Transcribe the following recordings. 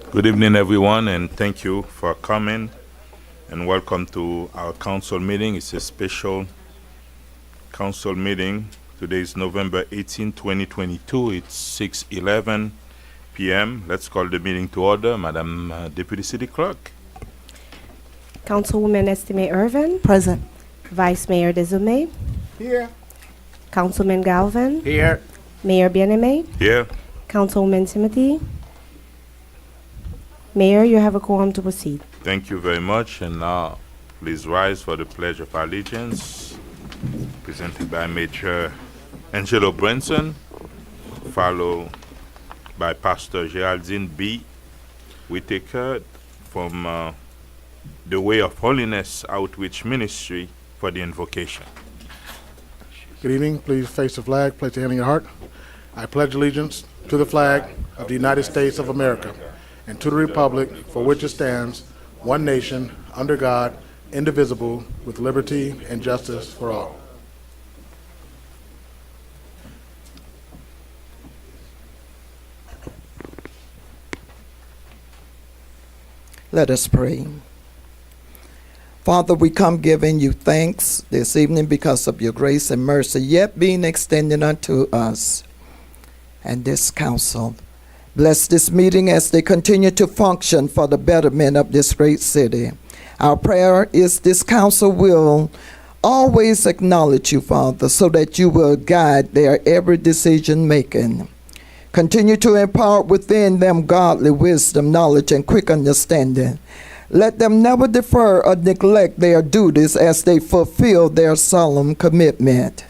Good evening, everyone, and thank you for coming. And welcome to our council meeting. It's a special council meeting. Today is November 18, 2022. It's 6:11 p.m. Let's call the meeting to order. Madam Deputy City Clerk. Councilwoman Estime Irvin, Present. Vice Mayor Dezume, Here. Councilman Galvin, Here. Mayor Bieneme, Here. Councilwoman Timothy. Mayor, you have a quorum to proceed. Thank you very much. And now, please rise for the Pledge of Allegiance, presented by Major Angelo Branson, followed by Pastor Geraldine B. Whitaker from the Way of Holiness Outreach Ministry for the invocation. Good evening. Please face the flag, place your hand on your heart. I pledge allegiance to the flag of the United States of America and to the republic for which it stands, one nation, under God, indivisible, with liberty and justice for all. Let us pray. Father, we come giving you thanks this evening because of your grace and mercy yet being extended unto us and this council. Bless this meeting as they continue to function for the betterment of this great city. Our prayer is this council will always acknowledge you, Father, so that you will guide their every decision making. Continue to impart within them godly wisdom, knowledge, and quick understanding. Let them never defer or neglect their duties as they fulfill their solemn commitment.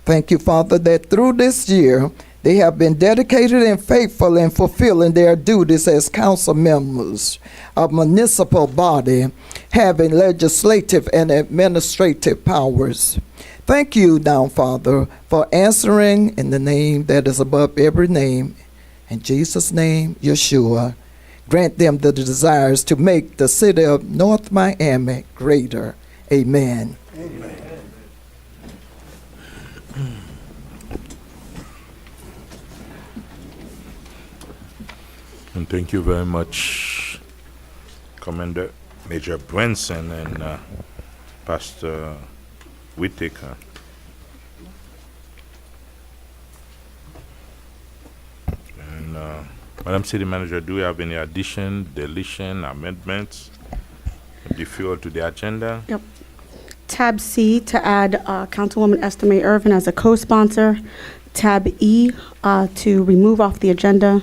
Thank you, Father, that through this year, they have been dedicated and faithful in fulfilling their duties as council members of municipal body, having legislative and administrative powers. Thank you now, Father, for answering in the name that is above every name. In Jesus' name, Yeshua. Grant them the desires to make the city of North Miami greater. Amen. Amen. And thank you very much, Commander Major Branson and Pastor Whitaker. And Madam City Manager, do we have any addition, deletion, amendments, deferral to the agenda? Yep. Tab C to add Councilwoman Estime Irvin as a co-sponsor. Tab E to remove off the agenda.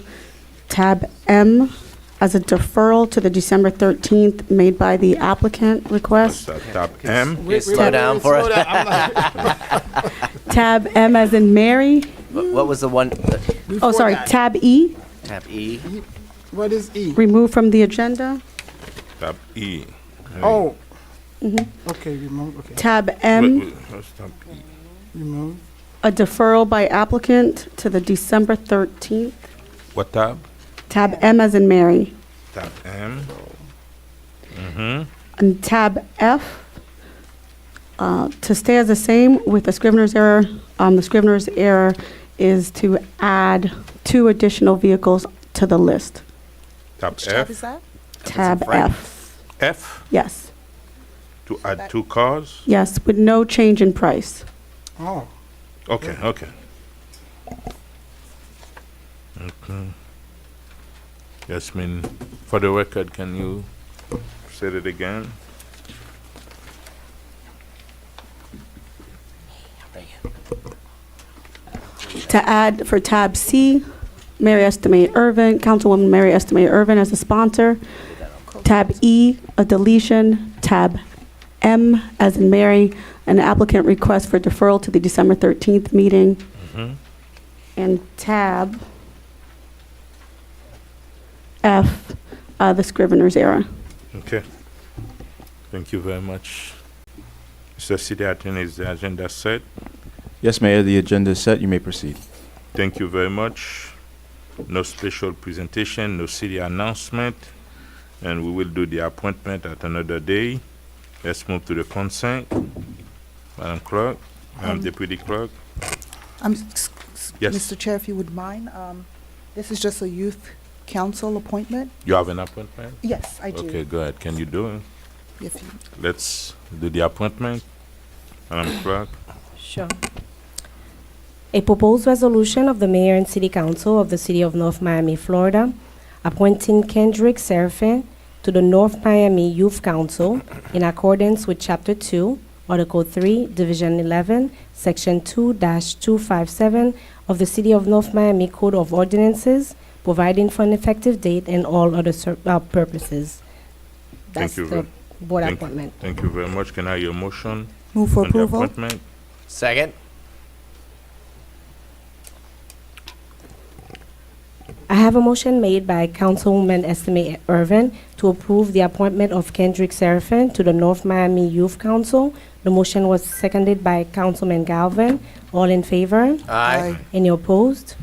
Tab M as a deferral to the December 13th made by the applicant request. Tab M. Slow down for us. Tab M as in Mary. What was the one? Oh, sorry, tab E, Tab E. What is E? remove from the agenda. Tab E. Oh. Okay, remove, okay. Tab M, What's tab E? Remove. a deferral by applicant to the December 13th. What tab? Tab M as in Mary. Tab M. And tab F, to stay as the same with the Scrivener's error. The Scrivener's error is to add 2 additional vehicles to the list. Tab F. is that? Tab F, F yes, to add 2 cars. yes, with no change in price. Oh, Okay, okay. Okay. Yasmin, for the record, can you say it again? To add for tab C, Mary Estime Irvin, Councilwoman Mary Estime Irvin as a sponsor. Tab E, a deletion. Tab M as in Mary, an applicant request for deferral to the December 13th meeting. And tab F, the Scrivener's error. Okay. Thank you very much. Mr. City Attorney, is the agenda set? Yes, Mayor, the agenda is set. You may proceed. Thank you very much. No special presentation, no city announcement, and we will do the appointment at another day. Let's move to the consent. Madam Clerk, Madam Deputy Clerk. I'm Yes. Mr. Chair, if you would mind, this is just a youth council appointment? You have an appointment? Yes, I do. Okay, go ahead. Can you do it? If you- Let's do the appointment. Madam Clerk. Sure. A proposed resolution of the mayor and city council of the city of North Miami, Florida, appointing Kendrick Serafin to the North Miami Youth Council in accordance with Chapter 2, Article 3, Division 11, Section 2-257 of the City of North Miami Code of Ordinances, providing for an effective date and all other purposes. That's you the very- board Thank- appointment. Thank you very much. Can I hear a motion Move for on the approval? appointment? Second. I have a motion made by Councilwoman Estimate Irvin to approve the appointment of Kendrick Serafin to the North Miami Youth Council. The motion was seconded by Councilman Galvin. All in favor? Aye. Any opposed?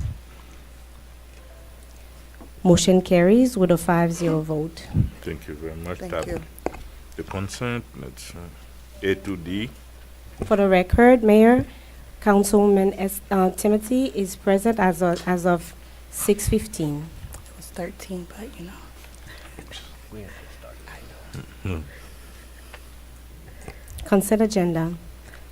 Motion carries with a 5-0 vote. Thank you very much. Thank Tab- you. The consent, let's, A to D. For the record, Mayor, Councilwoman Timothy is present as of 6:15. It was 13, but you know. Consent agenda.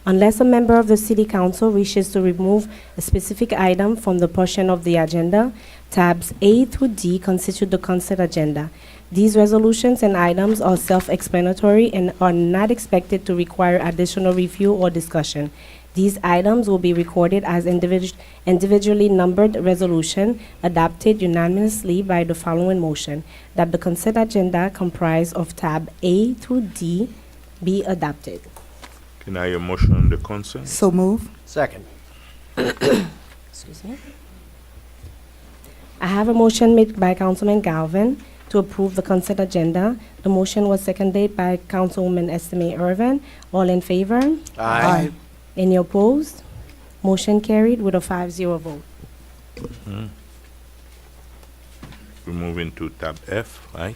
Unless a member of the city council wishes to remove a specific item from the portion of the agenda, tabs A through D constitute the consent agenda. These resolutions and items are self-explanatory and are not expected to require additional review or discussion. These items will be recorded as individually numbered resolution adopted unanimously by the following motion: that the consent agenda comprised of tab A through D be adopted. Can I hear a motion on the consent? So move. Second. Excuse me. I have a motion made by Councilman Galvin to approve the consent agenda. The motion was seconded by Councilwoman Estimate Irvin. All in favor? Aye. Any opposed? Motion carried with a 5-0 vote. We're moving to tab F, right?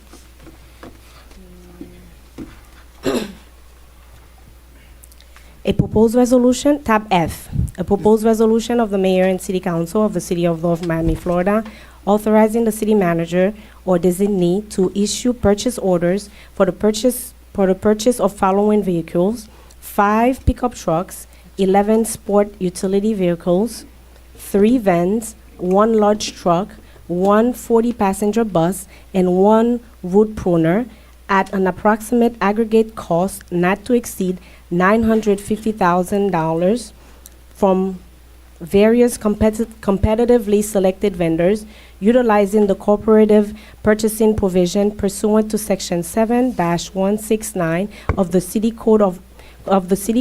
A proposed resolution, tab F, a proposed resolution of the mayor and city council of the city of North Miami, Florida, authorizing the city manager or designee to issue purchase orders for the purchase of following vehicles: 5 pickup trucks, 11 sport utility vehicles, 3 vans, 1 large truck, 1 40-passenger bus, and 1 wood pruner at an approximate aggregate cost not to exceed $950,000 from various competitively selected vendors, utilizing the cooperative purchasing provision pursuant to Section 7-169 of the City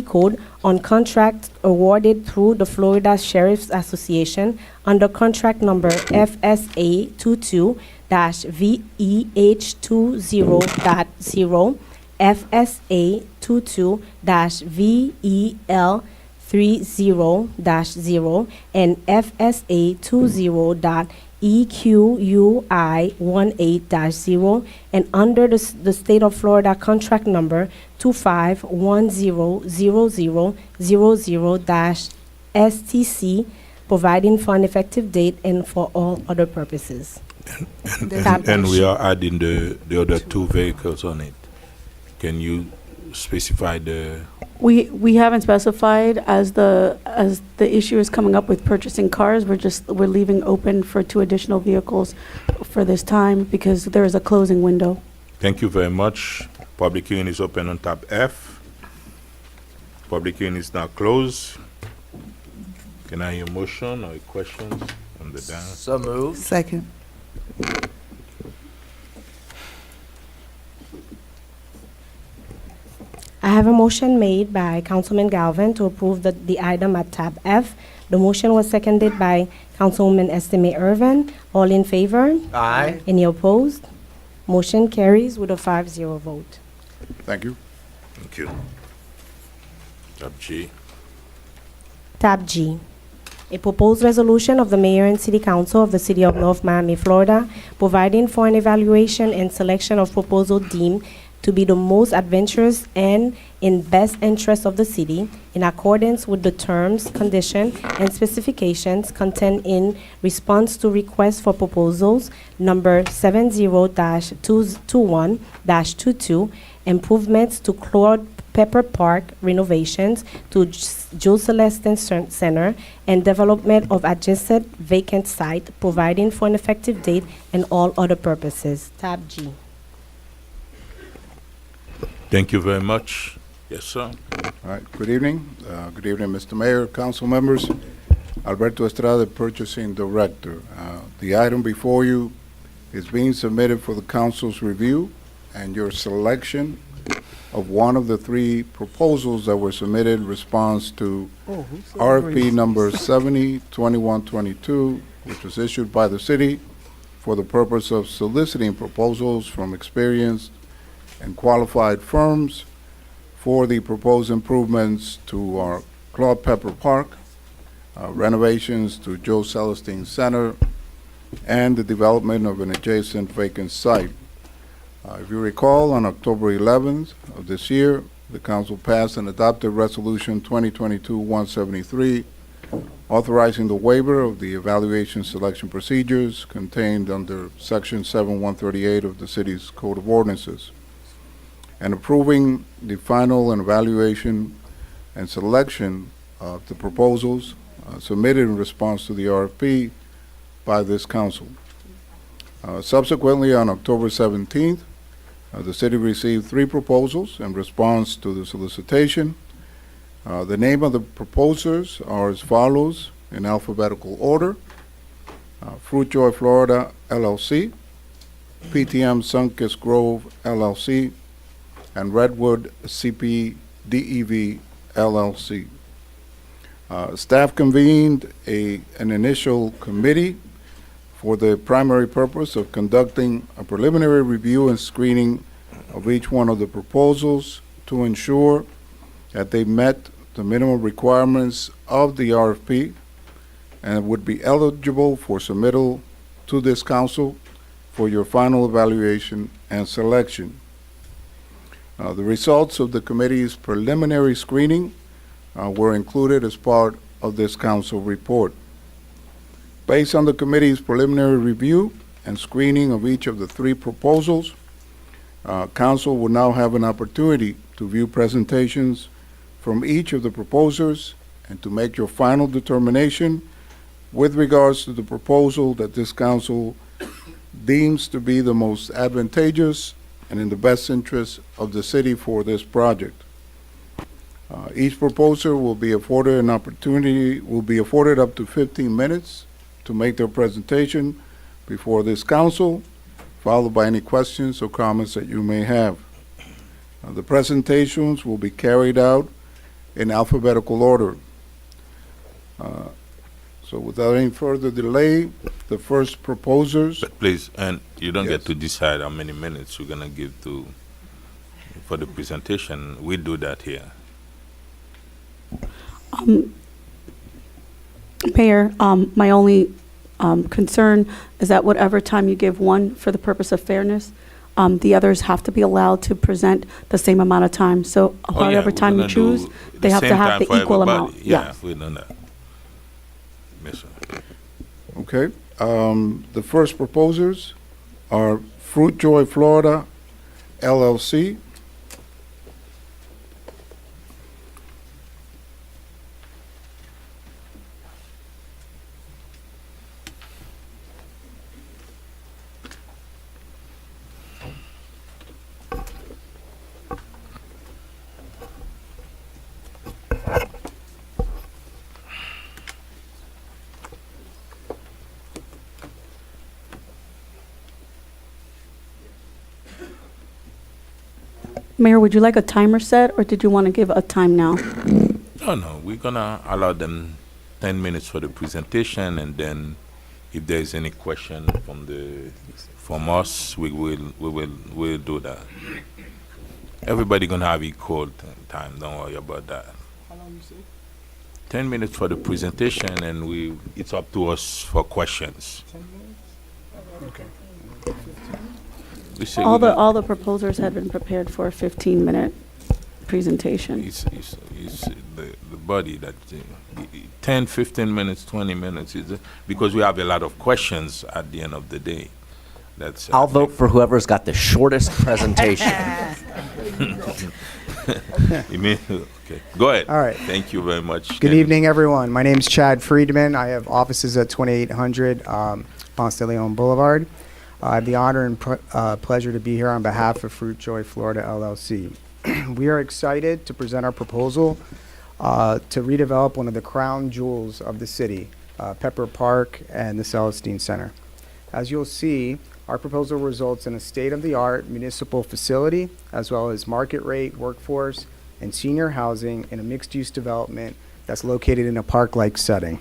Code on contract awarded through the Florida Sheriff's Association under contract number FSA 22-VEH20.0, FSA 22-VEL30-0, and FSA 20.EQUI18-0, and under the State of Florida contract number 25100000-STC, providing for an effective date and for all other purposes. Tab And H. we are adding the other 2 vehicles on it. Can you specify the, We haven't specified as the issue is coming up with purchasing cars. We're leaving open for 2 additional vehicles for this time because there is a closing window. thank you very much. Public hearing is open on tab F. Public hearing is now closed. Can I hear a motion or questions on the dance? So moved. Second. I have a motion made by Councilman Galvin to approve the item at tab F. The motion was seconded by Councilwoman Estimate Irvin. All in favor? Aye. Any opposed? Motion carries with a 5-0 vote. Thank you. Thank you. Tab G. Tab G. A proposed resolution of the mayor and city council of the city of North Miami, Florida, providing for an evaluation and selection of proposal deemed to be the most adventurous and in best interest of the city in accordance with the terms, conditions, and specifications contained in response to request for proposals number 70-221-22, improvements to Claude Pepper Park renovations to Joe Celestin Center, and development of adjacent vacant site, providing for an effective date and all other purposes. Tab G. Thank you very much. Yes, sir. All right, good evening. Good evening, Mr. Mayor, council members. Alberto Estrada, Purchasing Director. The item before you is being submitted for the council's review and your selection of one of the three proposals that were submitted in response to RFP number 70-2122, which was issued by the city for the purpose of soliciting proposals from experienced and qualified firms for the proposed improvements to our Claude Pepper Park, renovations to Joe Celestin Center, and the development of an adjacent vacant site. If you recall, on October 11th of this year, the council passed and adopted Resolution 2022-173, authorizing the waiver of the evaluation selection procedures contained under Section 7138 of the city's Code of Ordinances, and approving the final and evaluation and selection of the proposals submitted in response to the RFP by this council. Subsequently, on October 17th, the city received three proposals in response to the solicitation. The name of the proposers are as follows in alphabetical order: Fruitjoy Florida LLC, PTM Sunkist Grove LLC, and Redwood CPDEV LLC. Staff convened an initial committee for the primary purpose of conducting a preliminary review and screening of each one of the proposals to ensure that they met the minimum requirements of the RFP and would be eligible for submittal to this council for your final evaluation and selection. The results of the committee's preliminary screening were included as part of this council report. Based on the committee's preliminary review and screening of each of the three proposals, council will now have an opportunity to view presentations from each of the proposers and to make your final determination with regards to the proposal that this council deems to be the most advantageous and in the best interest of the city for this project. Each proposer will be afforded up to 15 minutes to make their presentation before this council, followed by any questions or comments that you may have. The presentations will be carried out in alphabetical order. So without any further delay, the first proposers. But please, and you don't Yes. get to decide how many minutes you're gonna give for the presentation. We do that here. Mayor, my only concern is that whatever time you give one for the purpose of fairness, the others have to be allowed to present the same amount of time. So Oh, yeah, however we're time you gonna choose, do they have to same have time the for equal everybody. amount. Yeah, Yes. we done that. Yes, sir. Okay. The first proposers are Fruitjoy Florida LLC, Mayor, would you like a timer set, or did you want to give a time now? No, we're gonna allow them 10 minutes for the presentation, and then if there's any question from us, we'll do that. Everybody gonna have equal time. Don't worry about that. How long you say? 10 minutes for the presentation, and it's up to us for questions. 10 minutes? Okay. We say All we're gonna- all the proposers have been prepared for a 15-minute presentation. It's the body that 10, 15 minutes, 20 minutes is because we have a lot of questions at the end of the day. That's I'll vote for whoever's got the shortest presentation. You mean okay? Go ahead. All right. Thank you very much. Good Kenny. evening, everyone. My name's Chad Friedman. I have offices at 2800 Ponce de Leon Boulevard. I have the honor and pleasure to be here on behalf of Fruit Joy Florida LLC. We are excited to present our proposal to redevelop one of the crown jewels of the city, Pepper Park and the Celestine Center. As you'll see, our proposal results in a state-of-the-art municipal facility, as well as market-rate workforce and senior housing in a mixed-use development that's located in a park-like setting.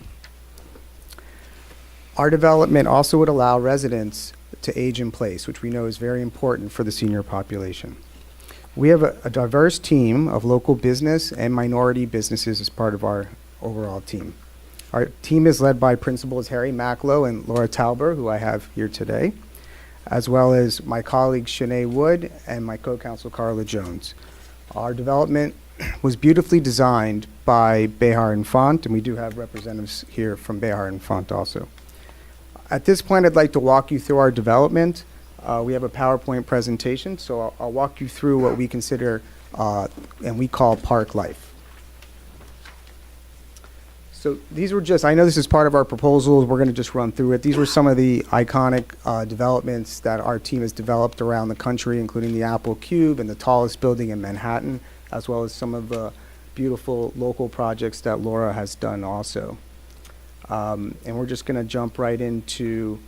Our development also would allow residents to age in place, which we know is very important for the senior population. We have a diverse team of local business and minority businesses as part of our overall team. Our team is led by Principals Harry Macklow and Laura Tauber, who I have here today, as well as my colleagues Shanae Wood and my co-counsel Carla Jones. Our development was beautifully designed by Behar and Font, and we do have representatives here from Behar and Font also. At this point, I'd like to walk you through our development. We have a PowerPoint presentation, so I'll walk you through what we consider and we call park life. So these were just, I know this is part of our proposals, we're going to just run through it. These were some of the iconic developments that our team has developed around the country, including the Apple Cube and the tallest building in Manhattan, as well as some of the beautiful local projects that Laura has done also. And we're just going to jump right into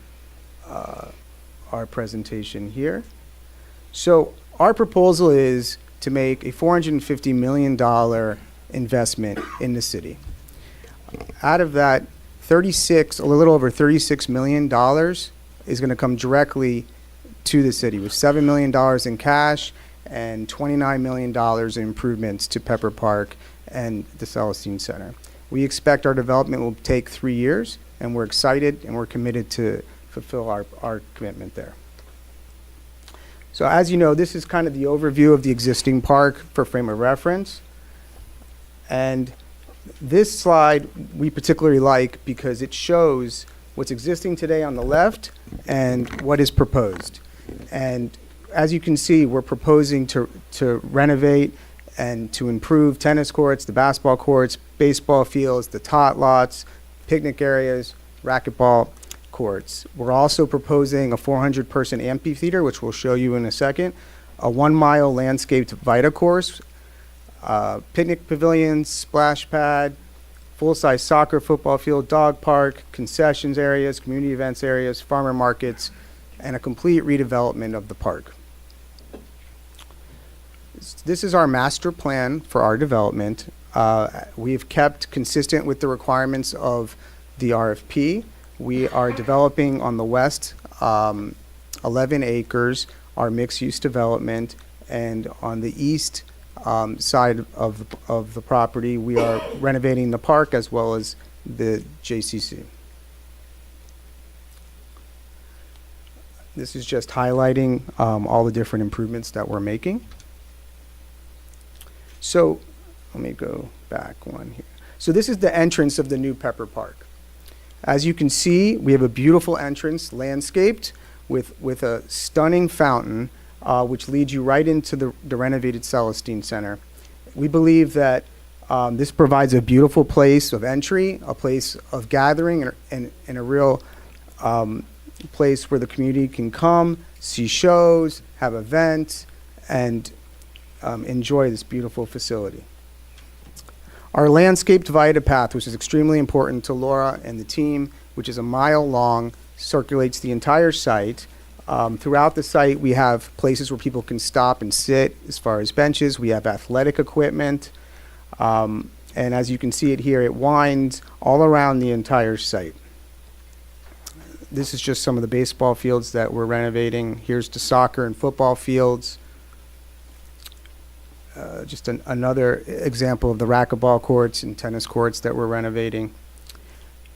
our presentation here. So our proposal is to make a $450 million investment in the city. Out of that, a little over $36 million is going to come directly to the city, with $7 million in cash and $29 million in improvements to Pepper Park and the Celestine Center. We expect our development will take 3 years, and we're excited and we're committed to fulfill our commitment there. So as you know, this is kind of the overview of the existing park for frame of reference. And this slide we particularly like because it shows what's existing today on the left and what is proposed. And as you can see, we're proposing to renovate and to improve tennis courts, the basketball courts, baseball fields, the tot lots, picnic areas, racquetball courts. We're also proposing a 400-person amphitheater, which we'll show you in a second, a 1-mile landscaped Vita course, picnic pavilions, splash pad, full-size soccer, football field, dog park, concessions areas, community events areas, farmer markets, and a complete redevelopment of the park. This is our master plan for our development. We've kept consistent with the requirements of the RFP. We are developing on the west 11 acres, our mixed-use development, and on the east side of the property, we are renovating the park as well as the JCC. This is just highlighting all the different improvements that we're making. So let me go back one here. So this is the entrance of the new Pepper Park. As you can see, we have a beautiful entrance, landscaped, with a stunning fountain, which leads you right into the renovated Celestine Center. We believe that this provides a beautiful place of entry, a place of gathering, and a real place where the community can come, see shows, have events, and enjoy this beautiful facility. Our landscaped Vita path, which is extremely important to Laura and the team, which is a mile long, circulates the entire site. Throughout the site, we have places where people can stop and sit as far as benches. We have athletic equipment. And as you can see it here, it winds all around the entire site. This is just some of the baseball fields that we're renovating. Here's the soccer and football fields. Just another example of the racquetball courts and tennis courts that we're renovating.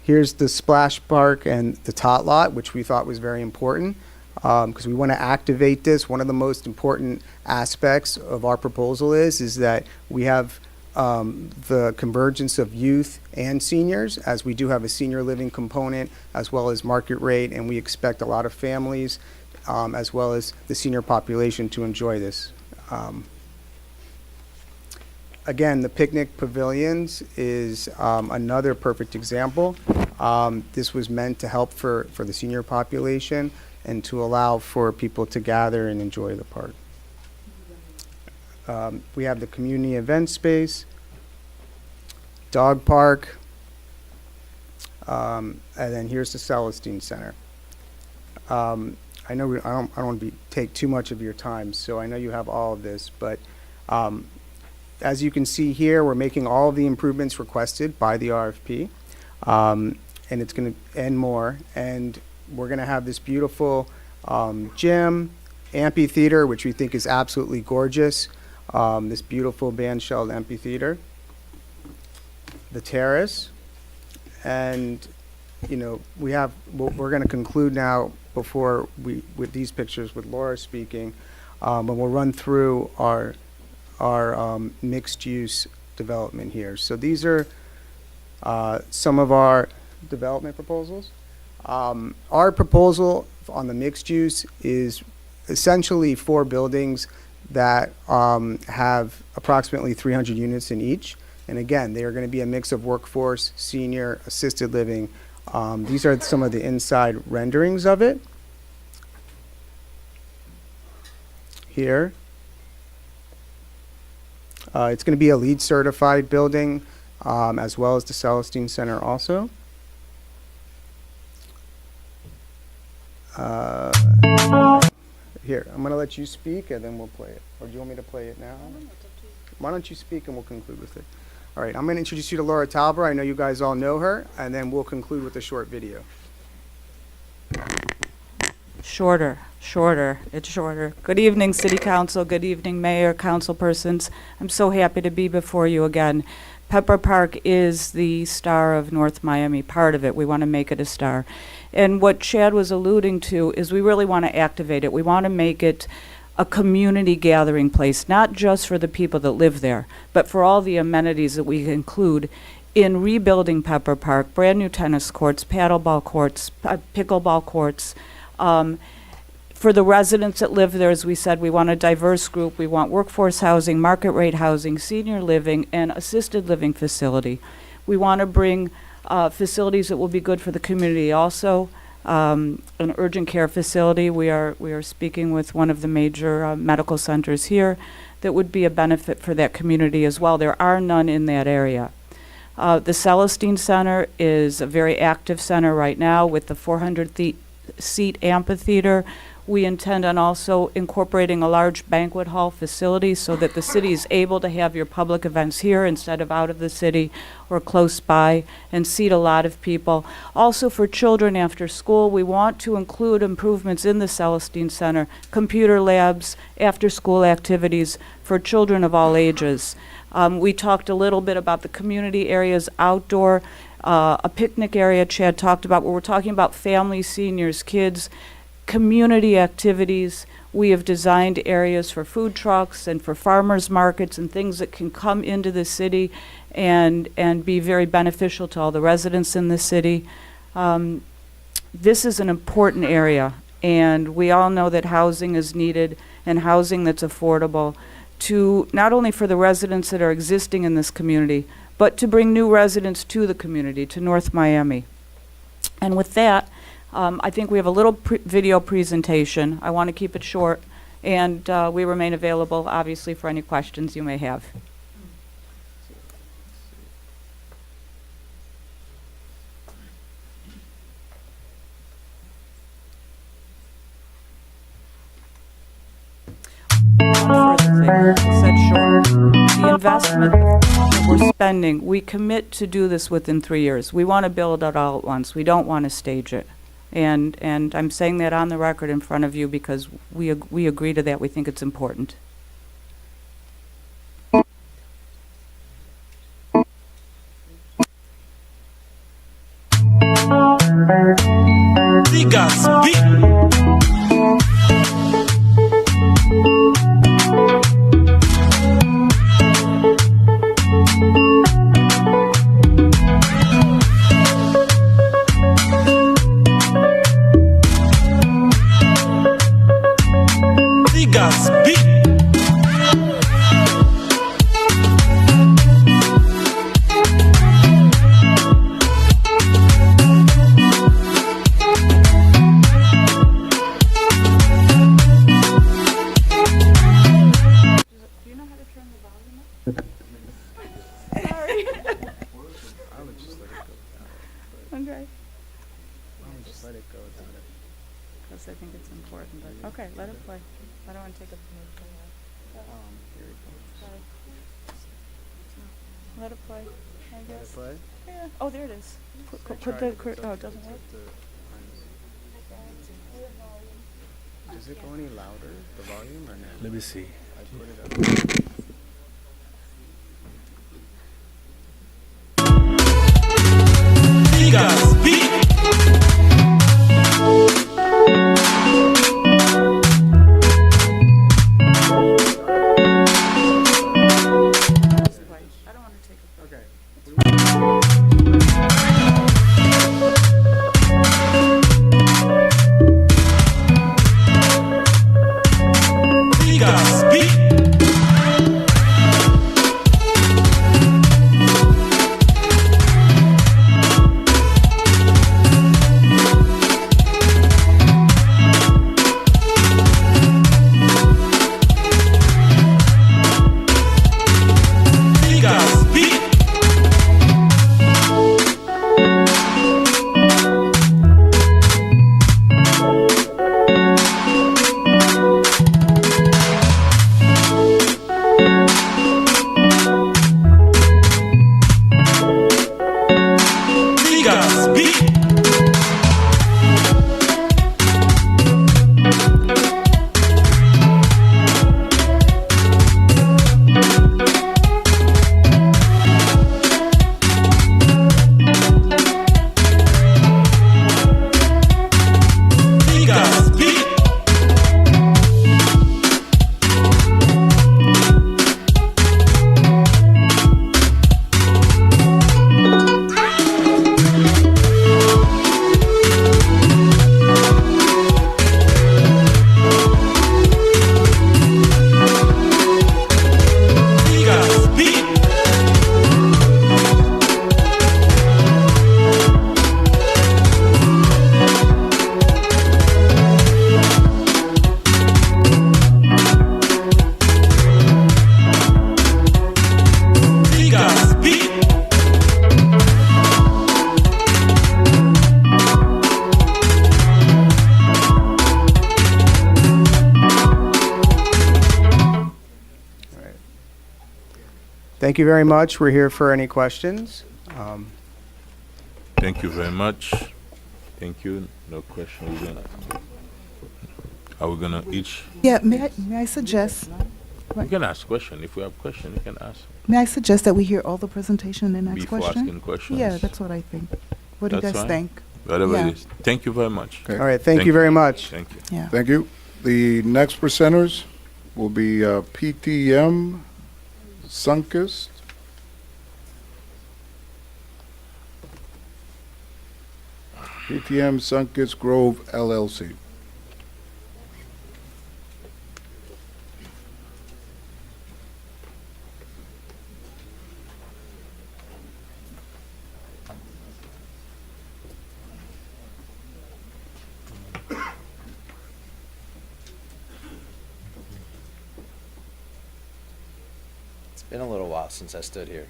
Here's the splash park and the tot lot, which we thought was very important. because we want to activate this. One of the most important aspects of our proposal is that we have the convergence of youth and seniors, as we do have a senior living component as well as market rate, and we expect a lot of families as well as the senior population to enjoy this. Again, the picnic pavilions is another perfect example. This was meant to help for the senior population and to allow for people to gather and enjoy the park. We have the community event space, dog park, and then here's the Celestine Center. I know I don't want to take too much of your time, so I know you have all of this, but as you can see here, we're making all of the improvements requested by the RFP, and it's going to end more. And we're going to have this beautiful gym, amphitheater, which we think is absolutely gorgeous. This beautiful band-shelled amphitheater, the terrace, and we're going to conclude now before with these pictures with Laura speaking, and we'll run through our mixed-use development here. So these are some of our development proposals. Our proposal on the mixed use is essentially 4 buildings that have approximately 300 units in each. And again, they are going to be a mix of workforce, senior, assisted living. These are some of the inside renderings of it. Here. It's going to be a LEED certified building, as well as the Celestine Center also. Here, I'm going to let you speak and then we'll play it. Or do you want me to play it now? Why don't you speak and we'll conclude with it. All right, I'm going to introduce you to Laura Talbert. I know you guys all know her, and then we'll conclude with a short video. Shorter. It's shorter. Good evening, City Council. Good evening, Mayor, council persons. I'm so happy to be before you again. Pepper Park is the star of North Miami, part of it. We want to make it a star. And what Chad was alluding to is we really want to activate it. We want to make it a community gathering place, not just for the people that live there, but for all the amenities that we include in rebuilding Pepper Park, brand new tennis courts, paddleball courts, pickleball courts. For the residents that live there, as we said, we want a diverse group. We want workforce housing, market rate housing, senior living, and assisted living facility. We want to bring facilities that will be good for the community also. An urgent care facility. We are speaking with one of the major medical centers here that would be a benefit for that community as well. There are none in that area. The Celestine Center is a very active center right now with the 400-seat amphitheater. We intend on also incorporating a large banquet hall facility so that the city is able to have your public events here instead of out of the city or close by and seat a lot of people. Also for children after school, we want to include improvements in the Celestine Center, computer labs, after-school activities for children of all ages. We talked a little bit about the community areas outdoor, a picnic area Chad talked about, where we're talking about families, seniors, kids, community activities. We have designed areas for food trucks and for farmers markets and things that can come into the city and be very beneficial to all the residents in the city. This is an important area, and we all know that housing is needed, and housing that's affordable to not only for the residents that are existing in this community, but to bring new residents to the community, to North Miami. And with that, I think we have a little video presentation. I want to keep it short, and we remain available, obviously, for any questions you may have. One further thing, I said short. The investment that we're spending, we commit to do this within 3 years. We want to build it all at once. We don't want to stage it. And I'm saying that on the record in front of you because we agree to that. We think it's important. Niggas, let it go. Because I think it's important, but, okay, let it play. I don't want to take up the mood. Sorry. Let it play, I guess. Play? Yeah, oh, there it is. Put the, oh, it doesn't work? Does it go any louder, the volume, or no? Let me see. I put it up. I don't want to take up. Okay. Thank you very much. We're here for any questions. Thank you very much. Thank you. No question. Are we gonna each? Yeah, may I suggest, You can ask question. If we have question, you can ask. may I suggest that we hear all the presentation and then ask Before question? asking questions. Yeah, that's what I think. What do you That's guys fine. think? Whatever Yeah. it is. Thank you very much. Okay. All right, thank you very much. Thank you. Yeah. Thank you. The next presenters will be PTM Sunkist. PTM Sunkist Grove LLC. It's been a little while since I stood here.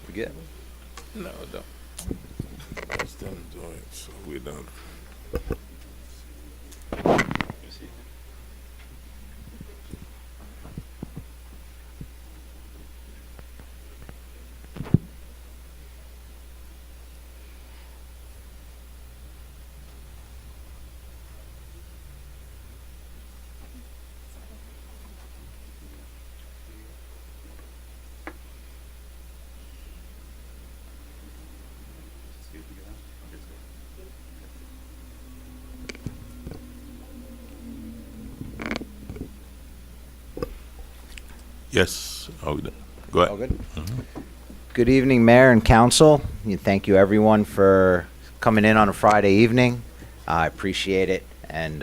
We good? No, don't. Let's them do it so we don't. Yes. Oh, go ahead. All good? Good evening, Mayor and Council. Thank you, everyone, for coming in on a Friday evening. I appreciate it. And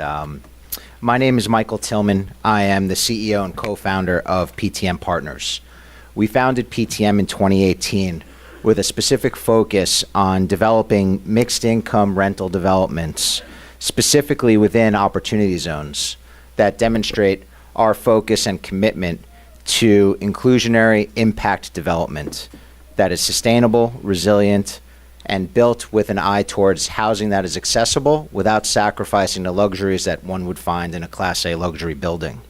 My name is Michael Tillman. I am the CEO and co-founder of PTM Partners. We founded PTM in 2018 with a specific focus on developing mixed income rental developments, specifically within opportunity zones that demonstrate our focus and commitment to inclusionary impact development that is sustainable, resilient, and built with an eye towards housing that is accessible without sacrificing the luxuries that one would find in a Class A luxury building.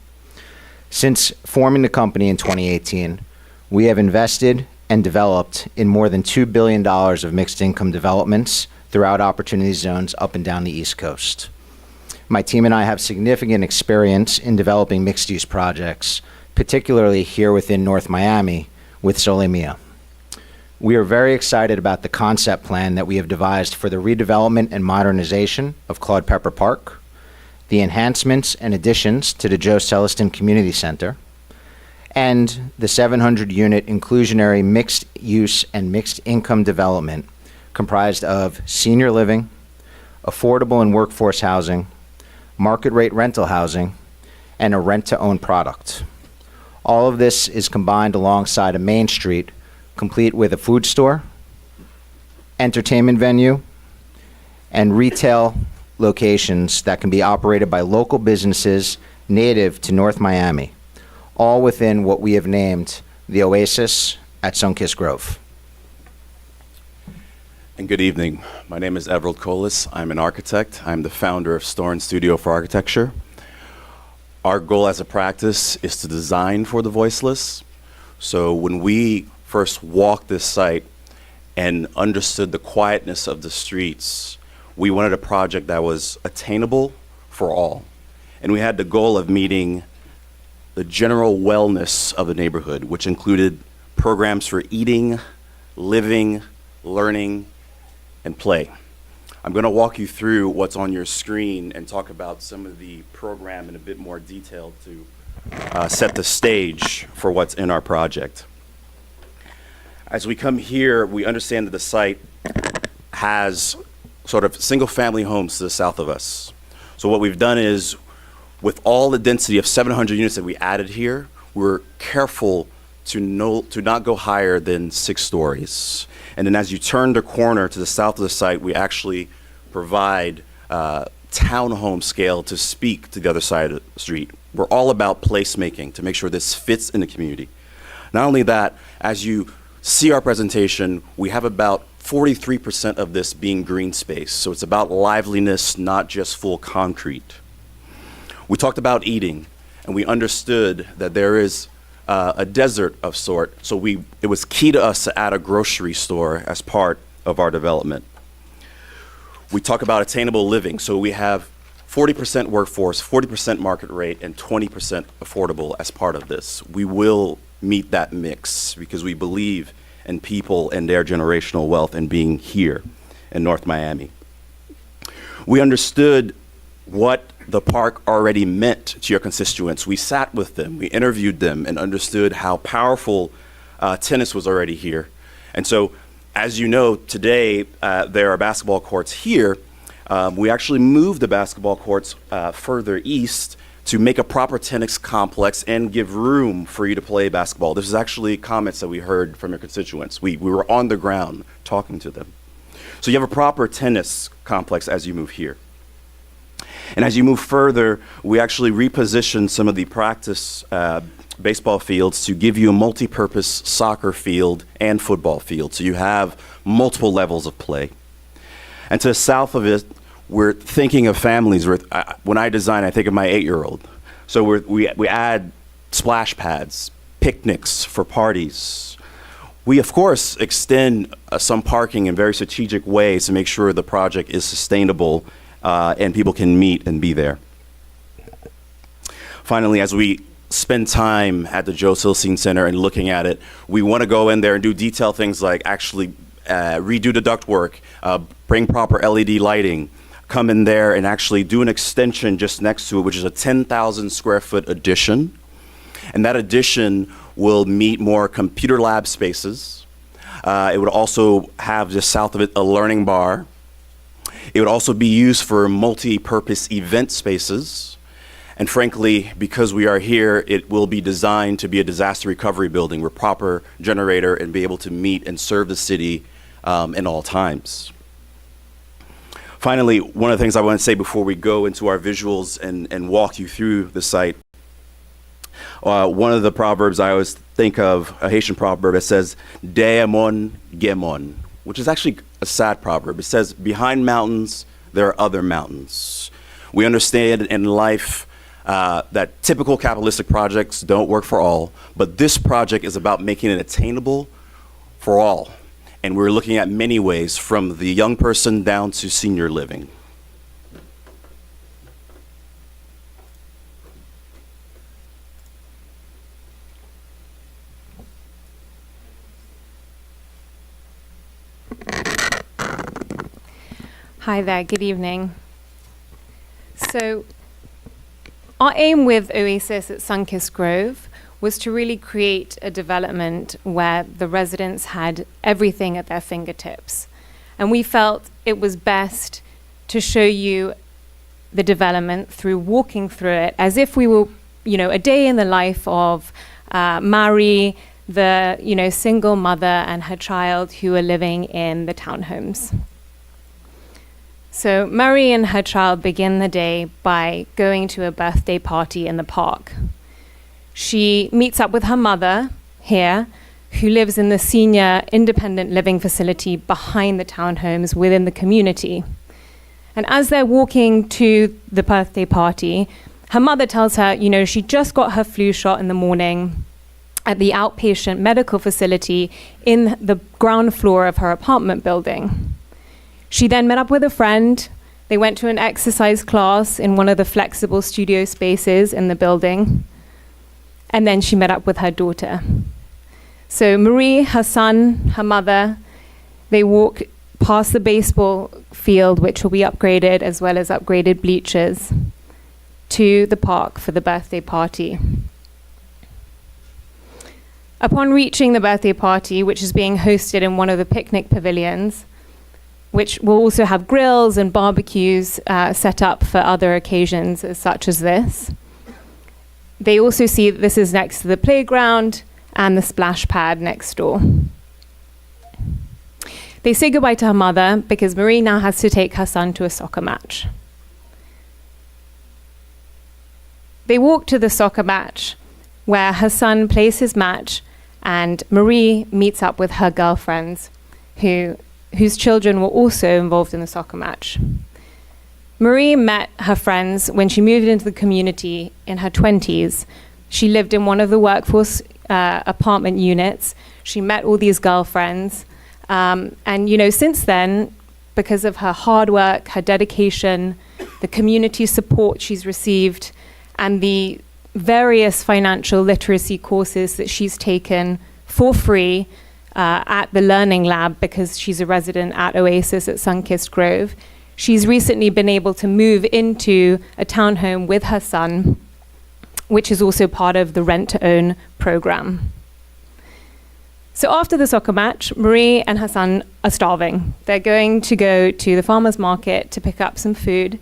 Since forming the company in 2018, we have invested and developed in more than $2 billion of mixed income developments throughout opportunity zones up and down the East Coast. My team and I have significant experience in developing mixed-use projects, particularly here within North Miami with Solemia. We are very excited about the concept plan that we have devised for the redevelopment and modernization of Claude Pepper Park, the enhancements and additions to the Joe Celestin Community Center, and the 700-unit inclusionary mixed-use and mixed-income development comprised of senior living, affordable and workforce housing, market-rate rental housing, and a rent-to-own product. All of this is combined alongside a main street complete with a food store, entertainment venue, and retail locations that can be operated by local businesses native to North Miami, all within what we have named the Oasis at Sunkist Grove. And good evening. My name is Everald Colas. I'm an architect. I'm the founder of Storen Studio for Architecture. Our goal as a practice is to design for the voiceless. So when we first walked this site and understood the quietness of the streets, we wanted a project that was attainable for all. And we had the goal of meeting the general wellness of the neighborhood, which included programs for eating, living, learning, and play. I'm going to walk you through what's on your screen and talk about some of the program in a bit more detail to set the stage for what's in our project. As we come here, we understand that the site has sort of single-family homes to the south of us. So what we've done is, with all the density of 700 units that we added here, we're careful to not go higher than 6 stories. And then as you turn the corner to the south of the site, we actually provide townhome scale to speak to the other side of the street. We're all about placemaking to make sure this fits in the community. Not only that, as you see our presentation, we have about 43% of this being green space. So it's about liveliness, not just full concrete. We talked about eating, and we understood that there is a desert of sort. So it was key to us to add a grocery store as part of our development. We talk about attainable living. So we have 40% workforce, 40% market rate, and 20% affordable as part of this. We will meet that mix because we believe in people and their generational wealth and being here in North Miami. We understood what the park already meant to your constituents. We sat with them, we interviewed them, and understood how powerful tennis was already here. And so, as you know, today there are basketball courts here. We actually moved the basketball courts further east to make a proper tennis complex and give room for you to play basketball. This is actually comments that we heard from your constituents. We were on the ground talking to them. So you have a proper tennis complex as you move here. And as you move further, we actually repositioned some of the practice baseball fields to give you a multi-purpose soccer field and football field. So you have multiple levels of play. And to the south of it, we're thinking of families. When I design, I think of my 8-year-old. So we add splash pads, picnics for parties. We, of course, extend some parking in very strategic ways to make sure the project is sustainable and people can meet and be there. Finally, as we spend time at the Joe Celestin Center and looking at it, we want to go in there and do detailed things like actually redo the ductwork, bring proper LED lighting, come in there and actually do an extension just next to it, which is a 10,000 square foot addition. And that addition will meet more computer lab spaces. It would also have just south of it a learning bar. It would also be used for multi-purpose event spaces. And frankly, because we are here, it will be designed to be a disaster recovery building with proper generator and be able to meet and serve the city in all times. Finally, one of the things I want to say before we go into our visuals and walk you through the site, one of the proverbs I always think of, a Haitian proverb, it says, Deamon Gemon, which is actually a sad proverb. It says, behind mountains, there are other mountains. We understand in life that typical capitalistic projects don't work for all, but this project is about making it attainable for all. And we're looking at many ways, from the young person down to senior living. Hi there, good evening. So, our aim with Oasis at Sunkist Grove was to really create a development where the residents had everything at their fingertips. And we felt it was best to show you the development through walking through it as if we were, a day in the life of Marie, the, single mother and her child who are living in the townhomes. So Marie and her child begin the day by going to a birthday party in the park. She meets up with her mother here, who lives in the senior independent living facility behind the townhomes within the community. And as they're walking to the birthday party, her mother tells her, she just got her flu shot in the morning at the outpatient medical facility in the ground floor of her apartment building. She then met up with a friend. They went to an exercise class in one of the flexible studio spaces in the building. And then she met up with her daughter. So Marie, her son, her mother, they walk past the baseball field, which will be upgraded, as well as upgraded bleachers, to the park for the birthday party. Upon reaching the birthday party, which is being hosted in one of the picnic pavilions, which will also have grills and barbecues set up for other occasions such as this. They also see that this is next to the playground and the splash pad next door. They say goodbye to her mother because Marie now has to take her son to a soccer match. They walk to the soccer match where her son plays his match and Marie meets up with her girlfriends whose children were also involved in the soccer match. Marie met her friends when she moved into the community in her 20s. She lived in one of the workforce apartment units. She met all these girlfriends. And, since then, because of her hard work, her dedication, the community support she's received, and the various financial literacy courses that she's taken for free, at the Learning Lab, because she's a resident at Oasis at Sunkist Grove. She's recently been able to move into a townhome with her son, which is also part of the Rent to Own program. So after the soccer match, Marie and her son are starving. They're going to go to the farmer's market to pick up some food.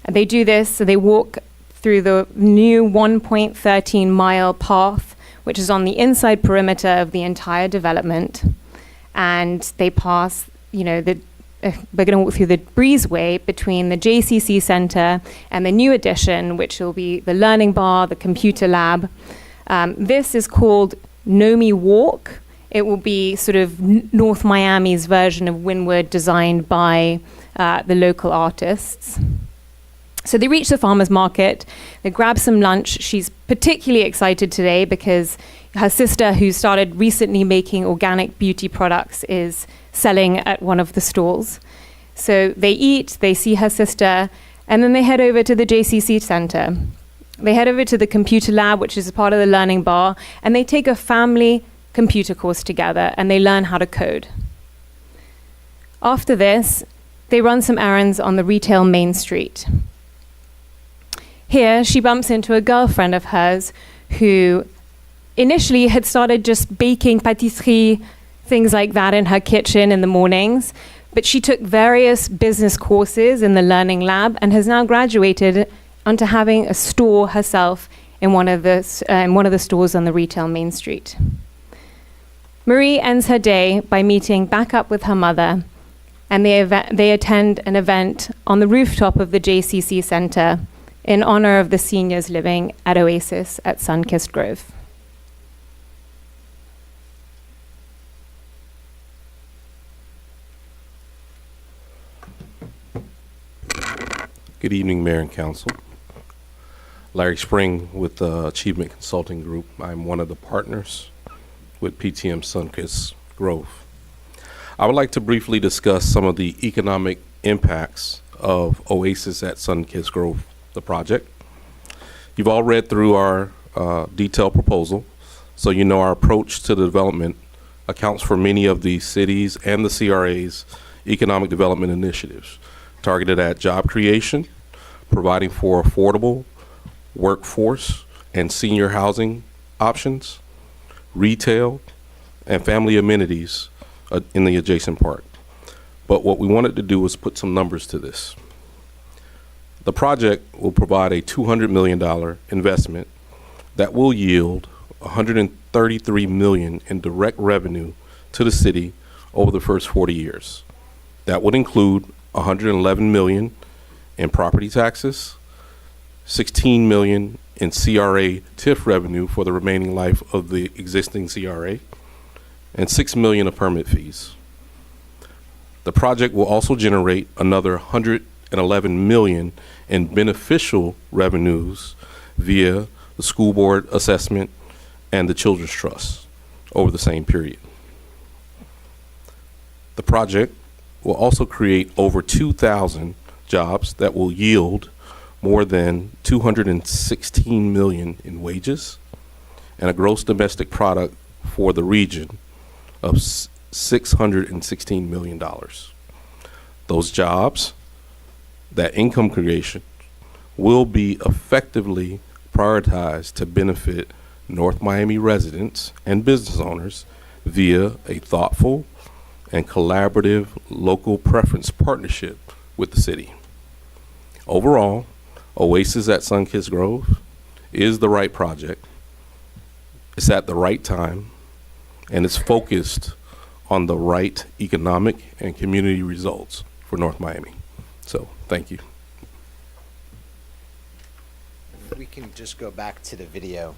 And they do this, so they walk through the new 1.13 mile path, which is on the inside perimeter of the entire development. And they pass, we're going to walk through the breezeway between the JCC Center and the new addition, which will be the learning bar, the computer lab. This is called Nomi Walk. It will be sort of North Miami's version of Wynwood, designed by the local artists. So they reach the farmer's market, they grab some lunch. She's particularly excited today because her sister, who started recently making organic beauty products, is selling at one of the stalls. So they eat, they see her sister, and then they head over to the JCC Center. They head over to the computer lab, which is a part of the learning bar, and they take a family computer course together, and they learn how to code. After this, they run some errands on the retail main street. Here, she bumps into a girlfriend of hers who initially had started just baking pâtisserie, things like that in her kitchen in the mornings, but she took various business courses in the Learning Lab and has now graduated onto having a store herself in one of the stores on the retail main street. Marie ends her day by meeting back up with her mother, and they attend an event on the rooftop of the JCC Center in honor of the seniors living at Oasis at Sunkist Grove. Good evening, Mayor and Council. Larry Spring with the Achievement Consulting Group. I'm one of the partners with PTM Sunkist Grove. I would like to briefly discuss some of the economic impacts of Oasis at Sunkist Grove, the project. You've all read through our detailed proposal, so you know our approach to the development accounts for many of the cities and the CRA's economic development initiatives targeted at job creation, providing for affordable workforce and senior housing options, retail, and family amenities in the adjacent park. But what we wanted to do was put some numbers to this. The project will provide a $200 million investment that will yield $133 million in direct revenue to the city over the first 40 years. That would include $111 million in property taxes, $16 million in CRA TIF revenue for the remaining life of the existing CRA, and $6 million of permit fees. The project will also generate another $111 million in beneficial revenues via the school board assessment and the Children's Trust over the same period. The project will also create over 2,000 jobs that will yield more than $216 million in wages and a gross domestic product for the region of $616 million. Those jobs, that income creation, will be effectively prioritized to benefit North Miami residents and business owners via a thoughtful and collaborative local preference partnership with the city. Overall, Oasis at Sunkist Grove is the right project. It's at the right time, and it's focused on the right economic and community results for North Miami. So, thank you. We can just go back to the video.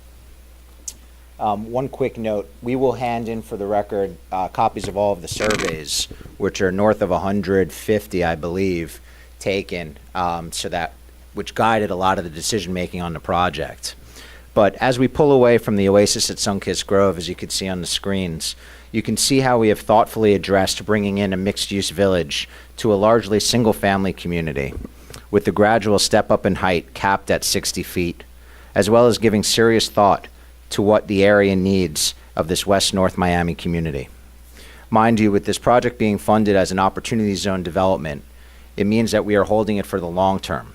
One quick note, we will hand in for the record copies of all of the surveys, which are north of 150, I believe, taken, which guided a lot of the decision-making on the project. But as we pull away from the Oasis at Sunkist Grove, as you can see on the screens, you can see how we have thoughtfully addressed bringing in a mixed-use village to a largely single-family community, with the gradual step up in height capped at 60 feet, as well as giving serious thought to what the area needs of this West North Miami community. Mind you, with this project being funded as an opportunity zone development, it means that we are holding it for the long term,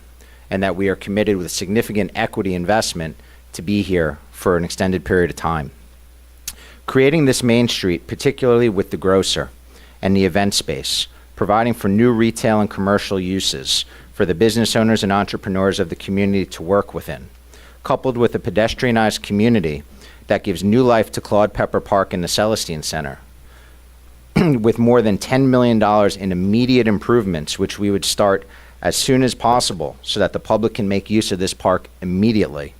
and that we are committed with significant equity investment to be here for an extended period of time. Creating this main street, particularly with the grocer and the event space, providing for new retail and commercial uses for the business owners and entrepreneurs of the community to work within, coupled with a pedestrianized community that gives new life to Claude Pepper Park and the Celestine Center, with more than $10 million in immediate improvements, which we would start as soon as possible so that the public can make use of this park immediately.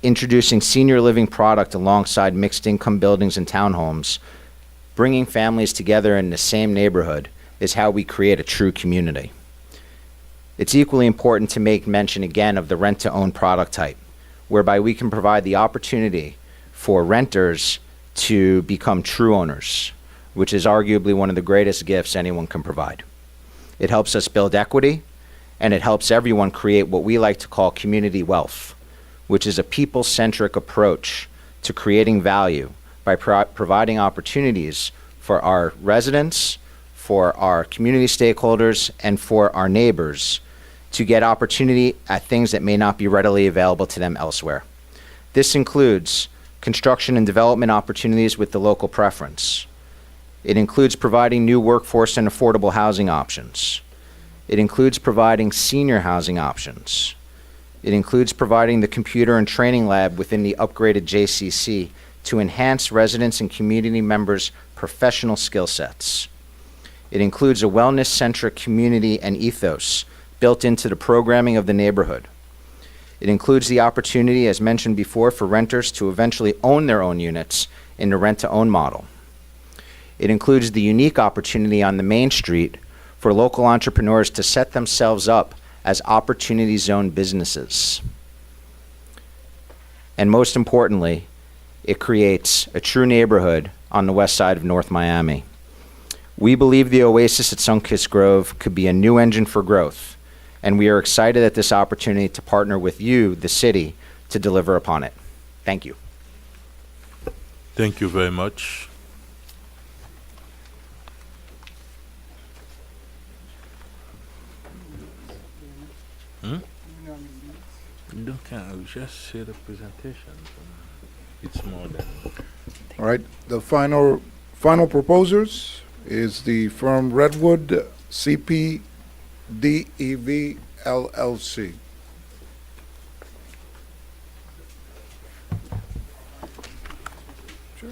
Introducing senior living product alongside mixed income buildings and townhomes, bringing families together in the same neighborhood is how we create a true community. It's equally important to make mention again of the rent-to-own product type, whereby we can provide the opportunity for renters to become true owners, which is arguably one of the greatest gifts anyone can provide. It helps us build equity, and it helps everyone create what we like to call community wealth, which is a people-centric approach to creating value by providing opportunities for our residents, for our community stakeholders, and for our neighbors to get opportunity at things that may not be readily available to them elsewhere. This includes construction and development opportunities with the local preference. It includes providing new workforce and affordable housing options. It includes providing senior housing options. It includes providing the computer and training lab within the upgraded JCC to enhance residents and community members' professional skill sets. It includes a wellness-centric community and ethos built into the programming of the neighborhood. It includes the opportunity, as mentioned before, for renters to eventually own their own units in the rent-to-own model. It includes the unique opportunity on the main street for local entrepreneurs to set themselves up as opportunity zone businesses. And most importantly, it creates a true neighborhood on the west side of North Miami. We believe the Oasis at Sunkist Grove could be a new engine for growth, and we are excited at this opportunity to partner with you, the city, to deliver upon it. Thank you. Thank you very much. You don't count, just say the presentation. It's more than. All right, the final proposers is the firm Redwood CP DEV LLC. Sure.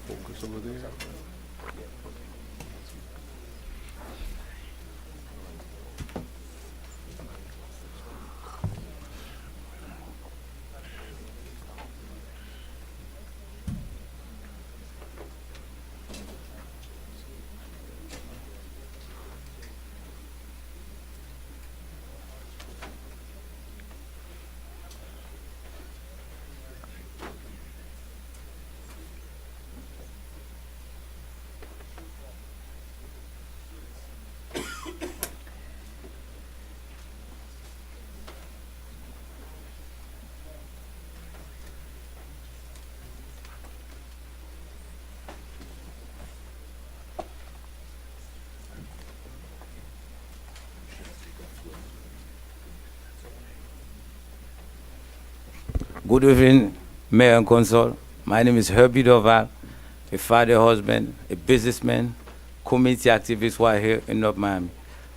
Focus over there. Good evening, Mayor and Council. My name is Herbie Doval, a father, husband, a businessman, community activist while here in North Miami.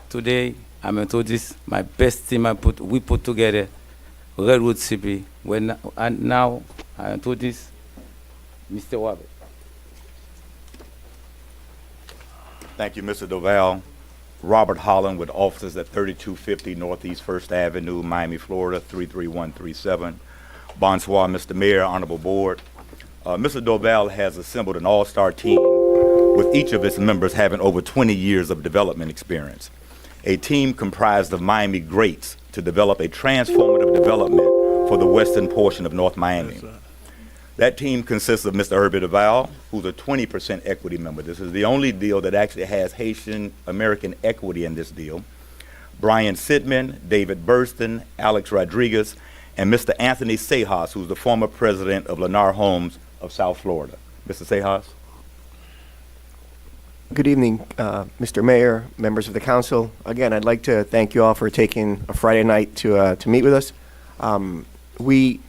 Today, I'm introduce my best team we put together, Redwood CP. And now I introduce Mr. Wabbit. Thank you, Mr. Doval. Robert Holland with offices at 3250 Northeast First Avenue, Miami, Florida, 33137. Bonsoir, Mr. Mayor, Honorable Board. Mr. Doval has assembled an all-star team with each of its members having over 20 years of development experience. A team comprised of Miami greats to develop a transformative development for the western portion of North Miami. That team consists of Mr. Herbie Doval, who's a 20% equity member. This is the only deal that actually has Haitian American equity in this deal. Brian Sidman, David Burston, Alex Rodriguez, and Mr. Anthony Sejas, who's the former president of Lennar Homes of South Florida. Mr. Sejas? Good evening, Mr. Mayor, members of the council. Again, I'd like to thank you all for taking a Friday night to meet with us. We,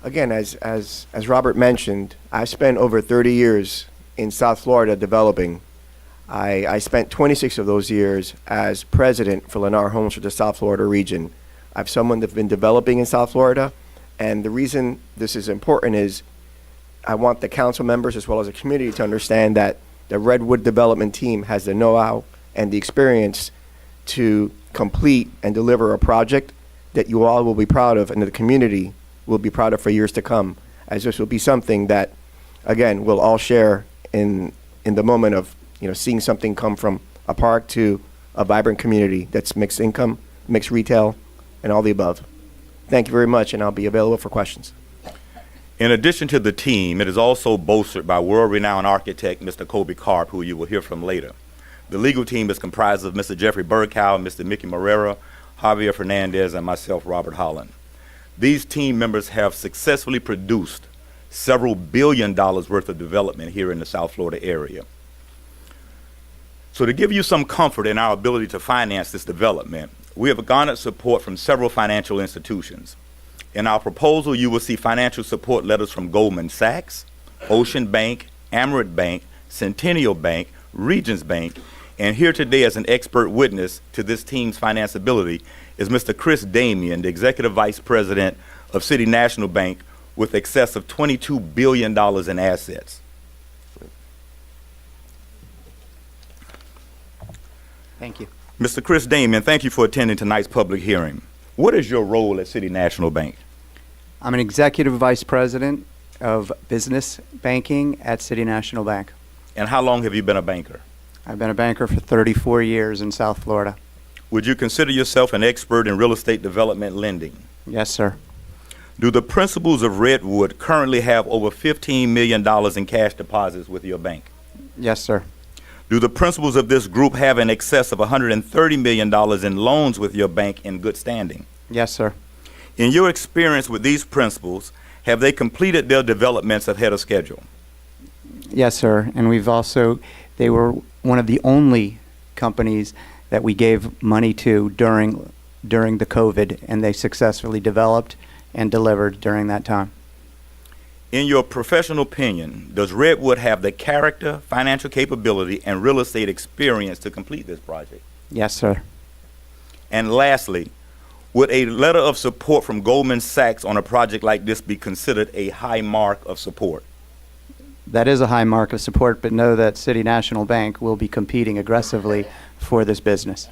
again, as Robert mentioned, I spent over 30 years in South Florida developing. I spent 26 of those years as president for Lennar Homes for the South Florida region. I've someone that's been developing in South Florida, and the reason this is important is I want the council members as well as the community to understand that the Redwood development team has the know-how and the experience to complete and deliver a project that you all will be proud of and the community will be proud of for years to come, as this will be something that, again, we'll all share in the moment of seeing something come from a park to a vibrant community that's mixed income, mixed retail, and all the above. Thank you very much, and I'll be available for questions. In addition to the team, it is also bolstered by world-renowned architect Mr. Kobe Karp, who you will hear from later. The legal team is comprised of Mr. Jeffrey Burkow, Mr. Mickey Morera, Javier Fernandez, and myself, Robert Holland. These team members have successfully produced several $1 billion worth of development here in the South Florida area. So to give you some comfort in our ability to finance this development, we have garnered support from several financial institutions. In our proposal, you will see financial support letters from Goldman Sachs, Ocean Bank, Amerant Bank, Centennial Bank, Regions Bank, and here today as an expert witness to this team's financeability is Mr. Chris Damian, the Executive Vice President of City National Bank, with excess of $22 billion in assets. Thank you. Mr. Chris Damian, thank you for attending tonight's public hearing. What is your role at City National Bank? I'm an executive vice president of business banking at City National Bank. And how long have you been a banker? I've been a banker for 34 years in South Florida. Would you consider yourself an expert in real estate development lending? Yes, sir. Do the principals of Redwood currently have over $15 million in cash deposits with your bank? Yes, sir. Do the principals of this group have in excess of $130 million in loans with your bank in good standing? Yes, sir. In your experience with these principals, have they completed their developments ahead of schedule? Yes, sir. And they were one of the only companies that we gave money to during the COVID, and they successfully developed and delivered during that time. In your professional opinion, does Redwood have the character, financial capability, and real estate experience to complete this project? Yes, sir. And lastly, would a letter of support from Goldman Sachs on a project like this be considered a high mark of support? That is a high mark of support, but know that City National Bank will be competing aggressively for this business.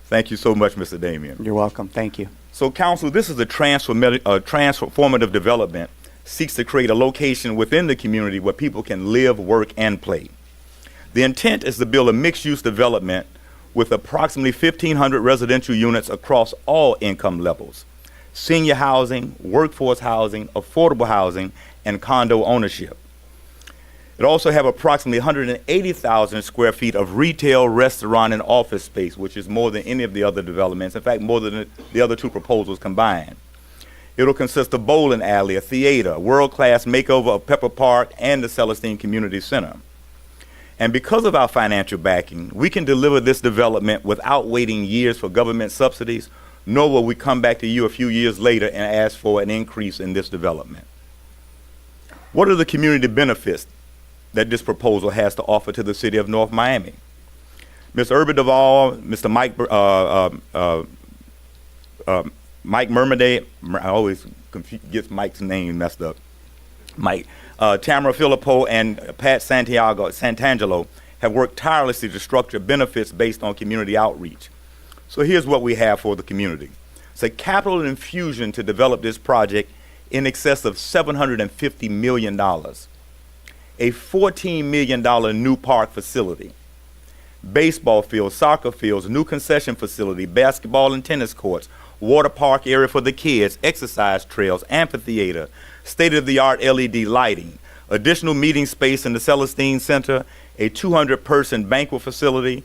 Thank you so much, Mr. Damian. You're welcome. Thank you. So, Council, this is a transformative development, seeks to create a location within the community where people can live, work, and play. The intent is to build a mixed-use development with approximately 1,500 residential units across all income levels: senior housing, workforce housing, affordable housing, and condo ownership. It also have approximately 180,000 square feet of retail, restaurant, and office space, which is more than any of the other developments. In fact, more than the other two proposals combined. It'll consist of bowling alley, a theater, world-class makeover of Pepper Park, and the Celestine Community Center. And because of our financial backing, we can deliver this development without waiting years for government subsidies, nor will we come back to you a few years later and ask for an increase in this development. What are the community benefits that this proposal has to offer to the city of North Miami? Ms. Herbie Duvall, Mr. Mike Mermade, I always get Mike's name messed up. Mike, Tamara Filippo, and Pat Santangelo have worked tirelessly to structure benefits based on community outreach. So here's what we have for the community. It's a capital infusion to develop this project in excess of $750 million. A $14 million new park facility, baseball fields, soccer fields, new concession facility, basketball and tennis courts, water park area for the kids, exercise trails, amphitheater, state-of-the-art LED lighting, additional meeting space in the Celestine Center, a 200-person banquet facility,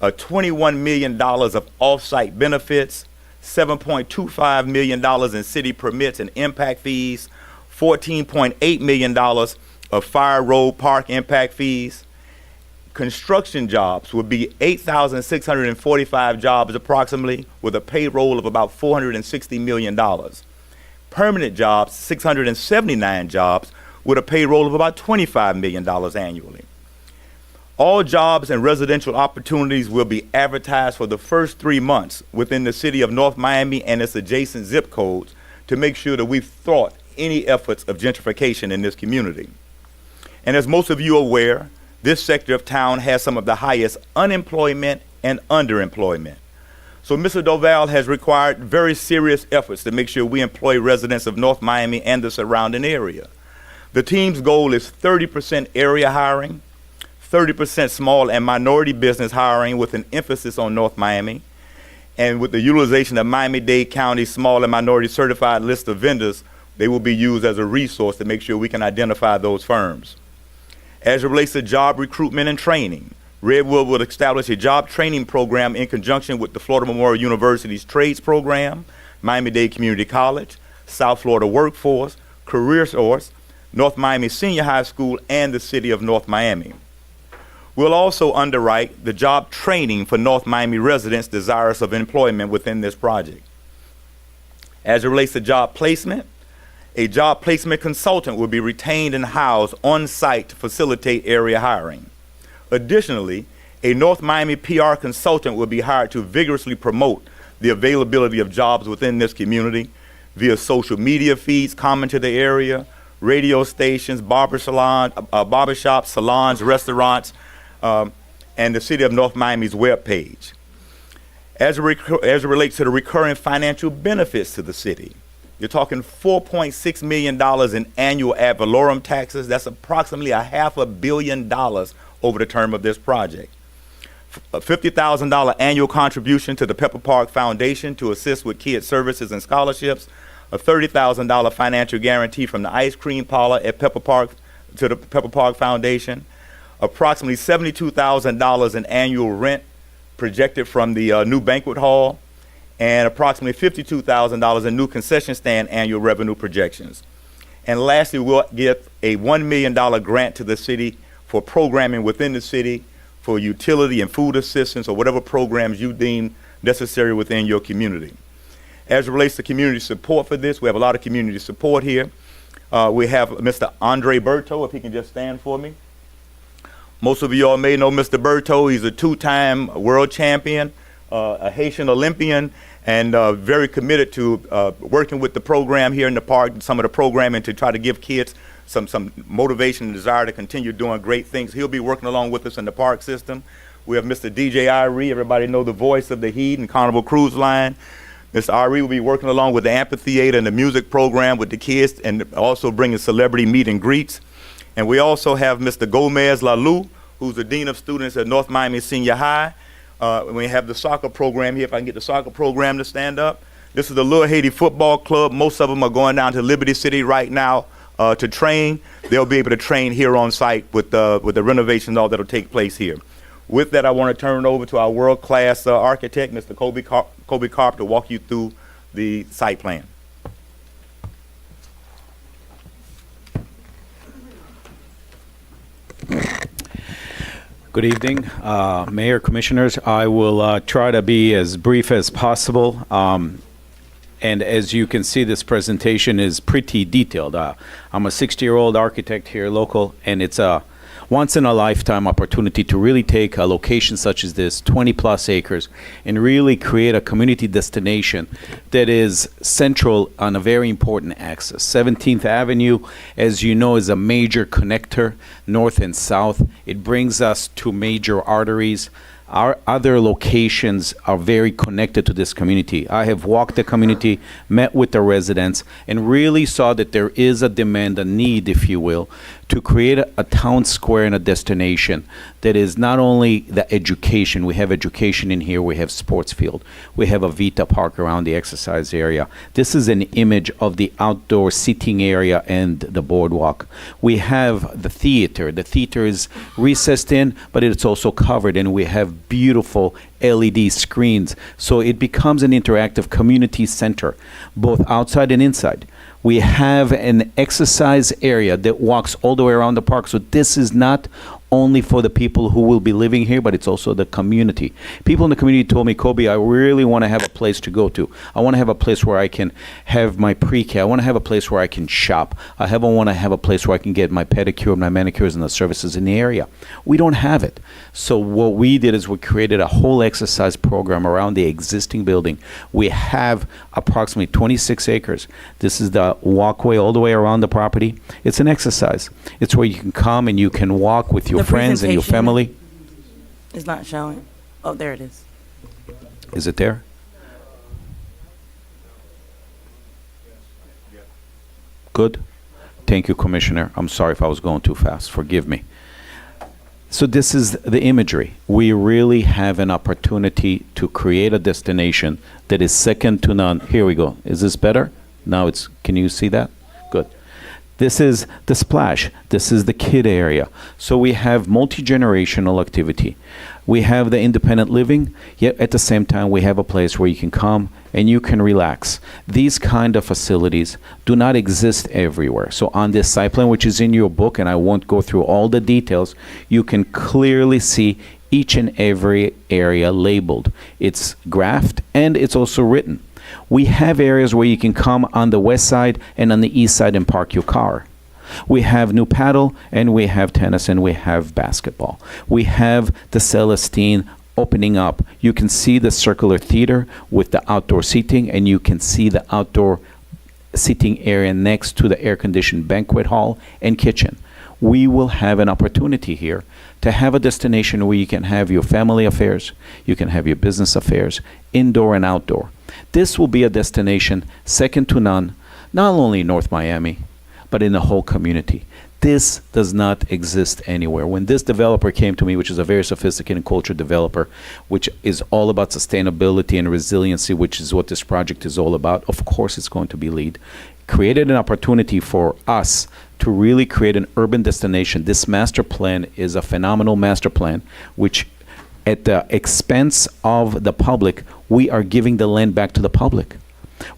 $21 million of off-site benefits, $7.25 million in city permits and impact fees, $14.8 million of Fire Road Park impact fees. Construction jobs would be 8,645 jobs approximately, with a payroll of about $460 million. Permanent jobs, 679 jobs, with a payroll of about $25 million annually. All jobs and residential opportunities will be advertised for the first 3 months within the city of North Miami and its adjacent zip codes to make sure that we've thought any efforts of gentrification in this community. And as most of you are aware, this sector of town has some of the highest unemployment and underemployment. So Mr. Dovall has required very serious efforts to make sure we employ residents of North Miami and the surrounding area. The team's goal is 30% area hiring, 30% small and minority business hiring with an emphasis on North Miami, and with the utilization of Miami-Dade County small and minority certified list of vendors, they will be used as a resource to make sure we can identify those firms. As it relates to job recruitment and training, Redwood will establish a job training program in conjunction with the Florida Memorial University's trades program, Miami-Dade Community College, South Florida Workforce, Career Source, North Miami Senior High School, and the City of North Miami. We'll also underwrite the job training for North Miami residents desirous of employment within this project. As it relates to job placement, A job placement consultant will be retained and housed on-site to facilitate area hiring. Additionally, a North Miami PR consultant will be hired to vigorously promote the availability of jobs within this community via social media feeds common to the area, radio stations, barbershops, salons, restaurants, and the City of North Miami's webpage. As it relates to the recurring financial benefits to the city, you're talking $4.6 million in annual ad valorem taxes. That's approximately $500 million over the term of this project. A $50,000 annual contribution to the Pepper Park Foundation to assist with kids' services and scholarships. A $30,000 financial guarantee from the ice cream parlor at Pepper Park to the Pepper Park Foundation. Approximately $72,000 in annual rent projected from the new banquet hall, and approximately $52,000 in new concession stand annual revenue projections. And lastly, we'll get a $1 million grant to the city for programming within the city for utility and food assistance or whatever programs you deem necessary within your community. As it relates to community support for this, we have a lot of community support here. We have Mr. Andre Berto, if he can just stand for me. Most of you all may know Mr. Berto. He's a two-time world champion, a Haitian Olympian, and very committed to working with the program here in the park, some of the programming to try to give kids some motivation and desire to continue doing great things. He'll be working along with us in the park system. We have Mr. DJ Irie. Everybody know the voice of the Heat and Carnival Cruise Line. Mr. Irie will be working along with the amphitheater and the music program with the kids and also bringing celebrity meet and greets. And we also have Mr. Gomez Lalou, who's the Dean of Students at North Miami Senior High. We have the soccer program here, if I can get the soccer program to stand up. This is the Little Haiti Football Club. Most of them are going down to Liberty City right now to train. They'll be able to train here on site with the renovations and all that'll take place here. With that, I want to turn it over to our world-class architect, Mr. Kobe Karp, to walk you through the site plan. Good evening, Mayor, Commissioners. I will try to be as brief as possible. And as you can see, this presentation is pretty detailed. I'm a 60-year-old architect here local, and it's a once-in-a-lifetime opportunity to really take a location such as this, 20-plus acres, and really create a community destination that is central on a very important axis. 17th Avenue, as you know, is a major connector, north and south. It brings us to major arteries. Our other locations are very connected to this community. I have walked the community, met with the residents, and really saw that there is a demand, a need, if you will, to create a town square and a destination that is not only the education. We have education in here. We have sports field. We have a Vita Park around the exercise area. This is an image of the outdoor seating area and the boardwalk. We have the theater. The theater is recessed in, but it's also covered, and we have beautiful LED screens. So it becomes an interactive community center, both outside and inside. We have an exercise area that walks all the way around the park. So this is not only for the people who will be living here, but it's also the community. People in the community told me, Kobe, I really want to have a place to go to. I want to have a place where I can have my pre-K. I want to have a place where I can shop. I want to have a place where I can get my pedicure, my manicures, and the services in the area. We don't have it. So what we did is we created a whole exercise program around the existing building. We have approximately 26 acres. This is the walkway all the way around the property. It's an exercise. It's where you can come and you can walk with your friends and your family. It's not showing. Oh, there it is. Is it there? Good. Thank you, Commissioner. I'm sorry if I was going too fast. Forgive me. So this is the imagery. We really have an opportunity to create a destination that is second to none. Here we go. Is this better? Now it's, can you see that? Good. This is the splash. This is the kid area. So we have multi-generational activity. We have the independent living, yet at the same time we have a place where you can come and you can relax. These kind of facilities do not exist everywhere. So on this site plan, which is in your book, and I won't go through all the details, you can clearly see each and every area labeled. It's graphed and it's also written. We have areas where you can come on the west side and on the east side and park your car. We have new paddle, and we have tennis, and we have basketball. We have the Celestine opening up. You can see the circular theater with the outdoor seating, and you can see the outdoor seating area next to the air-conditioned banquet hall and kitchen. We will have an opportunity here to have a destination where you can have your family affairs, you can have your business affairs, indoor and outdoor. This will be a destination second to none, not only in North Miami, but in the whole community. This does not exist anywhere. When this developer came to me, which is a very sophisticated culture developer, which is all about sustainability and resiliency, which is what this project is all about, of course it's going to be LEED, created an opportunity for us to really create an urban destination. This master plan is a phenomenal master plan, which at the expense of the public, we are giving the land back to the public.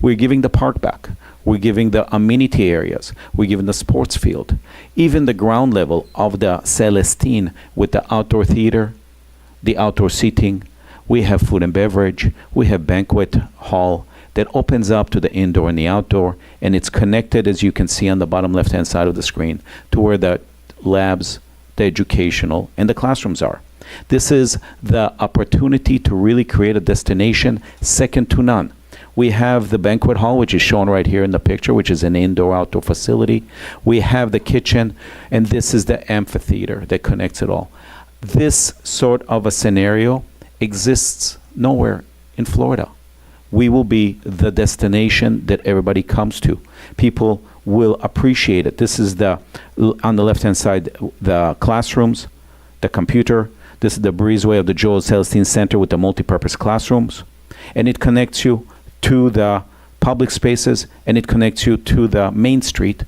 We're giving the park back. We're giving the amenity areas. We're giving the sports field. Even the ground level of the Celestine with the outdoor theater, the outdoor seating. We have food and beverage. We have banquet hall that opens up to the indoor and the outdoor. And it's connected, as you can see on the bottom left-hand side of the screen, to where the labs, the educational, and the classrooms are. This is the opportunity to really create a destination second to none. We have the banquet hall, which is shown right here in the picture, which is an indoor-outdoor facility. We have the kitchen, and this is the amphitheater that connects it all. This sort of a scenario exists nowhere in Florida. We will be the destination that everybody comes to. People will appreciate it. This is on the left-hand side, the classrooms, the computer. This is the breezeway of the Joel Celestine Center with the multipurpose classrooms. And it connects you to the public spaces, and it connects you to the main street,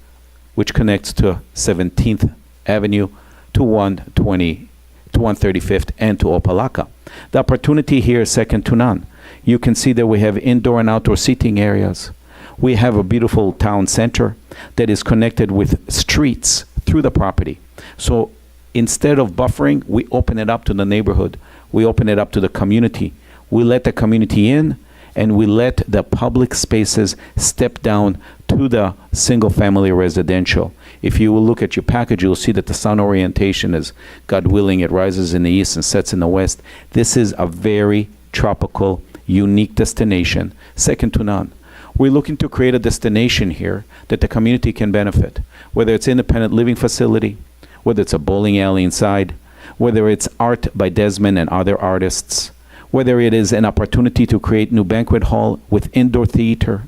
which connects to 17th Avenue, to 135th, and to Opalaka. The opportunity here is second to none. You can see that we have indoor and outdoor seating areas. We have a beautiful town center that is connected with streets through the property. So instead of buffering, we open it up to the neighborhood. We open it up to the community. We let the community in, and we let the public spaces step down to the single-family residential. If you will look at your package, you'll see that the sun orientation is, God willing, it rises in the east and sets in the west. This is a very tropical, unique destination, second to none. We're looking to create a destination here that the community can benefit, whether it's independent living facility, whether it's a bowling alley inside, whether it's art by Desmond and other artists, whether it is an opportunity to create new banquet hall with indoor theater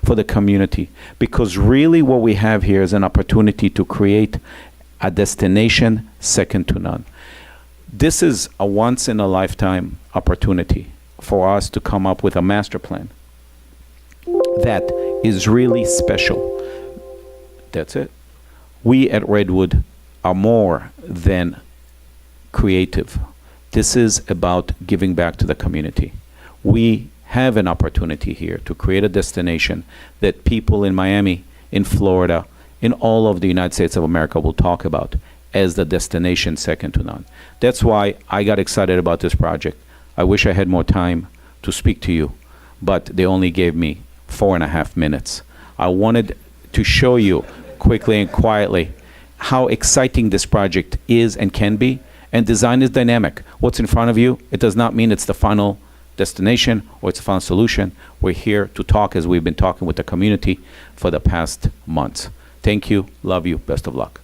for the community. Because really what we have here is an opportunity to create a destination second to none. This is a once-in-a-lifetime opportunity for us to come up with a master plan that is really special. That's it. We at Redwood are more than creative. This is about giving back to the community. We have an opportunity here to create a destination that people in Miami, in Florida, in all of the United States of America will talk about as the destination second to none. That's why I got excited about this project. I wish I had more time to speak to you, but they only gave me 4.5 minutes. I wanted to show you quickly and quietly how exciting this project is and can be. And design is dynamic. What's in front of you, it does not mean it's the final destination or it's the final solution. We're here to talk as we've been talking with the community for the past months. Thank you, love you, best of luck.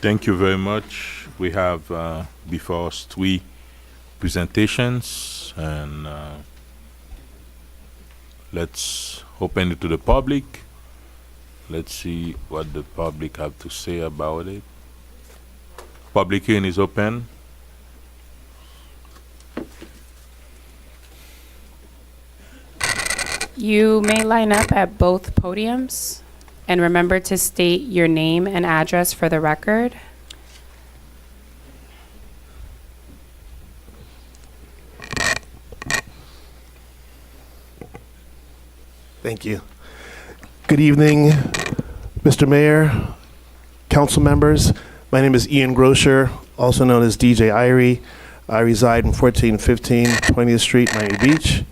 Thank you very much. We have before us 3 presentations, and let's open it to the public. Let's see what the public have to say about it. Public hearing is open. You may line up at both podiums, and remember to state your name and address for the record. Thank you. Good evening, Mr. Mayor, council members. My name is Ian Grosher, also known as DJ Irie. I reside in 1415 20th Street, Miami Beach.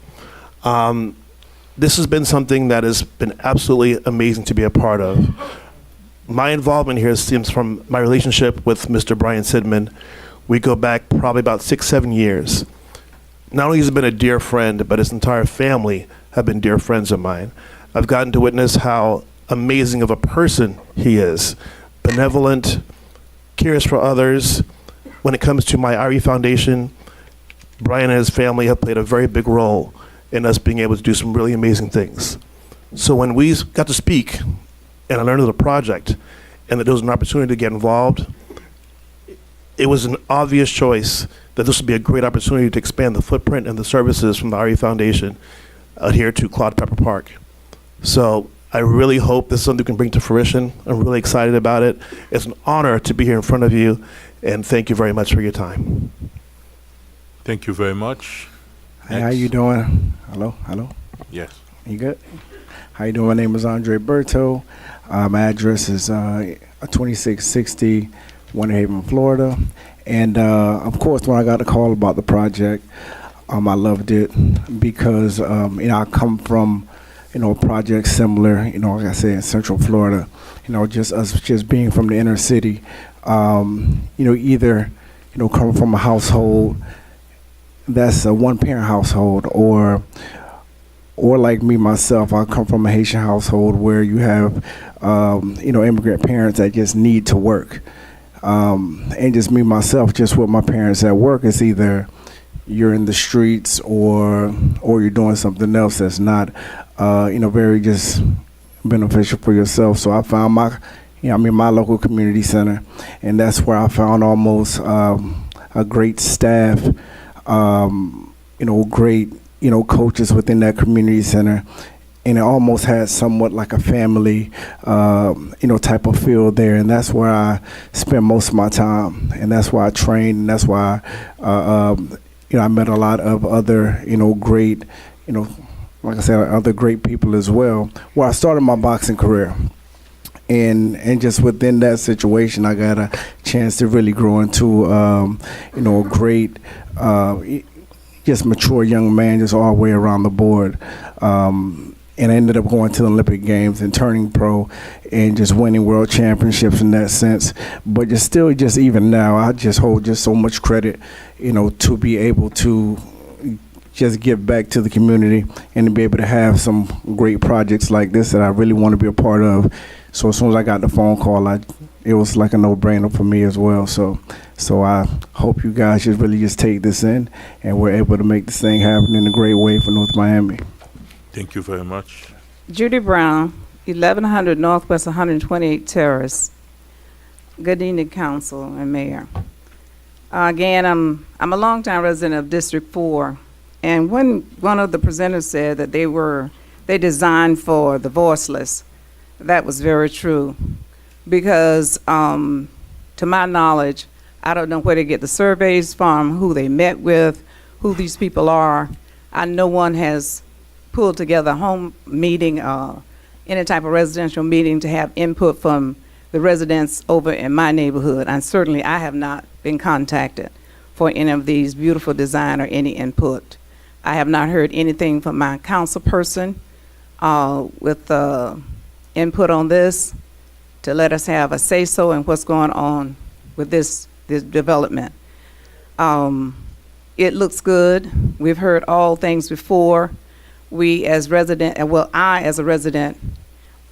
This has been something that has been absolutely amazing to be a part of. My involvement here stems from my relationship with Mr. Brian Sidman. We go back probably about 6-7 years. Not only has he been a dear friend, but his entire family have been dear friends of mine. I've gotten to witness how amazing of a person he is. Benevolent, cares for others. When it comes to my Irie Foundation, Brian and his family have played a very big role in us being able to do some really amazing things. So when we got to speak and I learned of the project and that there was an opportunity to get involved, it was an obvious choice that this would be a great opportunity to expand the footprint and the services from the Irie Foundation here to Claude Pepper Park. So I really hope this is something we can bring to fruition. I'm really excited about it. It's an honor to be here in front of you, and thank you very much for your time. Thank you very much. Hey, how you doing? Hello? Yes. You good? How you doing? My name is Andre Berto. My address is 2660 Winter Haven, Florida. And of course, when I got the call about the project, I loved it because I come from a project similar, like I said, in Central Florida. Just us just being from the inner city. Either come from a household that's a one-parent household, or like me myself, I come from a Haitian household where you have immigrant parents that just need to work. And just me myself, just with my parents at work, it's either you're in the streets or you're doing something else that's not very just beneficial for yourself. So I found my local community center, and that's where I found almost a great staff, great coaches within that community center, and it almost had somewhat like a family type of feel there, and that's where I spend most of my time, and that's why I trained, and that's why I met a lot of other great like I said, other great people as well. Well, I started my boxing career. And just within that situation, I got a chance to really grow into, a great, just mature young man, just all the way around the board. And I ended up going to the Olympic Games and turning pro and just winning world championships in that sense. But just even now, I just hold just so much credit, to be able to just give back to the community and to be able to have some great projects like this that I really want to be a part of. So as soon as I got the phone call, it was like a no-brainer for me as well. So I hope you guys just really just take this in, and we're able to make this thing happen in a great way for North Miami. Thank you very much. Judy Brown, 1100 Northwest 128 Terrace. Good evening, Council and Mayor. Again, I'm a longtime resident of District 4, and one of the presenters said that they designed for the voiceless. That was very true, because to my knowledge, I don't know where they get the surveys from, who they met with, who these people are. No one has pulled together a home meeting, any type of residential meeting to have input from the residents over in my neighborhood. And certainly I have not been contacted for any of these beautiful design or any input. I have not heard anything from my council person with input on this to let us have a say-so in what's going on with this development. It looks good. We've heard all things before. I as a resident,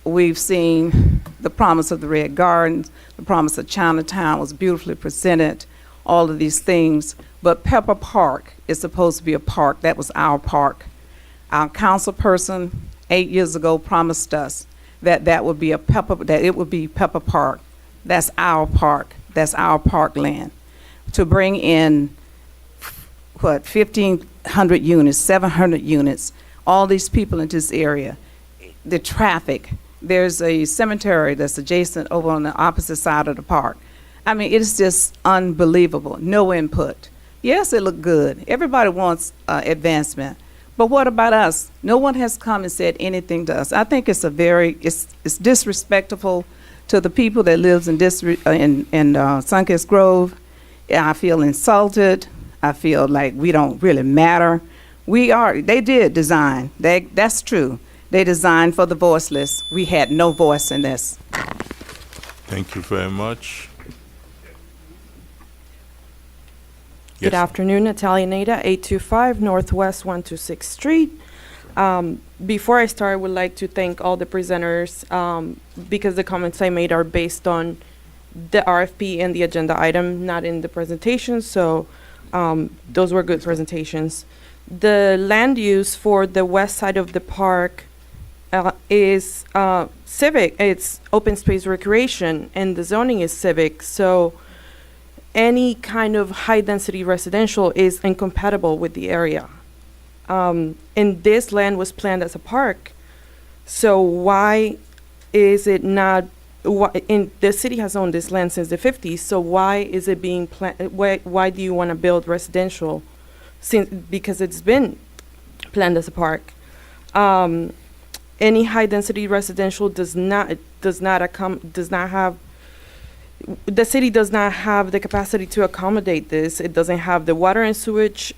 we've seen the promise of the Red Gardens, the promise of Chinatown was beautifully presented, all of these things. But Pepper Park is supposed to be a park. That was our park. Our council person 8 years ago promised us that it would be Pepper Park. That's our park. That's our parkland. To bring in 1,500 units, 700 units, all these people in this area, the traffic. There's a cemetery that's adjacent over on the opposite side of the park. I mean, it's just unbelievable. No input. Yes, it looked good. Everybody wants advancement. But what about us? No one has come and said anything to us. I think it's disrespectful To the people that lives in Sunkist Grove, I feel insulted. I feel like we don't really matter. They did design. That's true. They designed for the voiceless. We had no voice in this. Thank you very much. Good Yes. afternoon, Natalia Nader, 825 Northwest 126th Street. Before I start, I would like to thank all the presenters because the comments I made are based on the RFP and the agenda item, not in the presentation. So those were good presentations. The land use for the west side of the park is civic. It's open space recreation, and the zoning is civic. So any kind of high density residential is incompatible with the area. And this land was planned as a park. So why is it not, the city has owned this land since the 50s, so why is it being planned, why do you want to build residential? Because it's been planned as a park. Any high density residential does not have, the city does not have the capacity to accommodate this. It doesn't have the water and sewage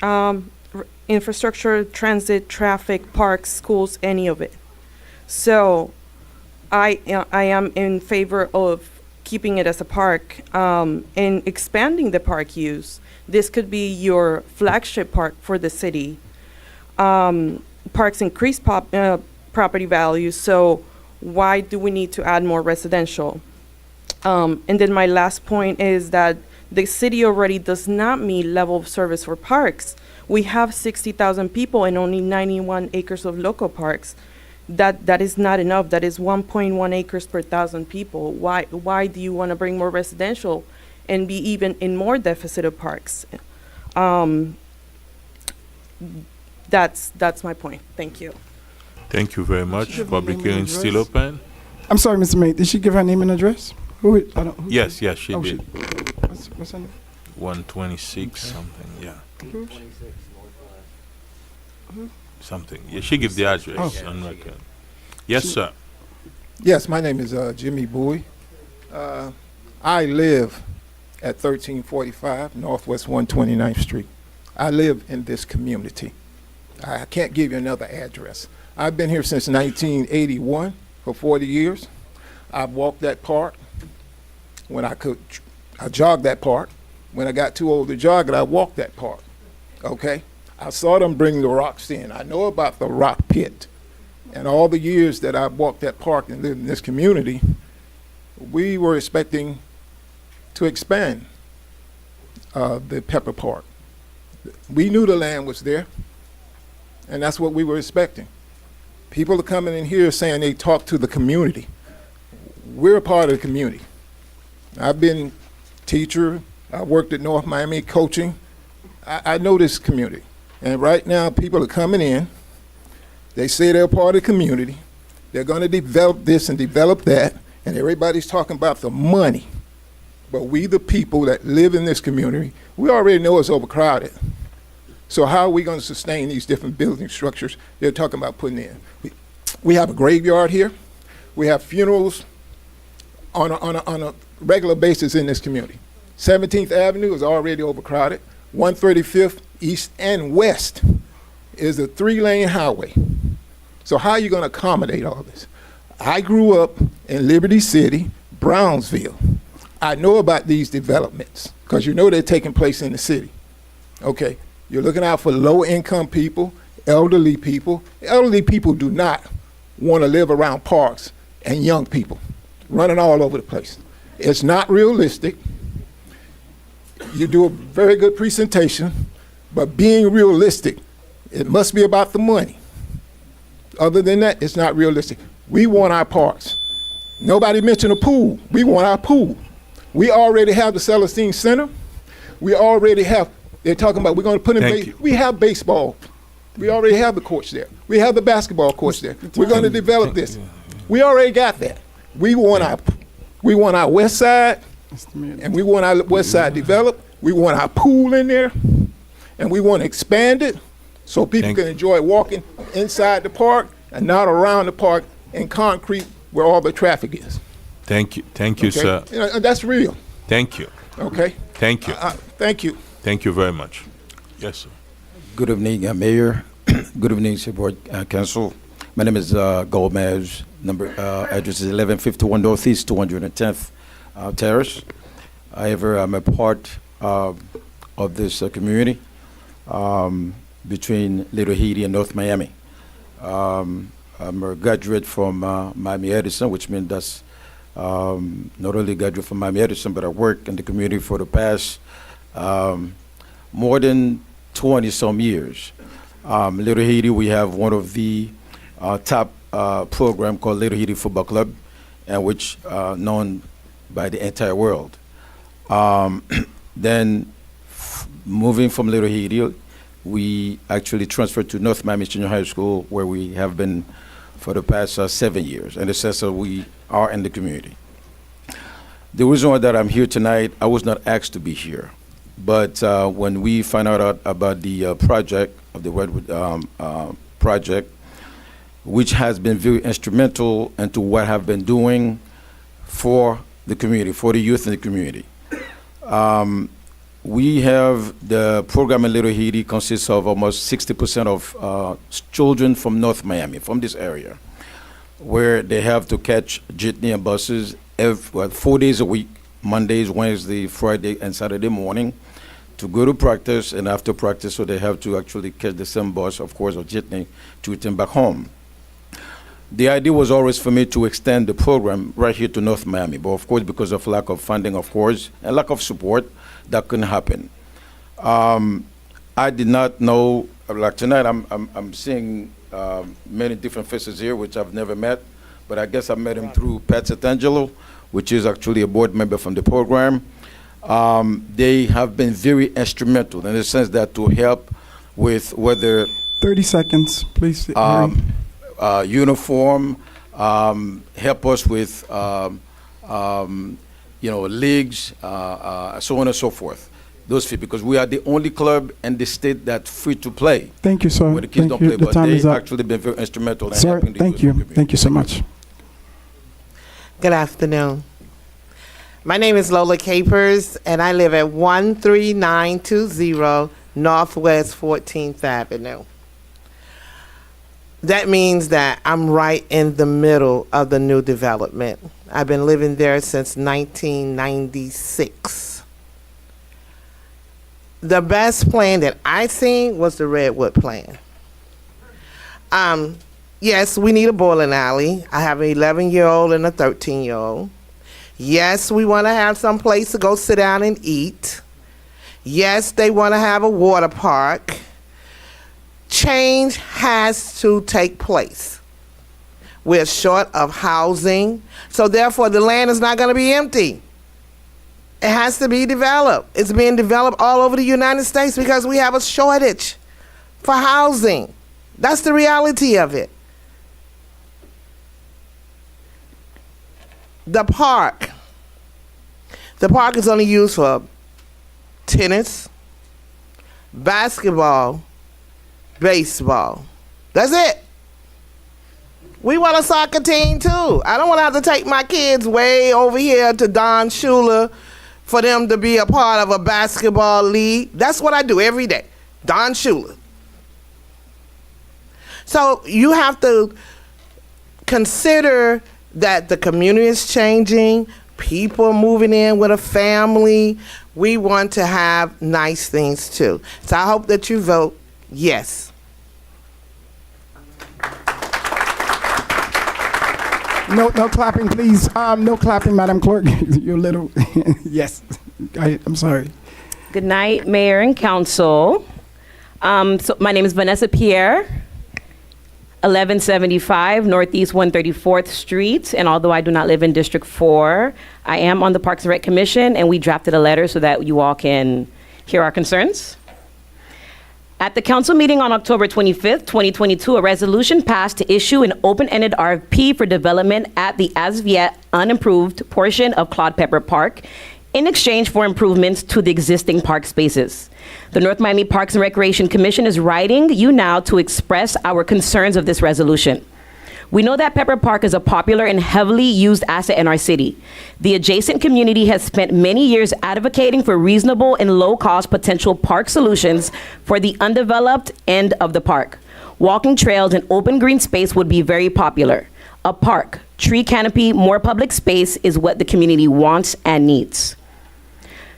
infrastructure, transit, traffic, parks, schools, any of it. So I am in favor of keeping it as a park and expanding the park use. This could be your flagship park for the city. Parks increase property values, so why do we need to add more residential? And then my last point is that the city already does not meet level of service for parks. We have 60,000 people and only 91 acres of local parks. That is not enough. That is 1.1 acres per 1,000 people. Why do you want to bring more residential and be even in more deficit of parks? That's my point. Thank you. Thank you very much. Public hearing still open? I'm sorry, Mr. Mayor. Did she give her name and address? Yes, she oh, did. What's her name? 126 something, yeah. Something. Yeah, she gave the address on record. Yes, sir. Yes, my name is Jimmy Bowie. I live at 1345 Northwest 129th Street. I live in this community. I can't give you another address. I've been here since 1981 for 40 years. I've walked that park when I could. I jogged that park. When I got too old to jog it, I walked that park. Okay? I saw them bring the rocks in. I know about the rock pit. And all the years that I've walked that park and lived in this community, we were expecting to expand the Pepper Park. We knew the land was there, and that's what we were expecting. People are coming in here saying they talk to the community. We're a part of the community. I've been teacher. I worked at North Miami coaching. I know this community. And right now, people are coming in. They say they're part of the community. They're going to develop this and develop that. And everybody's talking about the money. But we, the people that live in this community, we already know it's overcrowded. So how are we going to sustain these different building structures they're talking about putting in? We have a graveyard here. We have funerals on a regular basis in this community. 17th Avenue is already overcrowded. 135th East and West is a 3-lane highway. So how are you going to accommodate all this? I grew up in Liberty City, Brownsville. I know about these developments because you know they're taking place in the city. Okay, you're looking out for low-income people, elderly people. Elderly people do not want to live around parks and young people running all over the place. It's not realistic. You do a very good presentation, but being realistic, it must be about the money. Other than that, it's not realistic. We want our parks. Nobody mentioned a pool. We want our pool. We already have the Celestine Center. We already have, they're talking about we're going to put in, we have baseball. We already have the courts there. We have the basketball courts there. We're going to develop this. We already got that. We want our west side, and we want our west side developed. We want our pool in there, and we want to expand it so people can enjoy walking inside the park and not around the park in concrete where all the traffic is. Thank you, Okay? sir. You know, and that's real. Thank you. Okay. Thank you. Thank you. Thank you very much. Yes, sir. Good evening, Mayor. Good evening, City Board Council. My name is Gomez. Address is 1151 Northeast 210th Terrace. However, I'm a part of this community between Little Haiti and North Miami. I'm a graduate from Miami Edison, which means that's not only graduate from Miami Edison, but I work in the community for the past more than 20 some years. Little Haiti, we have one of the top program called Little Haiti Football Club, and which known by the entire world. Then moving from Little Haiti, we actually transferred to North Miami Junior High School, where we have been for the past 7 years. And it says that we are in the community. The reason why that I'm here tonight, I was not asked to be here. But when we found out about the project of the Redwood project, which has been very instrumental into what I've been doing for the community, for the youth in the community. We have the program in Little Haiti consists of almost 60% of children from North Miami, from this area, where they have to catch jitney and buses 4 days a week, Mondays, Wednesday, Friday, and Saturday morning, to go to practice, and after practice, so they have to actually catch the same bus, of course, or jitney, to return back home. The idea was always for me to extend the program right here to North Miami, but of course, because of lack of funding, of course, and lack of support, that couldn't happen. I did not know, like tonight, I'm seeing many different faces here, which I've never met, but I guess I met him through Pat Satangelo, which is actually a board member from the program. They have been very instrumental in the sense that to help with whether 30 seconds, please. uniform, help us with leagues, so on and so forth. Those few, because we are the only club in the state that's free to play. Thank you, sir. Where the kids Thank don't you. play, The but time they is up. actually been very instrumental in Sir, helping the thank youth in you. the community. Thank you so much. Good afternoon. My name is Lola Capers, and I live at 13920 Northwest 14th Avenue. That means that I'm right in the middle of the new development. I've been living there since 1996. The best plan that I seen was the Redwood plan. Yes, we need a bowling alley. I have an 11-year-old and a 13-year-old. Yes, we want to have some place to go sit down and eat. Yes, they want to have a water park. Change has to take place. We're short of housing, so therefore the land is not going to be empty. It has to be developed. It's being developed all over the United States because we have a shortage for housing. That's the reality of it. The park is only used for tennis, basketball, baseball. That's it. We want a soccer team too. I don't want to have to take my kids way over here to Don Shula for them to be a part of a basketball league. That's what I do every day. Don Shula. So you have to consider that the community is changing. People are moving in with a family. We want to have nice things too. So I hope that you vote yes. No clapping, please. No clapping, Madam Clerk. You're little. Yes. I'm sorry. Good night, Mayor and Council. So my name is Vanessa Pierre, 1175 Northeast 134th Street. And although I do not live in District 4, I am on the Parks and Rec Commission, and we drafted a letter so that you all can hear our concerns. At the council meeting on October 25th, 2022, a resolution passed to issue an open-ended RFP for development at the as-of-yet unimproved portion of Claude Pepper Park in exchange for improvements to the existing park spaces. The North Miami Parks and Recreation Commission is writing you now to express our concerns of this resolution. We know that Pepper Park is a popular and heavily used asset in our city. The adjacent community has spent many years advocating for reasonable and low-cost potential park solutions for the undeveloped end of the park. Walking trails and open green space would be very popular. A park, tree canopy, more public space is what the community wants and needs.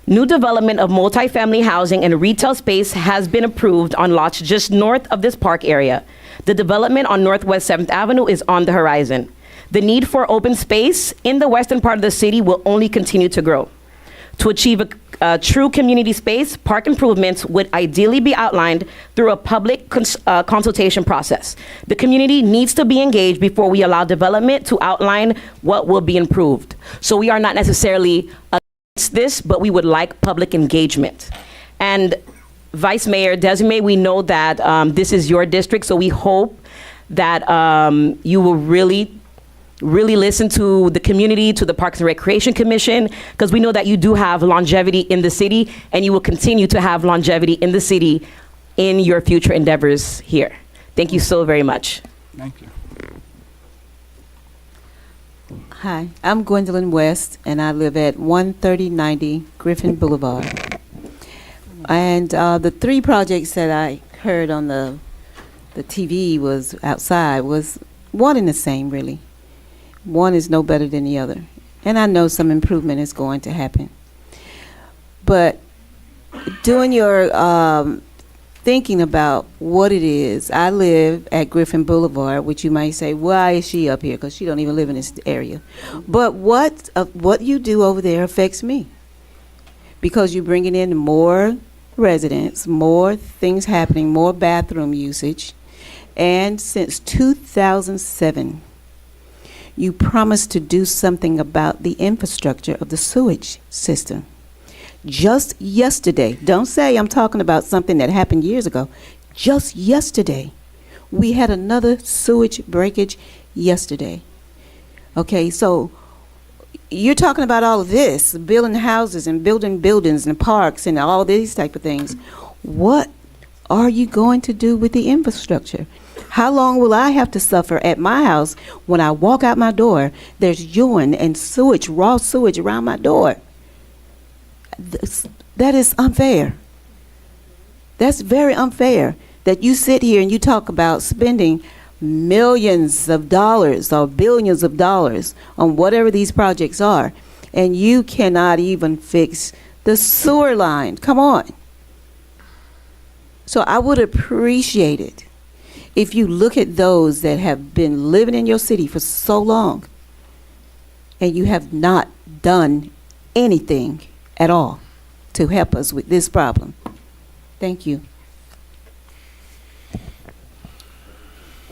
New development of multifamily housing and retail space has been approved on lots just north of this park area. The development on Northwest 7th Avenue is on the horizon. The need for open space in the western part of the city will only continue to grow. To achieve a true community space, park improvements would ideally be outlined through a public consultation process. The community needs to be engaged before we allow development to outline what will be improved. So we are not necessarily against this, but we would like public engagement. And Vice Mayor Designate, we know that this is your district, so we hope that you will really listen to the community, to the Parks and Recreation Commission, because we know that you do have longevity in the city, and you will continue to have longevity in the city in your future endeavors here. Thank you so very much. Thank you. Hi, I'm Gwendolyn West, and I live at 13090 Griffin Boulevard. And the three projects that I heard on the TV was outside was one and the same, really. One is no better than the other. And I know some improvement is going to happen. But doing your thinking about what it is, I live at Griffin Boulevard, which you might say, why is she up here? Because she don't even live in this area. But what you do over there affects me. Because you're bringing in more residents, more things happening, more bathroom usage. And since 2007, you promised to do something about the infrastructure of the sewage system. Just yesterday, don't say I'm talking about something that happened years ago. Just yesterday, we had another sewage breakage yesterday. Okay, so you're talking about all of this, building houses and building buildings and parks and all these type of things. What are you going to do with the infrastructure? How long will I have to suffer at my house when I walk out my door, there's urine and sewage, raw sewage around my door? That is unfair. That's very unfair that you sit here and you talk about spending millions of dollars or billions of dollars on whatever these projects are, and you cannot even fix the sewer line. Come on. So I would appreciate it if you look at those that have been living in your city for so long and you have not done anything at all to help us with this problem. Thank you.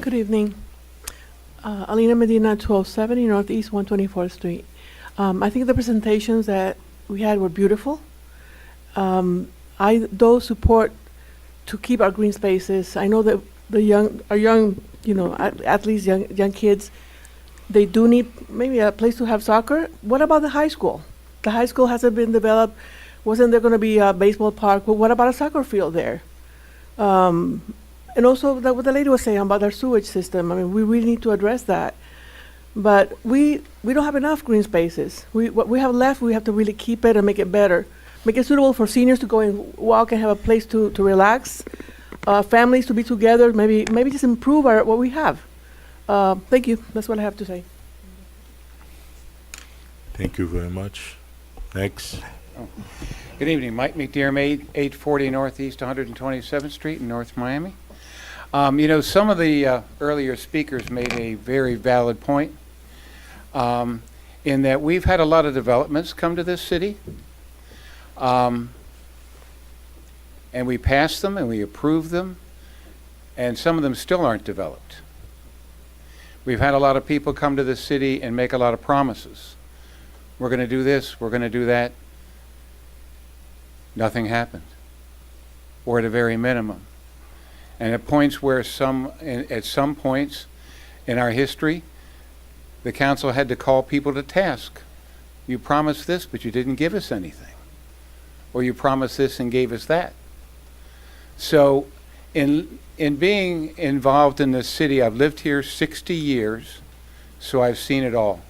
Good evening. Alina Medina, 1270 Northeast 124th Street. I think the presentations that we had were beautiful. I do support to keep our green spaces. I know that our young, athletes, young kids, they do need maybe a place to have soccer. What about the high school? The high school hasn't been developed. Wasn't there going to be a baseball park? Well, what about a soccer field there? And also what the lady was saying about our sewage system. I mean, we really need to address that. But we don't have enough green spaces. What we have left, we have to really keep it and make it better. Make it suitable for seniors to go and walk and have a place to relax. Families to be together, maybe just improve what we have. Thank you. That's what I have to say. Thank you very much. Next. Good evening. Mike McDermott, 840 Northeast 127th Street in North Miami. Some of the earlier speakers made a very valid point in that we've had a lot of developments come to this city. And we pass them and we approve them, and some of them still aren't developed. We've had a lot of people come to this city and make a lot of promises. We're going to do this, we're going to do that. Nothing happened, or at a very minimum. And at points where at some points in our history, the council had to call people to task. You promised this, but you didn't give us anything. Or you promised this and gave us that. So In being involved in this city, I've lived here 60 years, so I've seen it all.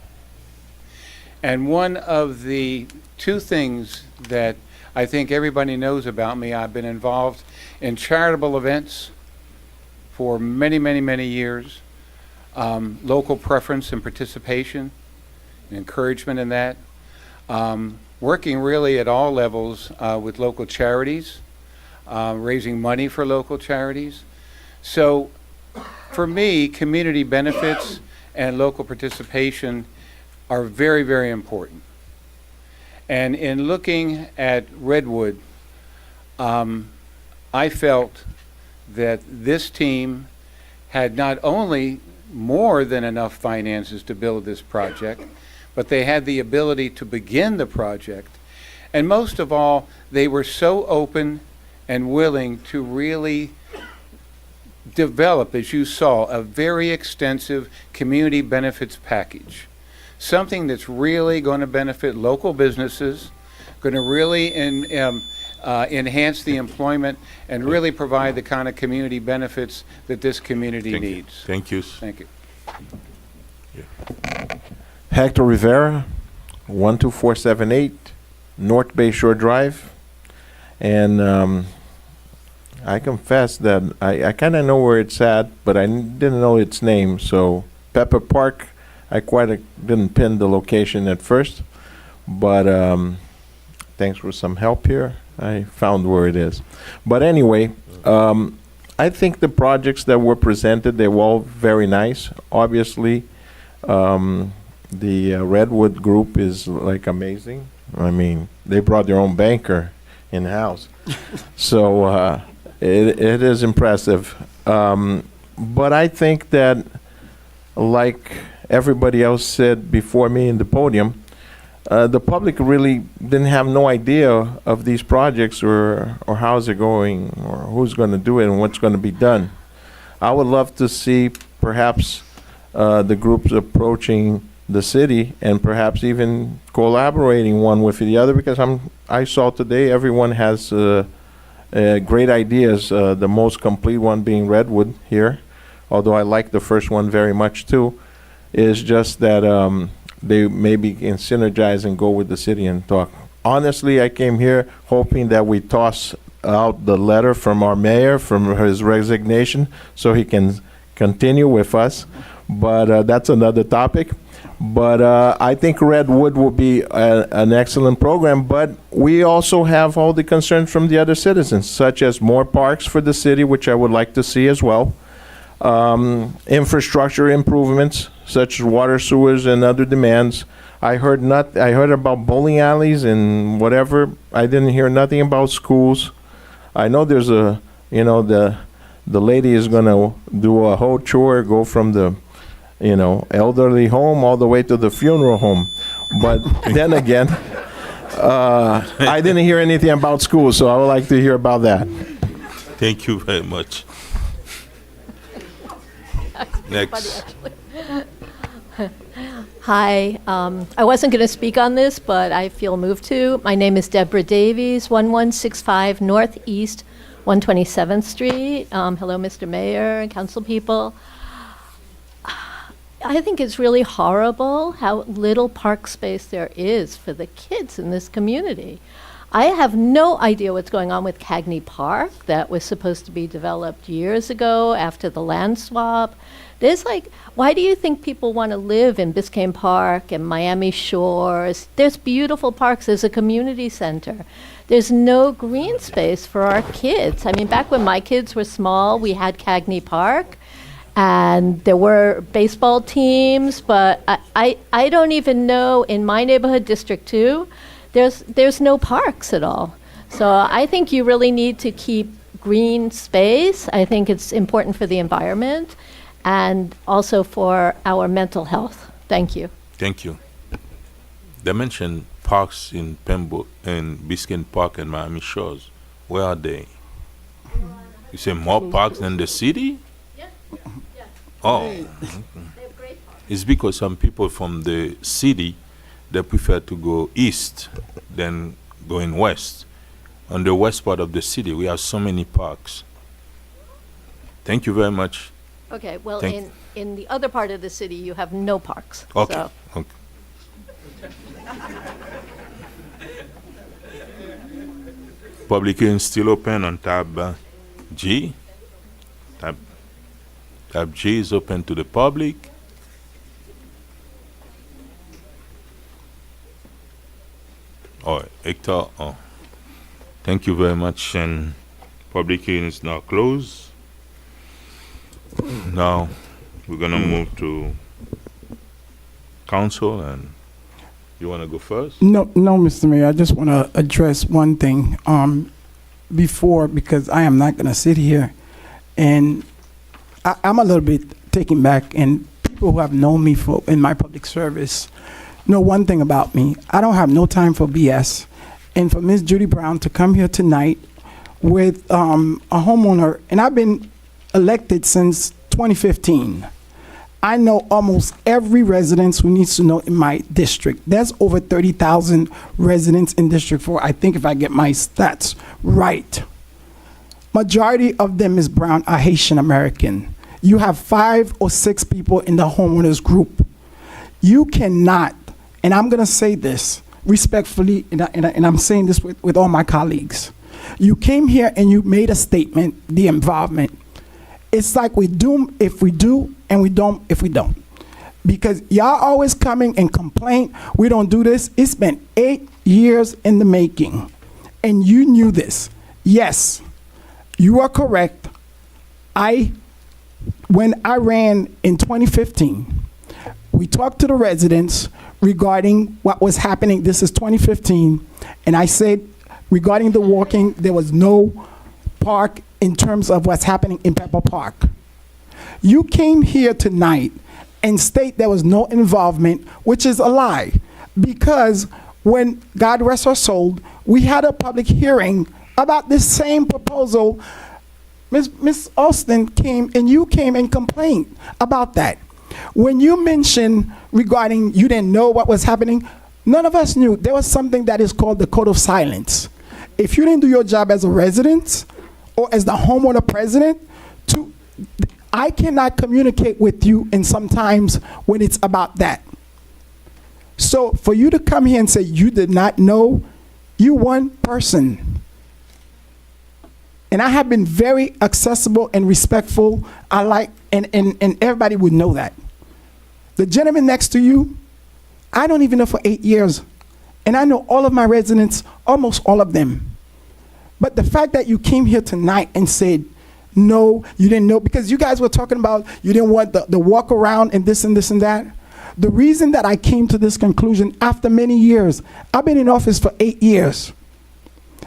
And one of the two things that I think everybody knows about me, I've been involved in charitable events for many, many, many years. Local preference and participation, and encouragement in that. Working really at all levels with local charities, raising money for local charities. So for me, community benefits and local participation are very, very important. And in looking at Redwood, I felt that this team had not only more than enough finances to build this project, but they had the ability to begin the project. And most of all, they were so open and willing to really develop, as you saw, a very extensive community benefits package. Something that's really going to benefit local businesses, going to really enhance the employment, and really provide the kind of community benefits that this community needs. Thank you. Thank you. Hector Rivera, 12478 North Bay Shore Drive. And I confess that I kind of know where it's at, but I didn't know its name. So Pepper Park, I didn't pin the location at first, but thanks for some help here. I found where it is. But anyway, I think the projects that were presented, they were all very nice. Obviously, the Redwood group is like amazing. I mean, they brought their own banker in-house. So it is impressive. But I think that, like everybody else said before me in the podium, the public really didn't have no idea of these projects or how's it going or who's going to do it and what's going to be done. I would love to see perhaps the groups approaching the city and perhaps even collaborating one with the other, because I saw today everyone has great ideas, the most complete one being Redwood here, although I like the first one very much too, is just that they maybe can synergize and go with the city and talk. Honestly, I came here hoping that we toss out the letter from our mayor, from his resignation, so he can continue with us. But that's another topic. But I think Redwood will be an excellent program. But we also have all the concerns from the other citizens, such as more parks for the city, which I would like to see as well. Infrastructure improvements, such as water, sewers, and other demands. I heard about bowling alleys and whatever. I didn't hear nothing about schools. I know there's the lady is gonna do a whole chore, go from the elderly home all the way to the funeral home. But then again, I didn't hear anything about schools, so I would like to hear about that. Thank you very much. Next. Hi, I wasn't going to speak on this, but I feel moved to. My name is Deborah Davies, 1165 Northeast 127th Street. Hello, Mr. Mayor and council people. I think it's really horrible how little park space there is for the kids in this community. I have no idea what's going on with Cagney Park that was supposed to be developed years ago after the land swap. Why do you think people want to live in Biscayne Park and Miami Shores? There's beautiful parks. There's a community center. There's no green space for our kids. I mean, back when my kids were small, we had Cagney Park, and there were baseball teams, but I don't even know in my neighborhood, District 2, there's no parks at all. So I think you really need to keep green space. I think it's important for the environment and also for our mental health. Thank you. Thank you. They mentioned parks in Pembroke, in Biscayne Park and Miami Shores. Where are they? You say more parks than the city? Yeah. Oh. It's because some people from the city, they prefer to go east than going west. On the west part of the city, we have so many parks. Thank you very much. Okay, well, Thank- in the other part of the city, you have no parks. Okay. So- Okay. Public hearing still open on tab G. Tab G is open to the public. Oh, Hector. Oh, thank you very much. And public hearing is now closed. Now we're gonna move to council, and you wanna go first? No, Mr. Mayor, I just want to address one thing before, because I am not going to sit here, and I'm a little bit taken back, and people who have known me in my public service know one thing about me. I don't have no time for BS, and for Ms. Judy Brown to come here tonight with a homeowner, and I've been elected since 2015. I know almost every resident who needs to know in my district. There's over 30,000 residents in District 4, I think, if I get my stats right. Majority of them is brown or Haitian American. You have 5 or 6 people in the homeowners group. You cannot, and I'm going to say this respectfully, and I'm saying this with all my colleagues. You came here and you made a statement, the involvement. It's like we do if we do, and we don't if we don't. Because y'all always coming and complain, we don't do this. It's been 8 years in the making, and you knew this. Yes, you are correct. When I ran in 2015, we talked to the residents regarding what was happening. This is 2015, and I said regarding the walking, there was no park in terms of what's happening in Pepper Park. You came here tonight and state there was no involvement, which is a lie, because when, God rest our soul, we had a public hearing about this same proposal. Ms. Austin came and you came and complained about that. When you mentioned regarding you didn't know what was happening, none of us knew. There was something that is called the code of silence. If you didn't do your job as a resident or as the homeowner president, I cannot communicate with you, and sometimes when it's about that. So for you to come here and say you did not know, you one person. And I have been very accessible and respectful. I like, and everybody would know that. The gentleman next to you, I don't even know for 8 years. And I know all of my residents, almost all of them. But the fact that you came here tonight and said, no, you didn't know, because you guys were talking about you didn't want the walk around and this and this and that. The reason that I came to this conclusion after many years, I've been in office for 8 years.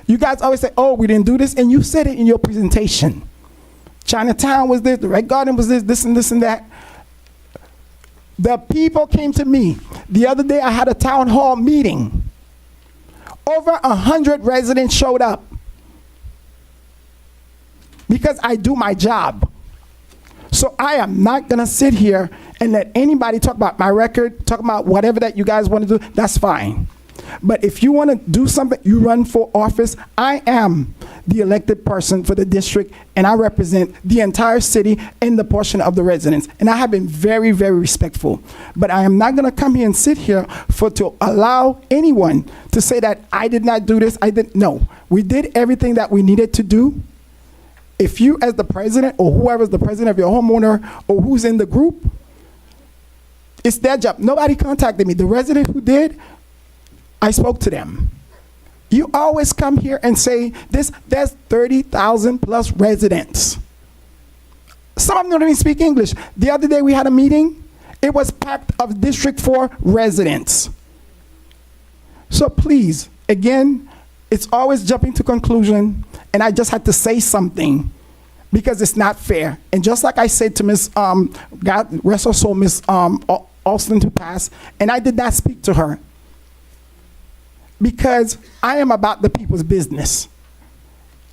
You guys always say, oh, we didn't do this, and you said it in your presentation. Chinatown was this, the Red Garden was this and this and that. The people came to me. The other day I had a town hall meeting. Over 100 residents showed up. Because I do my job. So I am not gonna sit here and let anybody talk about my record, talk about whatever that you guys want to do, that's fine. But if you want to do something, you run for office. I am the elected person for the district, and I represent the entire city and the portion of the residents. And I have been very, very respectful. But I am not going to come here and sit here to allow anyone to say that I did not do this. No, we did everything that we needed to do. If you, as the president, or whoever's the president of your homeowner, or who's in the group, it's their job. Nobody contacted me. The resident who did, I spoke to them. You always come here and say this, there's 30,000 plus residents. Some of them don't even speak English. The other day we had a meeting, it was packed of District 4 residents. So please, again, it's always jumping to conclusion, and I just had to say something because it's not fair. And just like I said to Ms. God rest her soul, Ms. Austin to pass, and I did not speak to her, because I am about the people's business.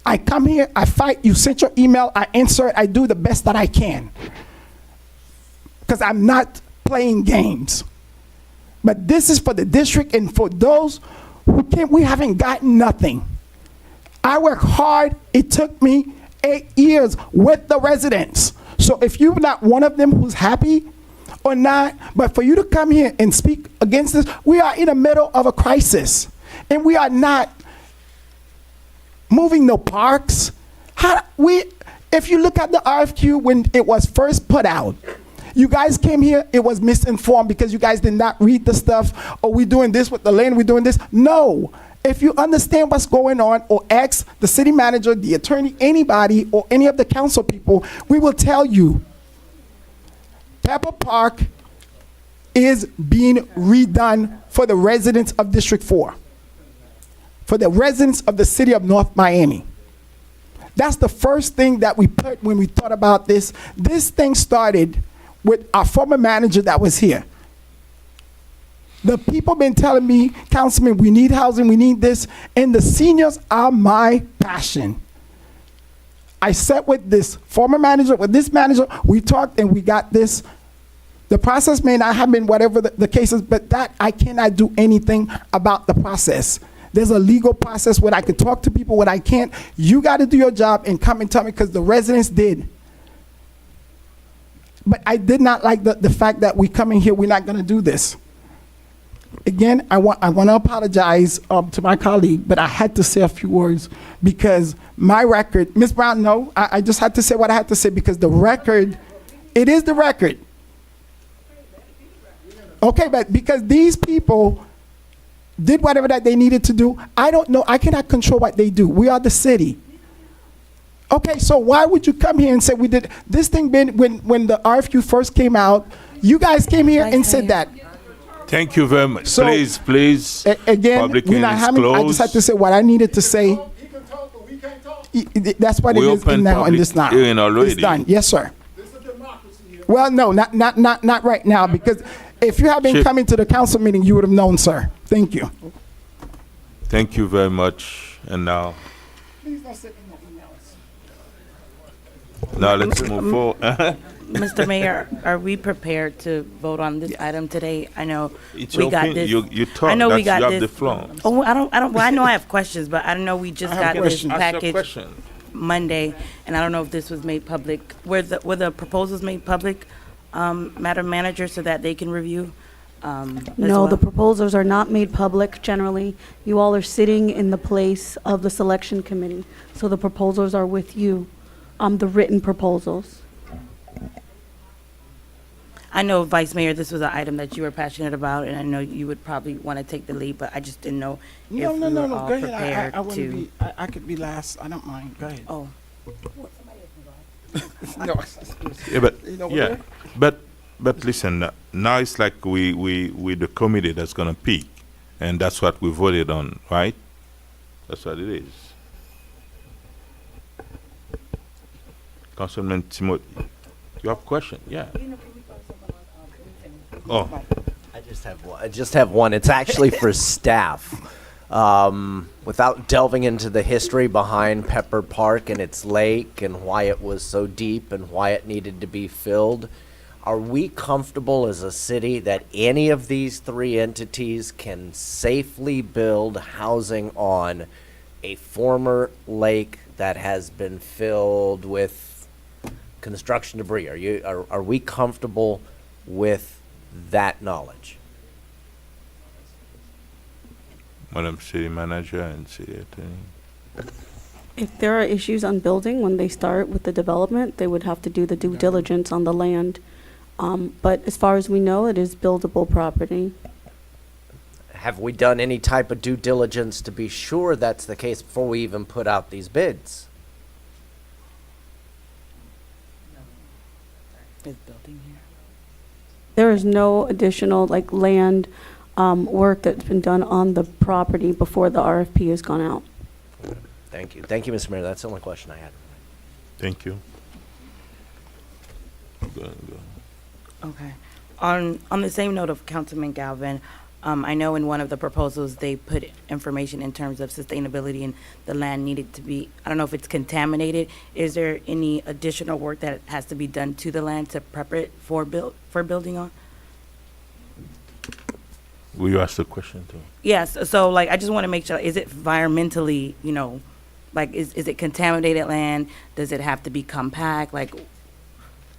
I come here, I fight, you sent your email, I answer it, I do the best that I can. Because I'm not playing games. But this is for the district and for those who can't, we haven't gotten nothing. I work hard, it took me 8 years with the residents. So if you're not one of them who's happy or not, but for you to come here and speak against this, we are in the middle of a crisis, and we are not moving no parks. If you look at the RFQ when it was first put out, you guys came here, it was misinformed because you guys did not read the stuff, or we doing this with the land, we doing this. No. If you understand what's going on, or ask the city manager, the attorney, anybody, or any of the council people, we will tell you Pepper Park is being redone for the residents of District 4, for the residents of the city of North Miami. That's the first thing that we put when we thought about this. This thing started with our former manager that was here. The people been telling me, Councilman, we need housing, we need this, and the seniors are my passion. I sat with this former manager, with this manager, we talked and we got this. The process may not have been whatever the case is, but that I cannot do anything about the process. There's a legal process where I could talk to people, when I can't. You got to do your job and come and tell me, because the residents did. But I did not like the fact that we come in here, we're not going to do this. Again, I want to apologize to my colleague, but I had to say a few words because my record, Ms. Brown, no, I just had to say what I had to say because the record, it is the record. Okay, but because these people did whatever that they needed to do, I don't know, I cannot control what they do. We are the city. Okay, so why would you come here and say we did this thing? Been when the RFQ first came out, you guys came here and said that. Thank you very much. So, please. Again, public we're not hearing is having, I just closed. had to say what I needed to say. That's what We it is opened now and public this now. hearing already. It's done. Yes, sir. Well, no, not right now, because if you had been Chief. coming to the council meeting, you would have known, sir. Thank you. Thank you very much. And now, let's move forward. Mr. Mayor, are we prepared to vote on this item today? I know It's we your got opinion. this. You talk. I know we That's- got you have this. the floor. Oh, I don't, well, I know I have questions, but I don't know, we just I have got this questions. Ask your package question. Monday, and I don't know if this was made public. Were the proposals made public, Madam Manager, so that they can review? as No, well? the proposals are not made public generally. You all are sitting in the place of the selection committee, so the proposals are with you, the written proposals. I know, Vice Mayor, this was an item that you were passionate about, and I know you would probably want to take the lead, but I just didn't know if we were all Go ahead. prepared I wouldn't to. be, I could be last. I don't mind. Go ahead. Oh. No. Yeah, but You know what, yeah, Mayor? but listen. Now it's like we the committee that's gonna pick, and that's what we voted on, right? That's what it is. Councilman Timothy, you have a question? Yeah. Oh. I just have one. It's actually for staff. Without delving into the history behind Pepper Park and its lake and why it was so deep and why it needed to be filled, are we comfortable as a city that any of these three entities can safely build housing on a former lake that has been filled with construction debris? Are we comfortable with that knowledge? Madam City Manager and City Attorney. If there are issues on building when they start with the development, they would have to do the due diligence on the land. But as far as we know, it is buildable property. Have we done any type of due diligence to be sure that's the case before we even put out these bids? There is no additional land work that's been done on the property before the RFP has gone out. Thank you. Thank you, Mr. Mayor. That's the only question I had. Thank you. Go. Okay. On the same note of Councilman Galvin, I know in one of the proposals, they put information in terms of sustainability and the land needed to be, I don't know if it's contaminated. Is there any additional work that has to be done to the land to prep it for building on? Will you ask the question too? Yes, so I just want to make sure, is it environmentally, Like, is it contaminated land? Does it have to be compact? Like,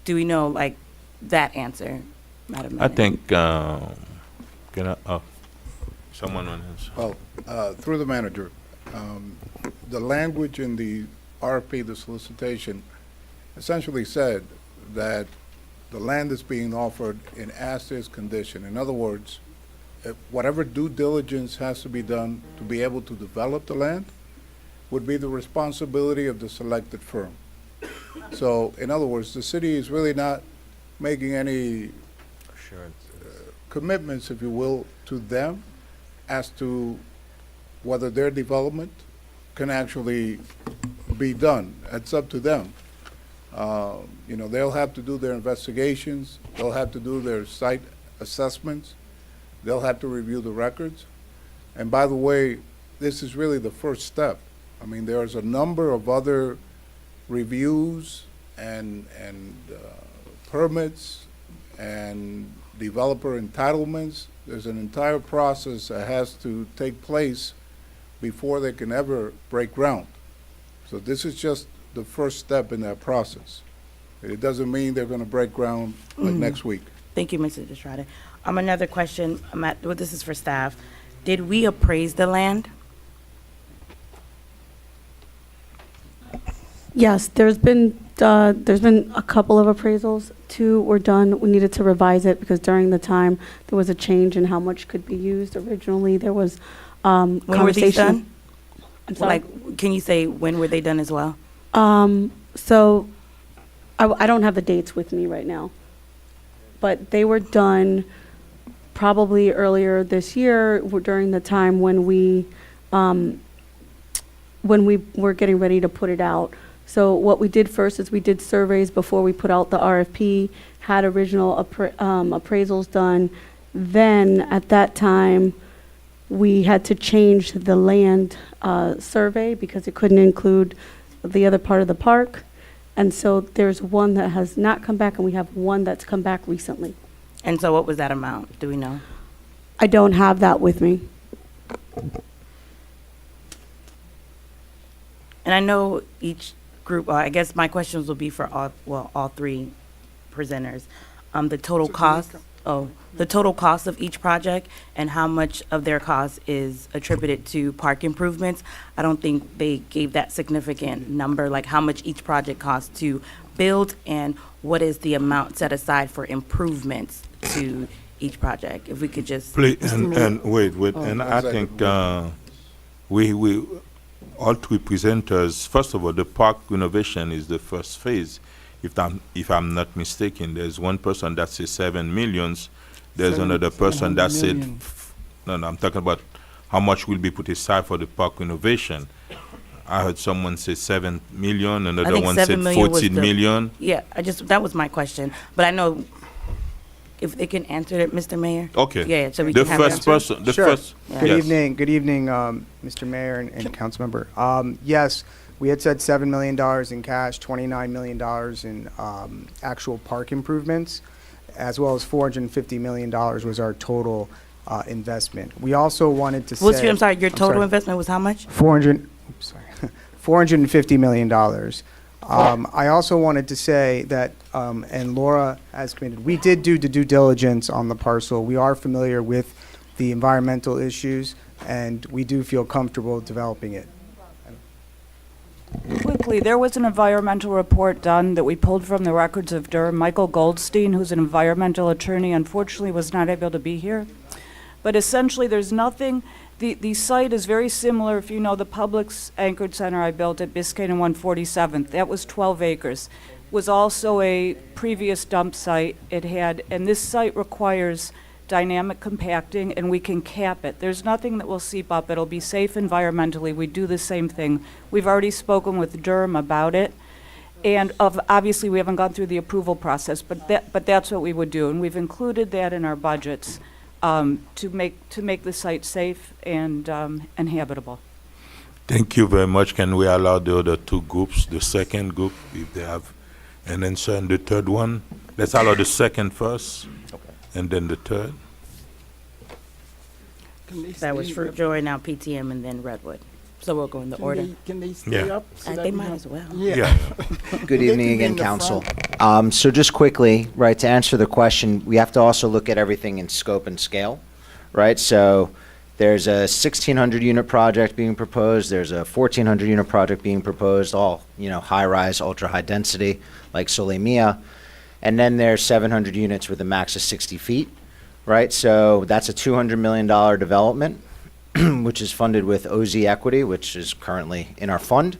do we know, like, that answer, Madam I Manager? think, someone on his. Well, through the manager, the language in the RFP, the solicitation, essentially said that the land is being offered in as-is condition. In other words, whatever due diligence has to be done to be able to develop the land would be the responsibility of the selected firm. So, in other words, the city is really not making any commitments, if you will, to them as to whether their development can actually be done. It's up to them. They'll have to do their investigations, they'll have to do their site assessments, they'll have to review the records. And by the way, this is really the first step. I mean, there's a number of other reviews and permits and developer entitlements. There's an entire process that has to take place before they can ever break ground. So this is just the first step in that process. It doesn't mean they're going to break ground like next week. Thank you, Mr. Destrada. Another question, this is for staff. Did we appraise the land? Yes, there's been a couple of appraisals. 2 were done. We needed to revise it because during the time there was a change in how much could be used. Originally, there was When were these conversation. done? I'm sorry. Like, can you say when were they done as well? So I don't have the dates with me right now, but they were done probably earlier this year during the time when we were getting ready to put it out. So what we did first is we did surveys before we put out the RFP, had original appraisals done. Then at that time, we had to change the land survey because it couldn't include the other part of the park. And so there's one that has not come back, and we have one that's come back recently. And so what was that amount? Do we know? I don't have that with me. And I know each group, I guess my questions will be for all 3 presenters. The total cost of each project and how much of their cost is attributed to park improvements. I don't think they gave that significant number, like how much each project costs to build and what is the amount set aside for improvements to each project. If we could just. Please, and wait, and I think we all 3 presenters, first of all, the park renovation is the first phase. If I'm not mistaken, there's one person that says 7 millions. There's another person that said, no, I'm talking about how much will be put aside for the park renovation. I heard someone say 7 million, another one said 14 million. Yeah, that was my question. But I know if they can answer it, Mr. Mayor. Okay. Yeah, so we The can have first an answer. person, the Sure. first. Good yes. Good evening, Mr. Mayor and council member. Yes, we had said $7 million in cash, $29 million in actual park improvements, as well as $450 million was our total investment. We also wanted to say. I'm sorry, your total investment was how much? $450 million. I also wanted to say that, and Laura has committed, we did do the due diligence on the parcel. We are familiar with the environmental issues, and we do feel comfortable developing it. Quickly, there was an environmental report done that we pulled from the records of Durham. Michael Goldstein, who's an environmental attorney, unfortunately was not able to be here. But essentially, there's nothing, the site is very similar, if you know the Publix anchored center I built at Biscayne and 147th. That was 12 acres. Was also a previous dump site. And this site requires dynamic compacting, and we can cap it. There's nothing that will seep up. It'll be safe environmentally. We do the same thing. We've already spoken with Durham about it. And obviously, we haven't gone through the approval process, but that's what we would do. And we've included that in our budgets to make the site safe and habitable. Thank you very much. Can we allow the other 2 groups, the second group, if they have an answer, and the third one? Let's allow the second first, and then the third. That was Fruit Joy, now PTM, and then Redwood. So we'll go in the order. Can they stay Yeah. up? so that They we might don't- as well. Yeah. Good They evening can be again, in the council. front. So just quickly, right, to answer the question, we have to also look at everything in scope and scale, right? So there's a 1,600 unit project being proposed, there's a 1,400 unit project being proposed, all, high-rise, ultra-high density, like Sole Mia. And then there's 700 units with a max of 60 feet, right? So that's a $200 million development, which is funded with OZ equity, which is currently in our fund,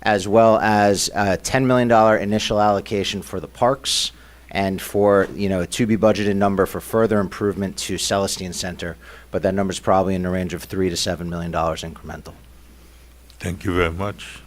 as well as a $10 million initial allocation for the parks and for, a to-be budgeted number for further improvement to Celestine Center. But that number's probably in the range of $3 to $7 million incremental. Thank you very much.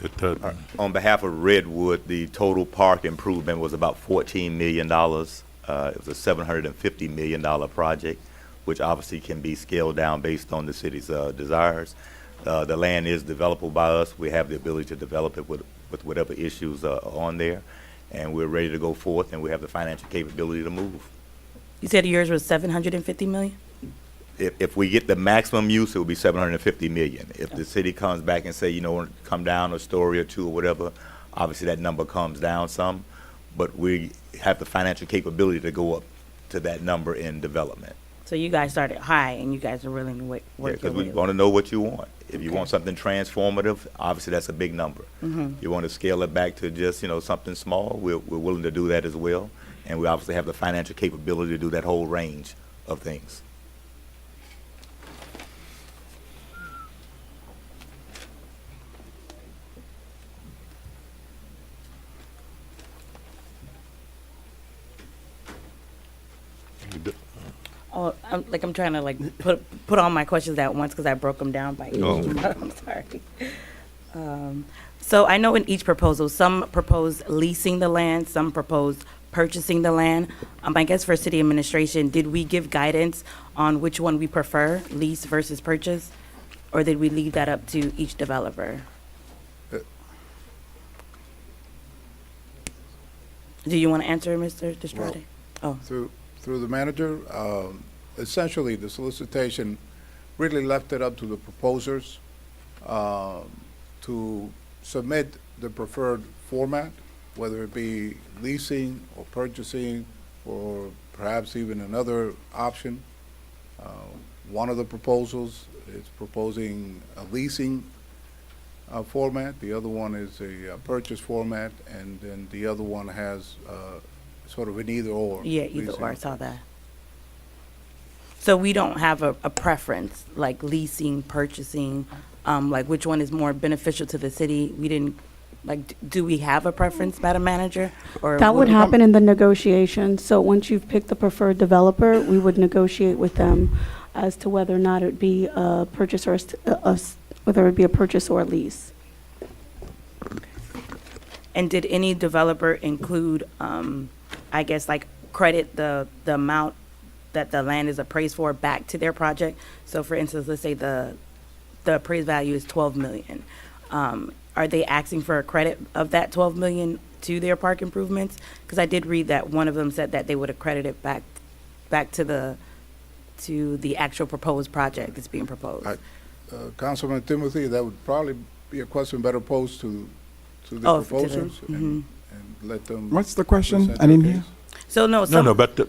The third one. On behalf of Redwood, the total park improvement was about $14 million. It was a $750 million project, which obviously can be scaled down based on the city's desires. The land is developable by us. We have the ability to develop it with whatever issues are on there, and we're ready to go forth, and we have the financial capability to move. You said yours was 750 million? If we get the maximum use, it will be 750 million. If the city comes back and say, come down a story or two or whatever, obviously that number comes down some, but we have the financial capability to go up to that number in development. So you guys started high, and you guys are willing to work Because your we way want to know what you want. If you want something transformative, obviously that's a big number. Mhm. You want to scale it back to just, something small, we're willing to do that as well. And we obviously have the financial capability to do that whole range of things. Oh, I'm trying to put all my questions at once because I broke them down by each. Oh. I'm sorry. So I know in each proposal, some propose leasing the land, some propose purchasing the land. I guess for city administration, did we give guidance on which one we prefer, lease versus purchase? Or did we leave that up to each developer? Do you want to answer, Mr. Destrade? Oh. Through the manager, essentially, the solicitation really left it up to the proposers to submit the preferred format, whether it be leasing or purchasing or perhaps even another option. One of the proposals is proposing a leasing format, the other one is a purchase format, and then the other one has sort of an either-or. Yeah, either or, I saw that. So we don't have a preference, like leasing, purchasing, like which one is more beneficial to the city? We didn't, do we have a preference, Madam Manager? Or That would happen in the negotiation. So once you've picked the preferred developer, we would negotiate with them as to whether or not it would be a purchase or whether it would be a purchase or a lease. And did any developer include, I guess, credit the amount that the land is appraised for back to their project? So for instance, let's say the appraised value is 12 million. Are they asking for a credit of that 12 million to their park improvements? Because I did read that one of them said that they would accredit it back to the actual proposed project that's being proposed. Councilman Timothy, that would probably be a question better posed to the proposers and let them. What's the question? present I didn't their hear. case. So no, but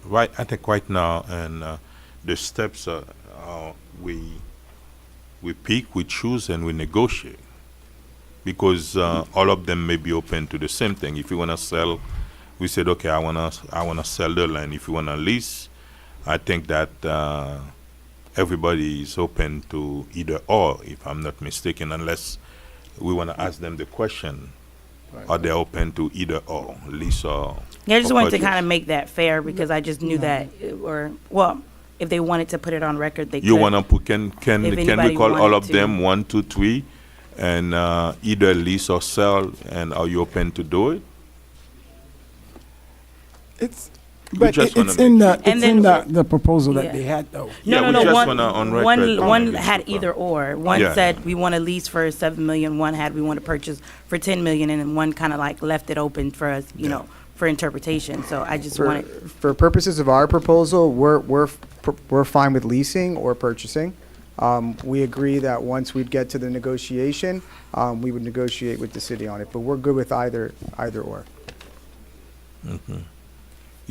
right. I think right now, and the steps are we pick, we choose, and we negotiate, because all of them may be open to the same thing. If you want to sell, we said, okay, I wanna sell the land. If you want to lease, I think that everybody is open to either or, if I'm not mistaken, unless we want to ask them the question. Are they open to either or, lease or? Yeah, I just or wanted to purchase? kind of make that fair because I just knew that, if they wanted to put it on record, they could. You want to put, can If we anybody call all wanted of to. them, 1, 2, 3, and either lease or sell, and are you open to do it? But just wanna it's in make the, it's in the proposal that Yeah. they had, though. Yeah, we No, just one, wanna on record one lease had or either or. One Yeah. said we want to lease for 7 million, one had we want to purchase for 10 million, and then one kind of left it open for us, for interpretation. So I just wanted, For purposes of our proposal, we're fine with leasing or purchasing. We agree that once we'd get to the negotiation, we would negotiate with the city on it, but we're good with either or. Mhm.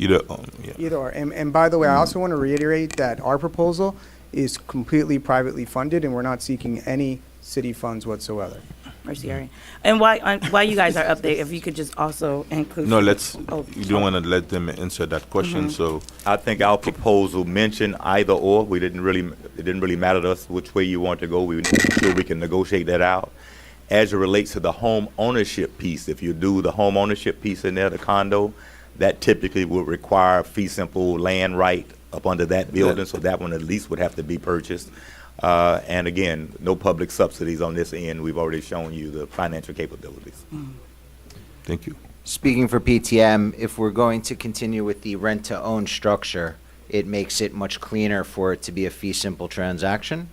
Either, yeah. Either or. And by the way, I also want to reiterate that our proposal is completely privately funded, and we're not seeking any city funds whatsoever. Mercy, Arian. And while you guys are up there, if you could just also include. No, let's, Oh, you don't want to let them answer that question, so. I think our proposal mentioned either or. It didn't really matter to us which way you want to go. We were sure we can negotiate that out. As it relates to the home ownership piece, if you do the home ownership piece in there, the condo, that typically would require fee simple land right up under that building, so that one at least would have to be purchased. And again, no public subsidies on this end. We've already shown you the financial capabilities. Thank you. Speaking for PTM, if we're going to continue with the rent-to-own structure, it makes it much cleaner for it to be a fee-simple transaction.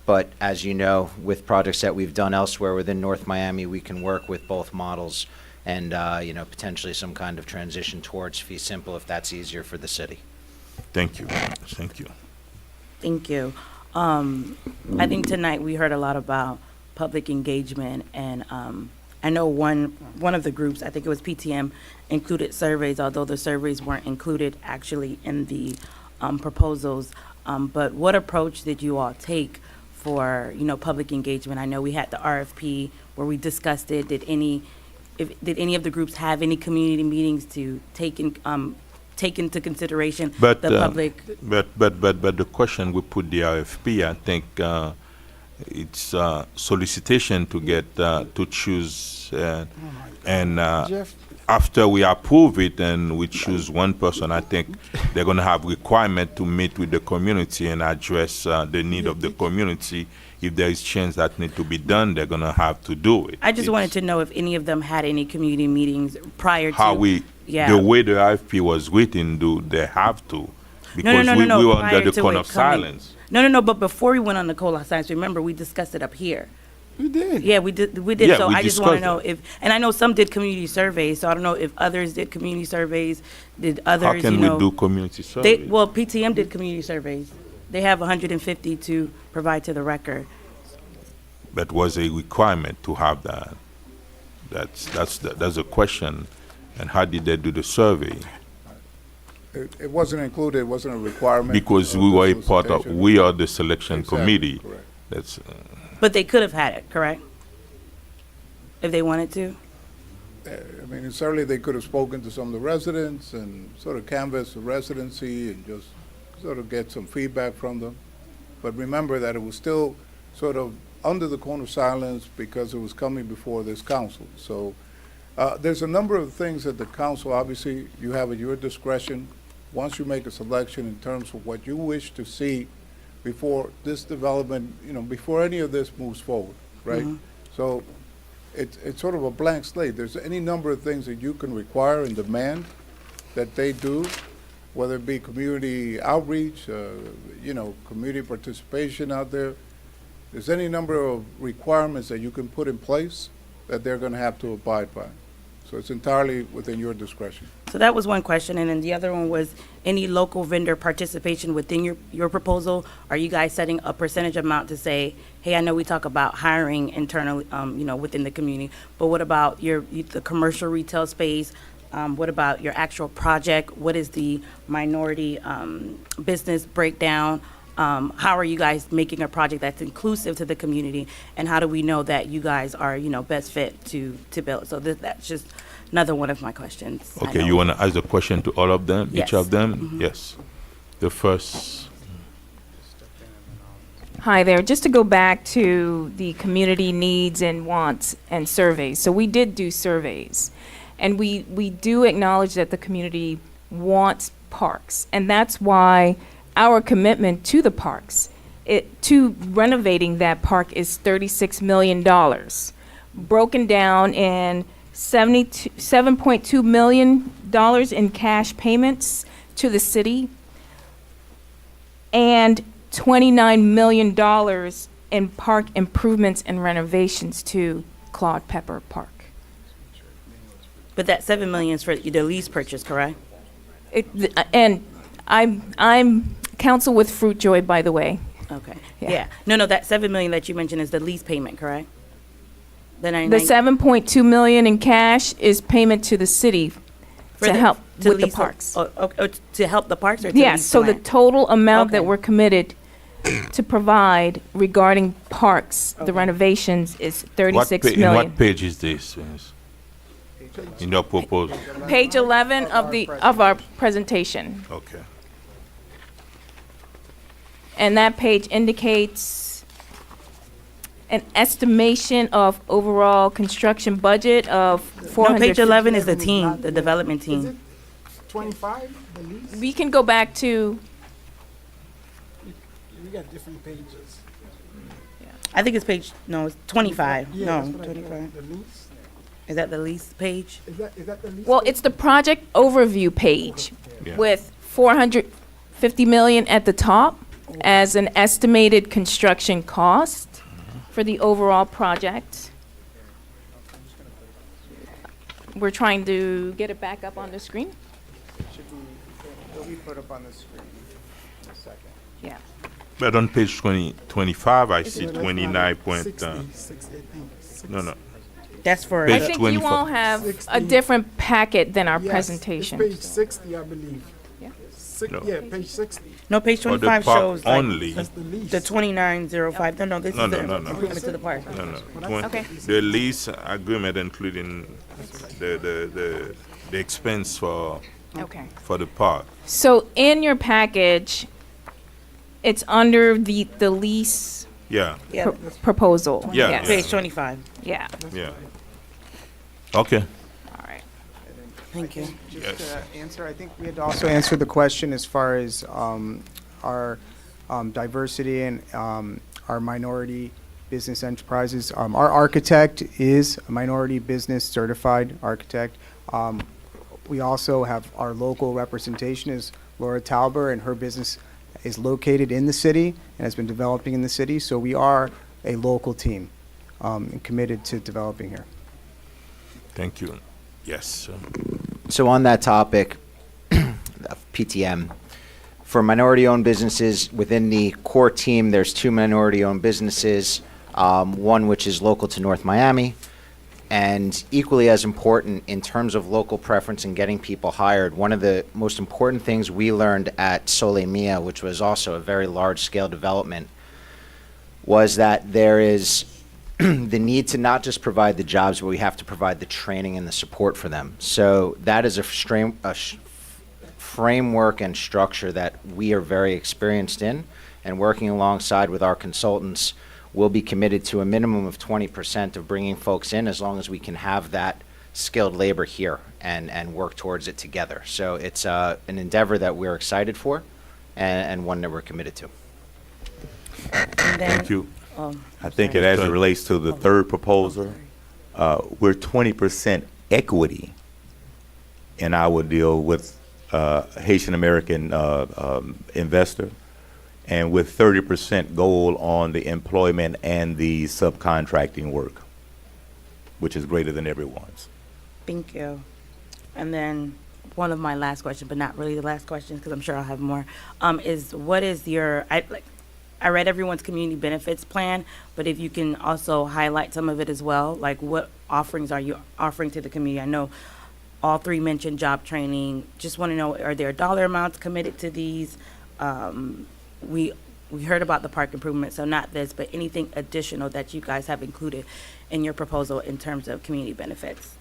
But as you know, with projects that we've done elsewhere within North Miami, we can work with both models and, potentially some kind of transition towards fee-simple if that's easier for the city. Thank you. Thank you. Thank you. I think tonight we heard a lot about public engagement, and I know one of the groups, I think it was PTM, included surveys, although the surveys weren't included actually in the proposals. But what approach did you all take for public engagement? I know we had the RFP where we discussed it. Did any of the groups have any community meetings to take into consideration But, the public? But the question we put the RFP, I think it's solicitation to get, to choose, and after we approve it and we choose one person, I think they're gonna have requirement to meet with the community and address the need of the community. If there is change that need to be done, they're gonna have to do it. I just wanted to know if any of them had any community meetings prior to. How the way the RFP was written, do they have to? Because we were under prior the to cone it of coming. silence. No, but before we went on the cone of silence, remember, we discussed it up here. You did. Yeah, we did. Yeah, So we I just want to discussed know and I know some did community surveys, so I don't know if others did community surveys, did others, How can we do community survey? Well, PTM did community surveys. They have 150 to provide to the record. That was a requirement to have that. That's a question. And how did they do the survey? It wasn't included, it wasn't a requirement. Because of we the were a part of, solicitation. we are the selection Exactly, committee. correct. That's, But they could have had it, correct? If they wanted to? I mean, certainly they could have spoken to some of the residents and sort of canvass the residency and just sort of get some feedback from them. But remember that it was still sort of under the cone of silence because it was coming before this council. So there's a number of things that the council, obviously, you have at your discretion. Once you make a selection in terms of what you wish to see before this development, before any of this moves forward, right? Mhm. So it's sort of a blank slate. There's any number of things that you can require and demand that they do, whether it be community outreach, community participation out there. There's any number of requirements that you can put in place that they're going to have to abide by. So it's entirely within your discretion. So that was one question, and then the other one was any local vendor participation within your proposal? Are you guys setting a percentage amount to say, hey, I know we talk about hiring internally, within the community, but what about the commercial retail space? What about your actual project? What is the minority business breakdown? How are you guys making a project that's inclusive to the community? And how do we know that you guys are, best fit to build? So that's just another one of my questions. I okay, know. you want to ask the question to all of them, Yes. each of them? Mhm. Yes. The first, Hi there. Just to go back to the community needs and wants and surveys. So we did do surveys, and we do acknowledge that the community wants parks, and that's why our commitment to the parks, to renovating that park, is $36 million, broken down in $7.2 million in cash payments to the city, and $29 million in park improvements and renovations to Claude Pepper Park. But that $7 million is for the lease purchase, correct? And I'm counsel with Fruit Joy, by the way. Okay. Yeah. Yeah. No, that 7 million that you mentioned is the lease payment, correct? The The 99 7.2 million in cash is payment to the city for to help to with the lease parks. to help the parks or to Yes, lease so the land? total amount that Okay. we're committed to provide regarding parks, the Okay. renovations is What 36 in million. what page is this? Ines? In your proposal? Page 11 of our presentation. Okay. And that page indicates an estimation of overall construction budget of No, 400. page 11 is the team, the development Is team. it 25, the lease? We can go back to, We got different pages. I think it's page, no, it's 25. Yeah, No, that's what I thought. 25. The lease? Is that the lease page? Is that the lease? well, page? it's the project overview page Yeah. with 450 million at the top as an estimated construction cost for the overall project. We're trying to get it back up on the screen. It'll be put up on the screen in a second. Yeah. But on page 25, I see 29 point, 60, I think. no, no. That's for, Page I think 24. you all have a 60. different packet than our Yes, presentation. It's page 60, I believe. Yeah. No. Yeah, page 60. no, page For the 25 park shows like only. That's the lease. the 2905. No, this No, is no, the no, no. improvement to the park. No, no. Okay. The lease agreement including the expense Okay. for the park. So in your package, it's under the lease Yeah, Yeah, proposal. Yeah, Yes. page 25. Yeah. yeah. Okay. All right. Thank you. Just Yes. to answer, I think we had also answered the question as far as our diversity and our minority business enterprises. Our architect is a minority business certified architect. We also have our local representation is Laura Tauber, and her business is located in the city and has been developing in the city. So we are a local team and committed to developing here. Thank you. Yes. So on that topic of PTM, for minority-owned businesses within the core team, there's 2 minority-owned businesses, one which is local to North Miami, and equally as important in terms of local preference and getting people hired. One of the most important things we learned at Sole Mia, which was also a very large-scale development, was that there is the need to not just provide the jobs, but we have to provide the training and the support for them. So that is a framework and structure that we are very experienced in, and working alongside with our consultants, we'll be committed to a minimum of 20% of bringing folks in as long as we can have that skilled labor here and work towards it together. So it's an endeavor that we're excited for and one that we're committed to. And then, Thank you. I think it as it relates to the third proposal, we're 20% equity in our deal with Haitian American investor, and with 30% goal on the employment and the subcontracting work, which is greater than everyone's. Thank you. And then one of my last questions, but not really the last question, because I'm sure I'll have more, is what is your, I read everyone's community benefits plan, but if you can also highlight some of it as well, like what offerings are you offering to the community? I know all three mentioned job training. Just want to know, are there dollar amounts committed to these? We heard about the park improvement, so not this, but anything additional that you guys have included in your proposal in terms of community benefits?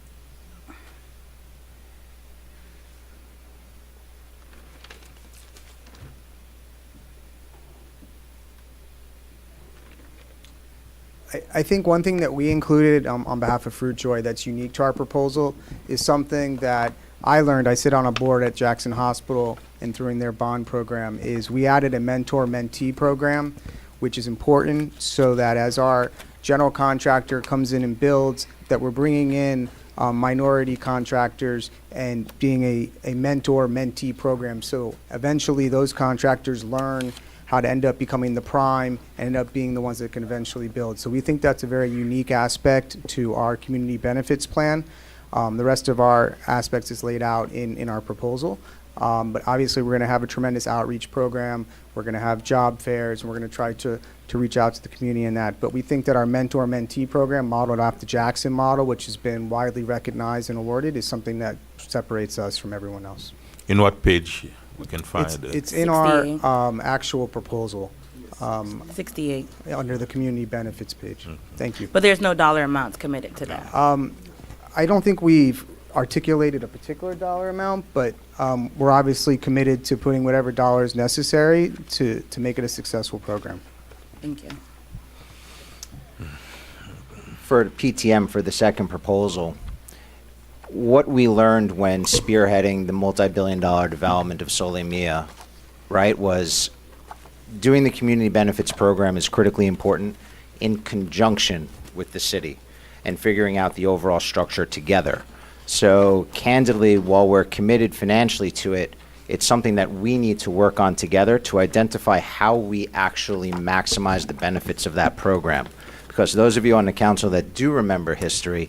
I think one thing that we included on behalf of Fruit Joy that's unique to our proposal is something that I learned. I sit on a board at Jackson Hospital, and through their bond program is we added a mentor-mentee program, which is important so that as our general contractor comes in and builds, that we're bringing in minority contractors and being a mentor-mentee program. So eventually those contractors learn how to end up becoming the prime and end up being the ones that can eventually build. So we think that's a very unique aspect to our community benefits plan. The rest of our aspects is laid out in our proposal. But obviously, we're going to have a tremendous outreach program. We're going to have job fairs, and we're going to try to reach out to the community in that. But we think that our mentor-mentee program, modeled off the Jackson model, which has been widely recognized and awarded, is something that separates us from everyone else. In what page we can find it? It's in our actual proposal. 68. Under the community benefits page. Thank you. But there's no dollar amounts committed to that. I don't think we've articulated a particular dollar amount, but we're obviously committed to putting whatever dollar is necessary to make it a successful program. Thank you. For PTM, for the second proposal, what we learned when spearheading the multi-billion-dollar development of Sole Mia, right, was doing the community benefits program is critically important in conjunction with the city and figuring out the overall structure together. So candidly, while we're committed financially to it, it's something that we need to work on together to identify how we actually maximize the benefits of that program. Because those of you on the council that do remember history,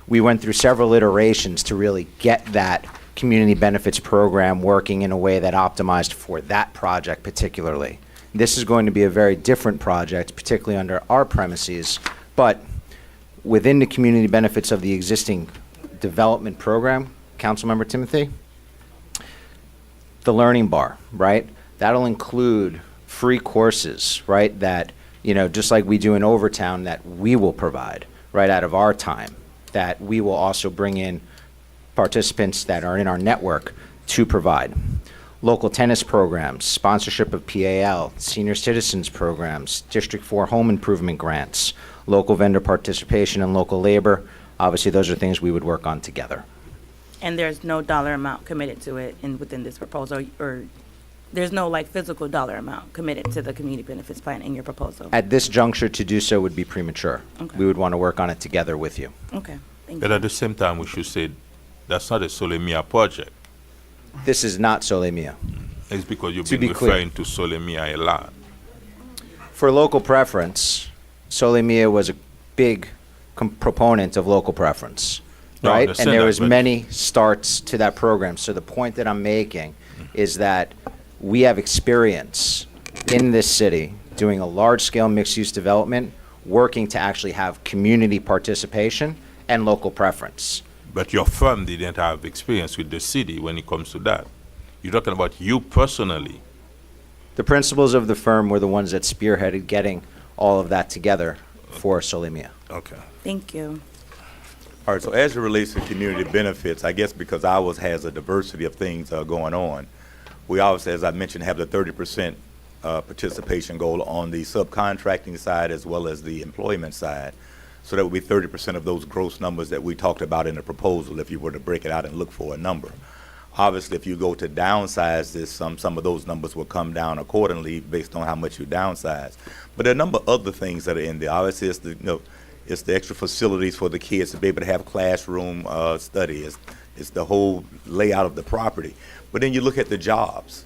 we went through several iterations to really get that community benefits program working in a way that optimized for that project particularly. This is going to be a very different project, particularly under our premises, but within the community benefits of the existing development program, Councilmember Timothy, the learning bar, right? That'll include free courses, right? That, you know, just like we do in Overtown, that we will provide right out of our time, that we will also bring in participants that are in our network to provide. Local tennis programs, sponsorship of PAL, senior citizens programs, District 4 home improvement grants, local vendor participation and local labor. Obviously, those are things we would work on together. And there's no dollar amount committed to it within this proposal, or there's no like physical dollar amount committed to the community benefits plan in your proposal? At this juncture, to do so would be premature. Okay. We would want to work on it together with you. Okay, thank But you. at the same time, we should say that's not a Sole Mia project. This is not Sole Mia. It's because you've To been be clear. referring to Sole Mia a lot. For local preference, Sole Mia was a big proponent of local preference, No, I right? understand And there that, was but- many starts to that program. So the point that I'm making is that we have experience in this city doing a large-scale mixed-use development, working to actually have community participation and local preference. But your firm didn't have experience with the city when it comes to that. You're talking about you personally. The principals of the firm were the ones that spearheaded getting all of that together for Sole Mia. Okay. Thank you. All right, so as it relates to community benefits, I guess because ours has a diversity of things going on, we obviously, as I mentioned, have the 30% participation goal on the subcontracting side as well as the employment side. So that would be 30% of those gross numbers that we talked about in the proposal if you were to break it out and look for a number. Obviously, if you go to downsize this, some of those numbers will come down accordingly based on how much you downsize. But there are a number of other things that are in there. Obviously, it's the extra facilities for the kids to be able to have classroom study. It's the whole layout of the property. But then you look at the jobs.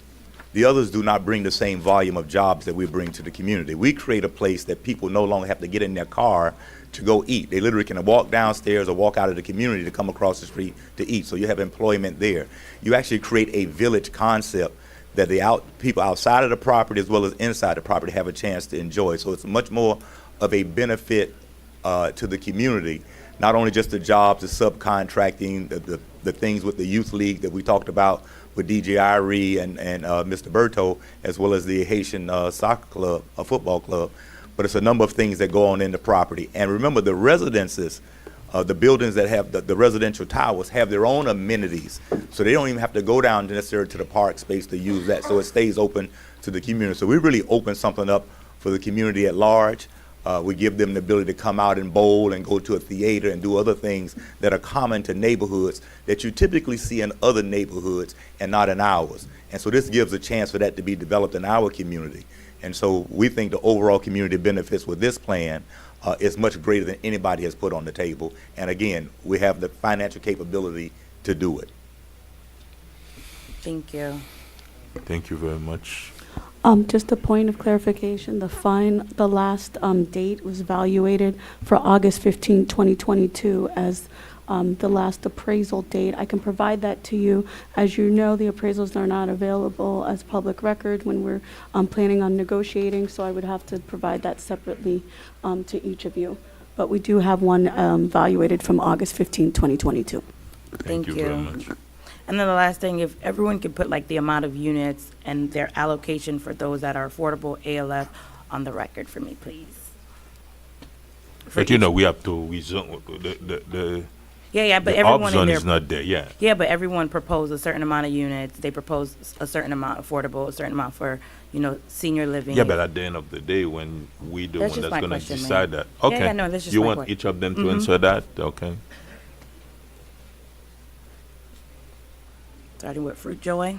The others do not bring the same volume of jobs that we bring to the community. We create a place that people no longer have to get in their car to go eat. They literally can walk downstairs or walk out of the community to come across the street to eat. So you have employment there. You actually create a village concept that the people outside of the property as well as inside the property have a chance to enjoy. So it's much more of a benefit to the community, not only just the jobs, the subcontracting, the things with the youth league that we talked about with DJ Irie and Mr. Berto, as well as the Haitian soccer club, a football club. But it's a number of things that go on in the property. And remember, the residences, the buildings that have the residential towers have their own amenities. So they don't even have to go down necessarily to the park space to use that. So it stays open to the community. So we really open something up for the community at large. We give them the ability to come out and bowl and go to a theater and do other things that are common to neighborhoods that you typically see in other neighborhoods and not in ours. And so this gives a chance for that to be developed in our community. And so we think the overall community benefits with this plan is much greater than anybody has put on the table. And again, we have the financial capability to do it. Thank you. Thank you very much. Just a point of clarification, the last date was evaluated for August 15, 2022 as the last appraisal date. I can provide that to you. As you know, the appraisals are not available as public record when we're planning on negotiating, so I would have to provide that separately to each of you. But we do have one evaluated from August 15, 2022. Thank you very much. And then the last thing, if everyone could put like the amount of units and their allocation for those that are affordable ALF on the record for me, please. But you know, we have to rezone, the Yeah, but the everyone in option there. is not there, yeah. Yeah, but everyone proposed a certain amount of units. They proposed a certain amount affordable, a certain amount for, senior living. Yeah, but at the end of the day, when we the That's one just that's my gonna question, decide Mayor. that, Yeah, okay. yeah, no, that's just You my want question. each of them to Mhm. answer that, okay? Starting with Fruit Joy.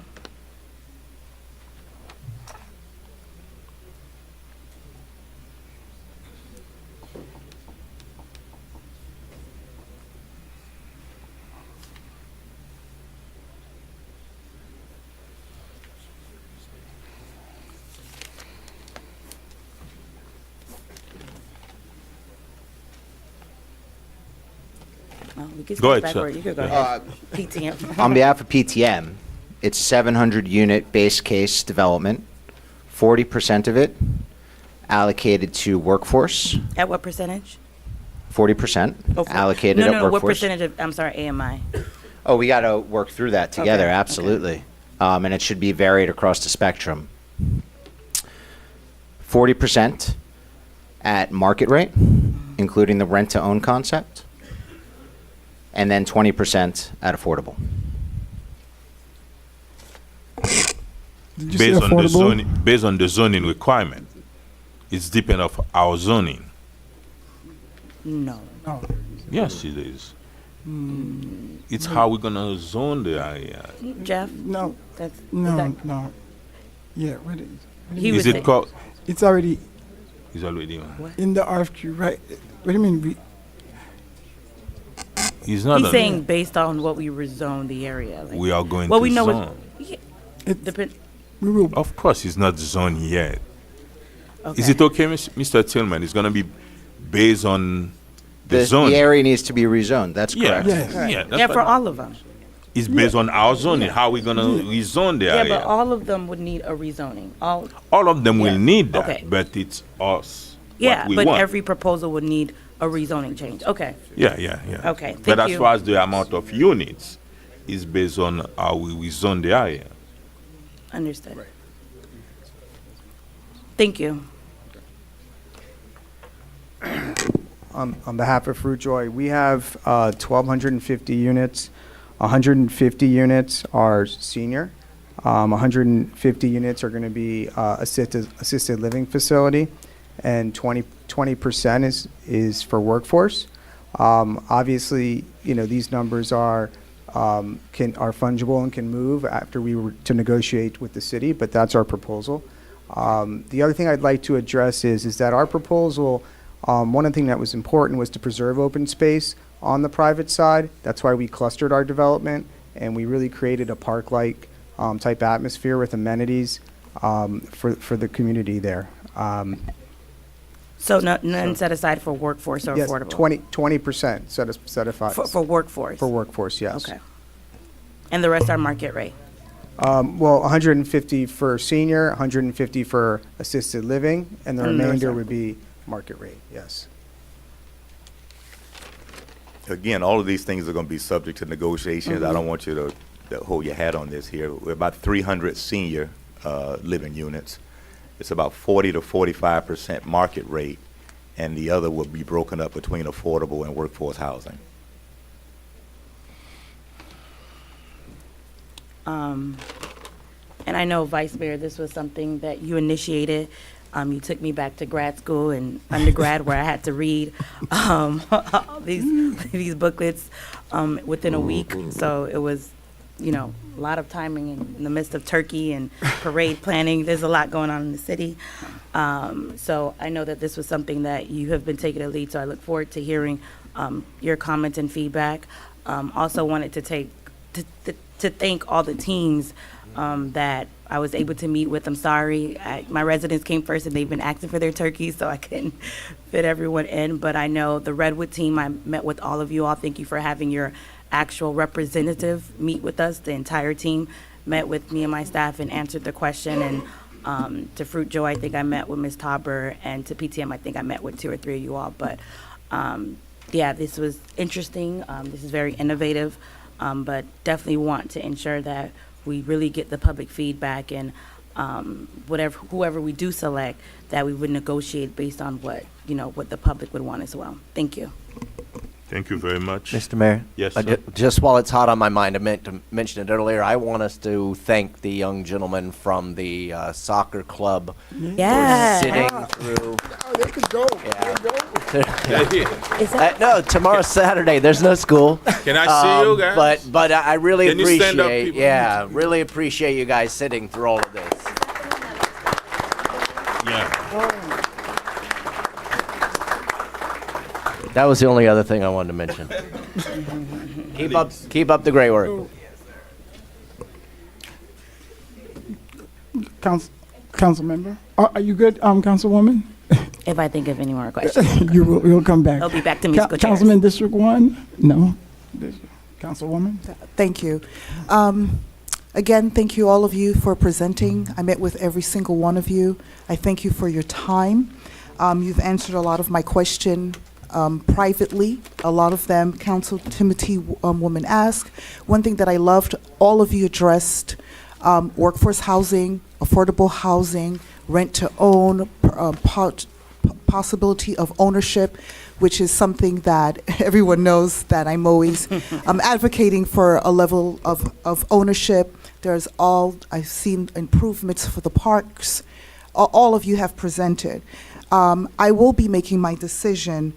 Oh, we can Go skip ahead, sir. backward. You could go Yeah. ahead. PTM. On behalf of PTM, it's 700 unit base case development, 40% of it allocated to workforce, At what percentage? 40% Oh, for- allocated no, at no, no, what workforce. percentage of, I'm sorry, AMI? Oh, we got to work through that together, Okay, absolutely. And it should be varied across the spectrum. 40% at market rate, including the rent-to-own concept, and then 20% at affordable. Did you say Based on the affordable? zoning, based on the zoning requirement. It's depend of our zoning. No. No. Yes, it is. It's how we're gonna zone the area. Jeff? No. That's, No, that- no. Yeah, what is? He Is was it saying- called, It's already it's already on. in the RFQ, right? What do you mean? It's not He's on saying there. based on what we rezoned the area. Like, We are going well, to we know zone. Depend, We will. Of course, it's not zoned yet. Is Okay. it okay, Mr. Tillman? It's gonna be based on the zone. The area needs to be rezoned, that's Yeah, correct. yeah, that's yeah, for what- all of them. It's based on our zoning, how we gonna rezone the Yeah, area. but all of them would need a rezoning. All, All of them will Yeah, need that, okay. but it's us. yeah, what we but want. every proposal would need a rezoning change. Okay. Yeah, yeah, yeah. Okay, But thank as you. far as the amount of units, is based on how we rezone the area. Understood. Thank you. On behalf of Fruit Joy, we have 1,250 units. 150 units are senior. 150 units are going to be assisted living facility, and 20% is for workforce. Obviously, these numbers are fungible and can move after we were to negotiate with the city, but that's our proposal. The other thing I'd like to address is that our proposal, one of the things that was important was to preserve open space on the private side. That's why we clustered our development, and we really created a park-like type atmosphere with amenities for the community there. So none set aside for workforce or Yes, affordable? 20% set aside. For workforce? For workforce, yes. Okay. And the rest are market rate? Well, 150 for senior, 150 for assisted living, and the And the rest remainder are- would be market rate, yes. Again, all of these things are going to be subject to negotiations. I don't want you to hold your hat on this here. We're about 300 senior living units. It's about 40 to 45% market rate, and the other will be broken up between affordable and workforce housing. And I know, Vice Mayor, this was something that you initiated. You took me back to grad school and undergrad where I had to read these booklets within a week. So it was, a lot of timing in the midst of turkey and parade planning. There's a lot going on in the city. So I know that this was something that you have been taking a lead, so I look forward to hearing your comments and feedback. Also wanted to thank all the teams that I was able to meet with. I'm sorry, my residents came first and they've been asking for their turkeys, so I couldn't fit everyone in. But I know the Redwood team, I met with all of you all. Thank you for having your actual representative meet with us. The entire team met with me and my staff and answered the question. And to Fruit Joy, I think I met with Ms. Tauber, and to PTM, I think I met with 2 or 3 of you all. But yeah, this was interesting. This is very innovative, but definitely want to ensure that we really get the public feedback, and whoever we do select, that we would negotiate based on what the public would want as well. Thank you. Thank you very much. Mr. Mayor? Yes, sir. Just while it's hot on my mind, I meant to mention it earlier. I want us to thank the young gentleman from the soccer club Yeah. for sitting through. Oh, they could go. No, tomorrow's Saturday. There's no school. Can I see you guys? But I really Can you stand up, appreciate, people? yeah, really appreciate you guys sitting through all of this. Yeah. That was the only other thing I wanted to mention. Keep up the great work. Council member, are you good, Councilwoman? If I think of any more questions, You'll come back. I'll be back to musical chairs. Councilman District 1? No? Councilwoman? Thank you. Again, thank you all of you for presenting. I met with every single one of you. I thank you for your time. You've answered a lot of my question privately. A lot of them Council Timothy woman asked. One thing that I loved, all of you addressed workforce housing, affordable housing, rent to own, possibility of ownership, which is something that everyone knows that I'm always advocating for a level of ownership. I've seen improvements for the parks. All of you have presented. I will be making my decision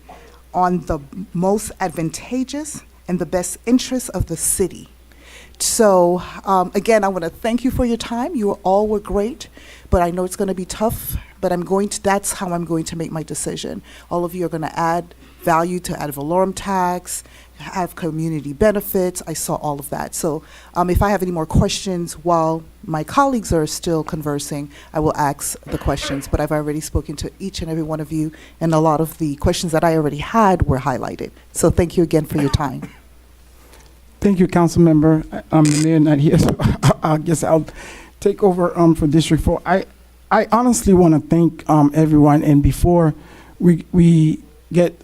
on the most advantageous and the best interests of the city. So again, I want to thank you for your time. You all were great, but I know it's going to be tough, but that's how I'm going to make my decision. All of you are going to add value to ad valorem tax, have community benefits. I saw all of that. So if I have any more questions while my colleagues are still conversing, I will ask the questions. But I've already spoken to each and every one of you, and a lot of the questions that I already had were highlighted. So thank you again for your time. Thank you, Council Member. The mayor not here, so I guess I'll take over for District 4. I honestly want to thank everyone, and before we get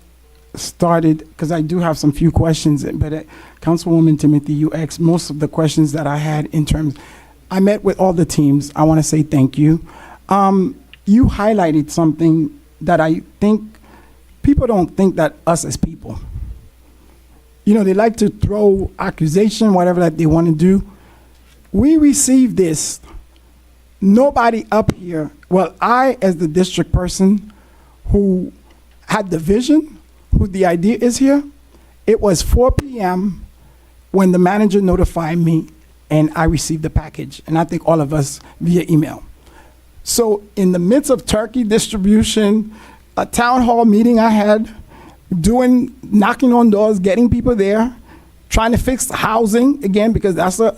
started, because I do have some few questions, but Councilwoman Timothy, you asked most of the questions that I had in terms. I met with all the teams. I want to say thank you. You highlighted something that I think people don't think that us as people. They like to throw accusation, whatever that they want to do. We received this. Nobody up here, well, I, as the district person who had the vision, who the idea is here, it was 4 p.m. when the manager notified me and I received the package, and I think all of us via email. So in the midst of turkey distribution, a town hall meeting I had, knocking on doors, getting people there, trying to fix the housing again, because that's a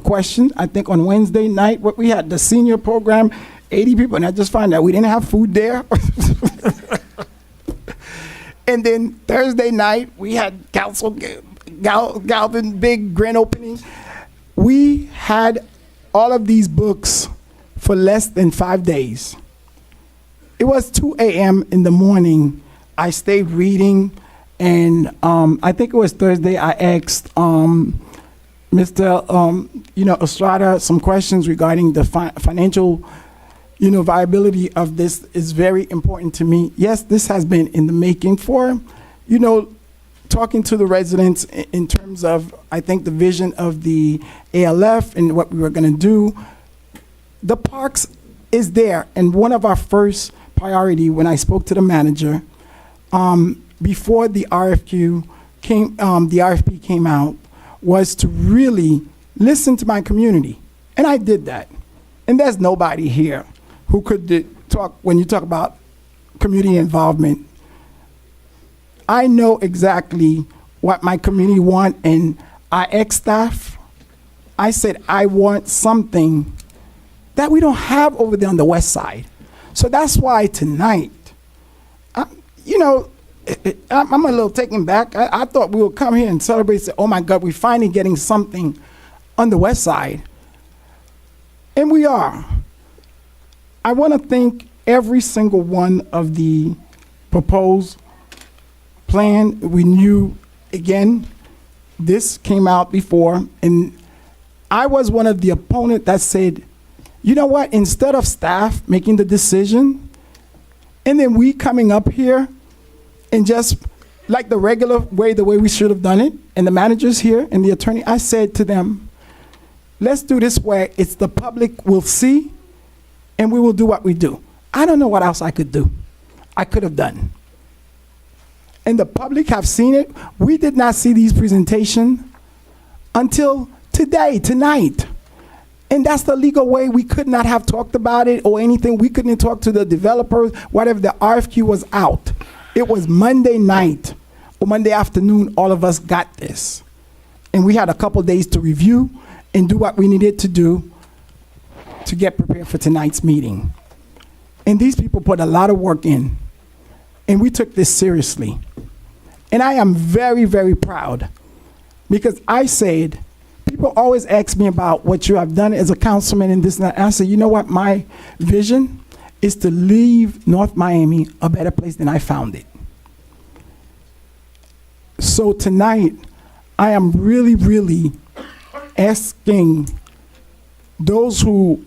question. I think on Wednesday night, what we had, the senior program, 80 people, and I just found out we didn't have food there. And then Thursday night, we had Council Galvin big grand opening. We had all of these books for less than 5 days. It was 2 a.m. in the morning. I stayed reading, and I think it was Thursday, I asked Mr. Estrada some questions regarding the financial viability of this is very important to me. Yes, this has been in the making for, talking to the residents in terms of, I think, the vision of the ALF and what we were going to do. The parks is there, and one of our first priority when I spoke to the manager, before the RFP came out, was to really listen to my community, and I did that. And there's nobody here who could talk when you talk about community involvement. I know exactly what my community want, and I asked staff. I said I want something that we don't have over there on the west side. So that's why tonight, you know, I'm a little taken back. I thought we would come here and celebrate, say, oh my God, we're finally getting something on the west side. And we are. I want to thank every single one of the proposed plan. We knew, again, this came out before, and I was one of the opponents that said, you know what, instead of staff making the decision, and then we coming up here and just like the regular way, the way we should have done it, and the managers here and the attorney, I said to them, let's do this where it's the public will see, and we will do what we do. I don't know what else I could do. I could have done. And the public have seen it. We did not see these presentations until today, tonight. And that's the legal way. We could not have talked about it or anything. We couldn't talk to the developers, whatever. The RFQ was out. It was Monday night or Monday afternoon, all of us got this. And we had a couple days to review and do what we needed to do to get prepared for tonight's meeting. And these people put a lot of work in. And we took this seriously. And I am very, very proud because I said, people always ask me about what you have done as a councilman and this and that. And I said, you know what? My vision is to leave North Miami a better place than I found it. So tonight, I am really, really asking those who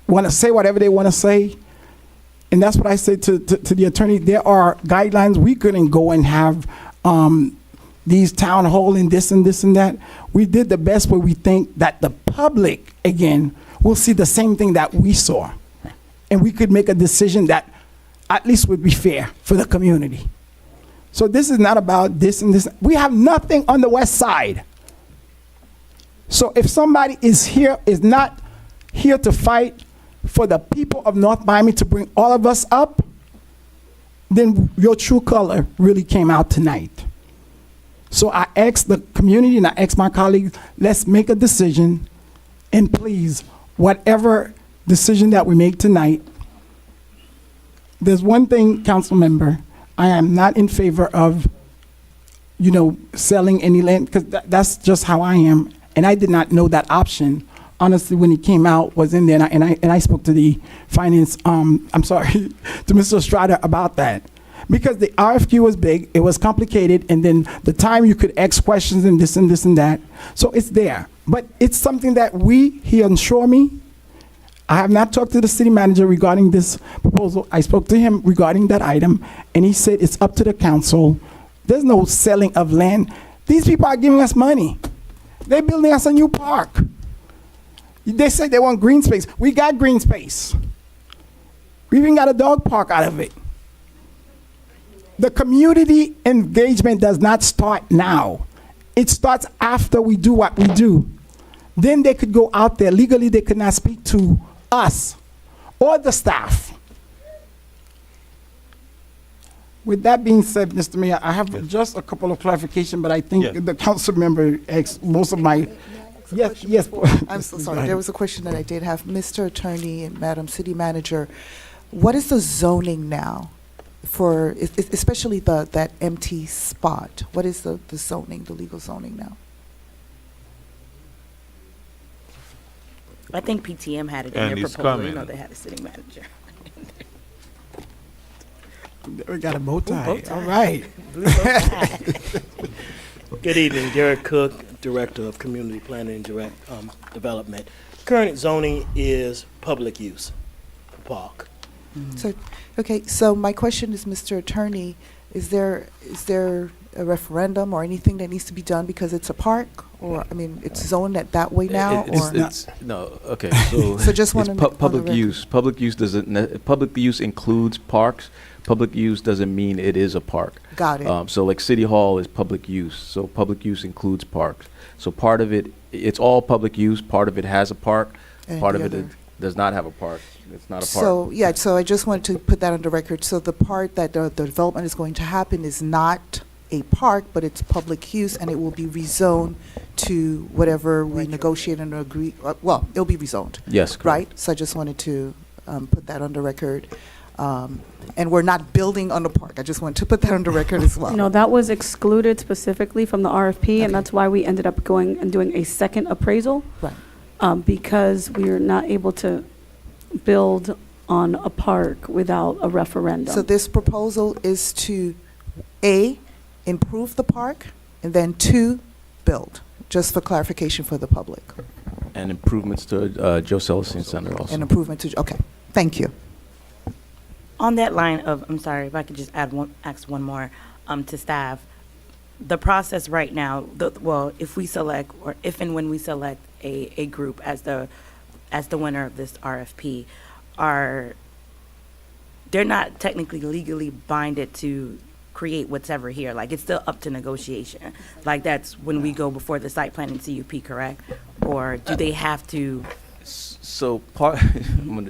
want to say whatever they want to say. And that's what I said to the attorney. There are guidelines. We couldn't go and have these town hall and this and this and that. We did the best where we think that the public, again, will see the same thing that we saw. And we could make a decision that at least would be fair for the community. So this is not about this and this. We have nothing on the west side. So if somebody is not here to fight for the people of North Miami to bring all of us up, then your true color really came out tonight. So I asked the community and I asked my colleagues, let's make a decision, and please, whatever decision that we make tonight, there's one thing, council member, I am not in favor of, you know, selling any land, because that's just how I am, and I did not know that option. Honestly, when it came out, was in there, and I spoke to the finance, to Mr. Estrada about that. Because the RFQ was big, it was complicated, and then the time you could ask questions and this and this and that. So it's there. But it's something that we here on Shore Me, I have not talked to the city manager regarding this proposal. I spoke to him regarding that item, and he said it's up to the council. There's no selling of land. These people are giving us money. They're building us a new park. They say they want green space. We got green space. We even got a dog park out of it. The community engagement does not start now. It starts after we do what we do. Then they could go out there. Legally, they could not speak to us or the staff. With that being said, Mr. Mayor, I have just a couple of clarifications, but I think the council member asked most of my... Yes. I'm so sorry. There was a question that I did have. Mr. Attorney and Madam City Manager, what is the zoning now for, especially that empty spot? What is the zoning, the legal zoning now? I think PTM had it in And their it's proposal. You coming. know, they had a city manager. We got a bow tie. bow tie. All right. Blue bow tie. Good evening, Derek Cook, Director of Community Planning and Development. Current zoning is public use for park. So, okay, so my question is, Mr. Attorney, is there a referendum or anything that needs to be done because it's a park? Or, I mean, it's zoned that way now? No, okay, so. So just it's wanna public record. use. Public use includes parks. Public use doesn't mean it is a park. Got it. So like City Hall is public use, so public use includes parks. So part of it, it's all public use, part of it has a park, And part the of it other- does not have a park. It's not a park. So, so I just wanted to put that on the record. So the part that the development is going to happen is not a park, but it's public use, and it will be rezoned to whatever we negotiate and agree, well, it'll be rezoned. Yes, correct. Right? So I just wanted to put that on the record. And we're not building on the park. I just want to put that on the record as well. No, that was excluded specifically from the RFP, and that's why we ended up going and doing a second appraisal. Right. Because we are not able to build on a park without a referendum. So this proposal is to, A, improve the park, and then 2, build, just for clarification for the public. And improvements to Joe Celestine Center also. And improvement to, okay, thank you. On that line of, I'm sorry, if I could just ask one more to staff. The process right now, well, if we select, or if and when we select a group as the winner of this RFP, they're not technically legally binded to create whatever here. Like, it's still up to negotiation. Like, that's when we go before the site plan and CUP, correct? Or do they have to? So this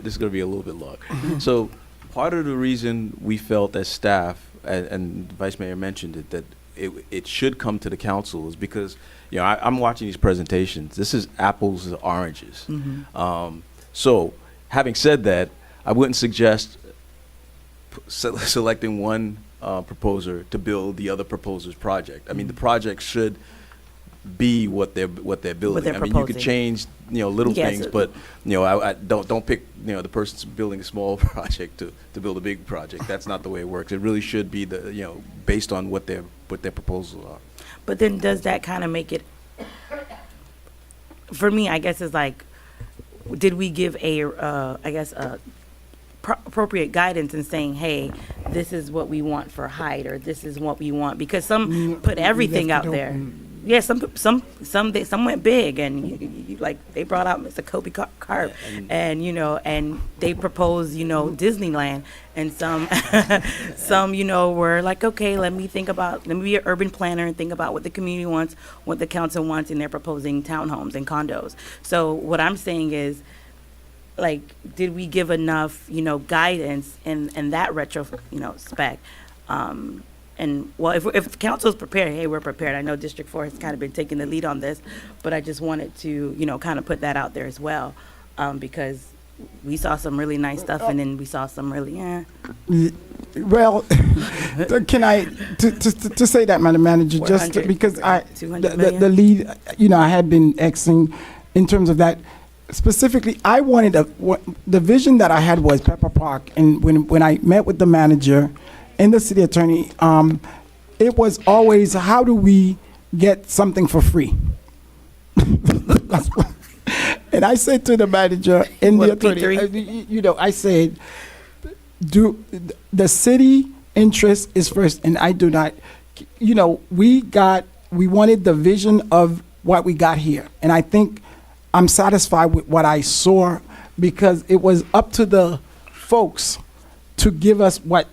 is going to be a little bit long. So part of the reason we felt as staff, and the Vice Mayor mentioned it, that it should come to the council is because, I'm watching these presentations. This is apples and oranges. So having said that, I wouldn't suggest selecting one proposer to build the other proposer's project. I mean, the project should be what they're building. I mean, you could change little things, but I don't pick the person's building a small project to build a big project. That's not the way it works. It really should be based on what their proposals are. But then does that kind of make it, for me, I guess, is like, did we give appropriate guidance in saying, hey, this is what we want for height, or this is what we want? Because some put everything out there. Yeah, some went big, and like they brought out Mr. Kobe Carp, and and they proposed Disneyland, and some were like, okay, let me be an urban planner and think about what the community wants, what the council wants, and they're proposing townhomes and condos. So what I'm saying is, like, did we give enough guidance in that retro spec? And well, if council's prepared, hey, we're prepared. I know District 4 has kind of been taking the lead on this, but I just wanted to, kind of put that out there as well, because we saw some really nice stuff, and then we saw some really, Well, can I to say that, Madam Manager, just because the lead, I had been Xing in terms of that. Specifically, I wanted the vision that I had was Pepper Park, and when I met with the manager and the city attorney, it was always, how do we get something for free? And I said to the manager and the attorney, I said, the city interest is first, and I do not, we wanted the vision of what we got here, and I think I'm satisfied with what I saw, because it was up to the folks to give us what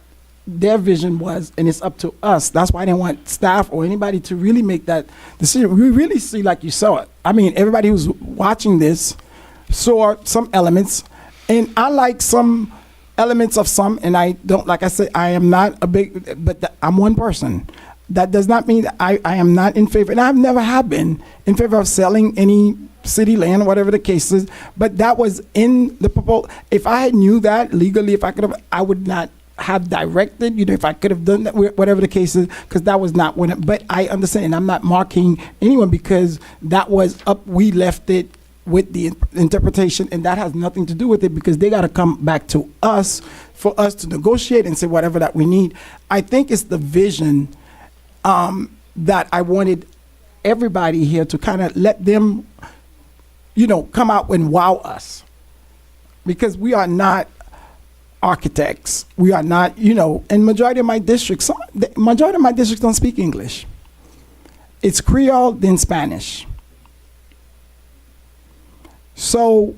their vision was, and it's up to us. That's why I didn't want staff or anybody to really make that decision. We really see like you saw it. I mean, everybody who's watching this saw some elements, and I like some elements of some, and I don't, like I said, I am not a big, but I'm one person. That does not mean that I am not in favor, and I never have been in favor of selling any city land, whatever the case is, but that was in the proposal. If I knew that legally, if I could have, I would not have directed, if I could have done that, whatever the case is, because that was not when, but I understand, and I'm not marking anyone, because that was up, we left it with the interpretation, and that has nothing to do with it, because they got to come back to us for us to negotiate and say whatever that we need. I think it's the vision that I wanted everybody here to kind of let them, come out and wow us, because we are not architects. We are not, and majority of my districts don't speak English. It's Creole, then Spanish. So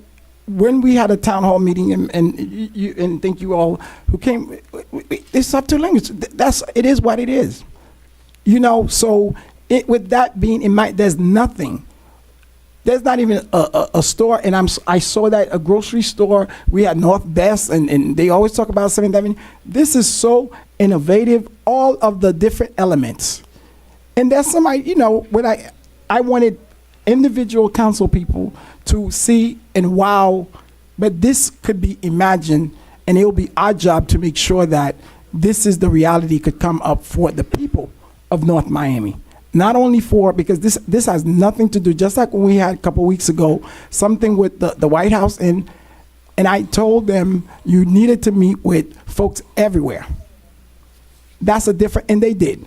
when we had a town hall meeting, and thank you all who came, it's up to language. It is what it is. So with that being in mind, there's nothing. There's not even a store, and I saw that a grocery store. We had North Best, and they always talk about 7th Avenue. This is so innovative. All of the different elements, And that's somebody, you know, when I wanted individual council people to see and wow, but this could be imagined, and it will be our job to make sure that this is the reality could come up for the people of North Miami. Not only for, because this has nothing to do, just like when we had a couple weeks ago, something with the White House, and I told them you needed to meet with folks everywhere. That's a different, and they did.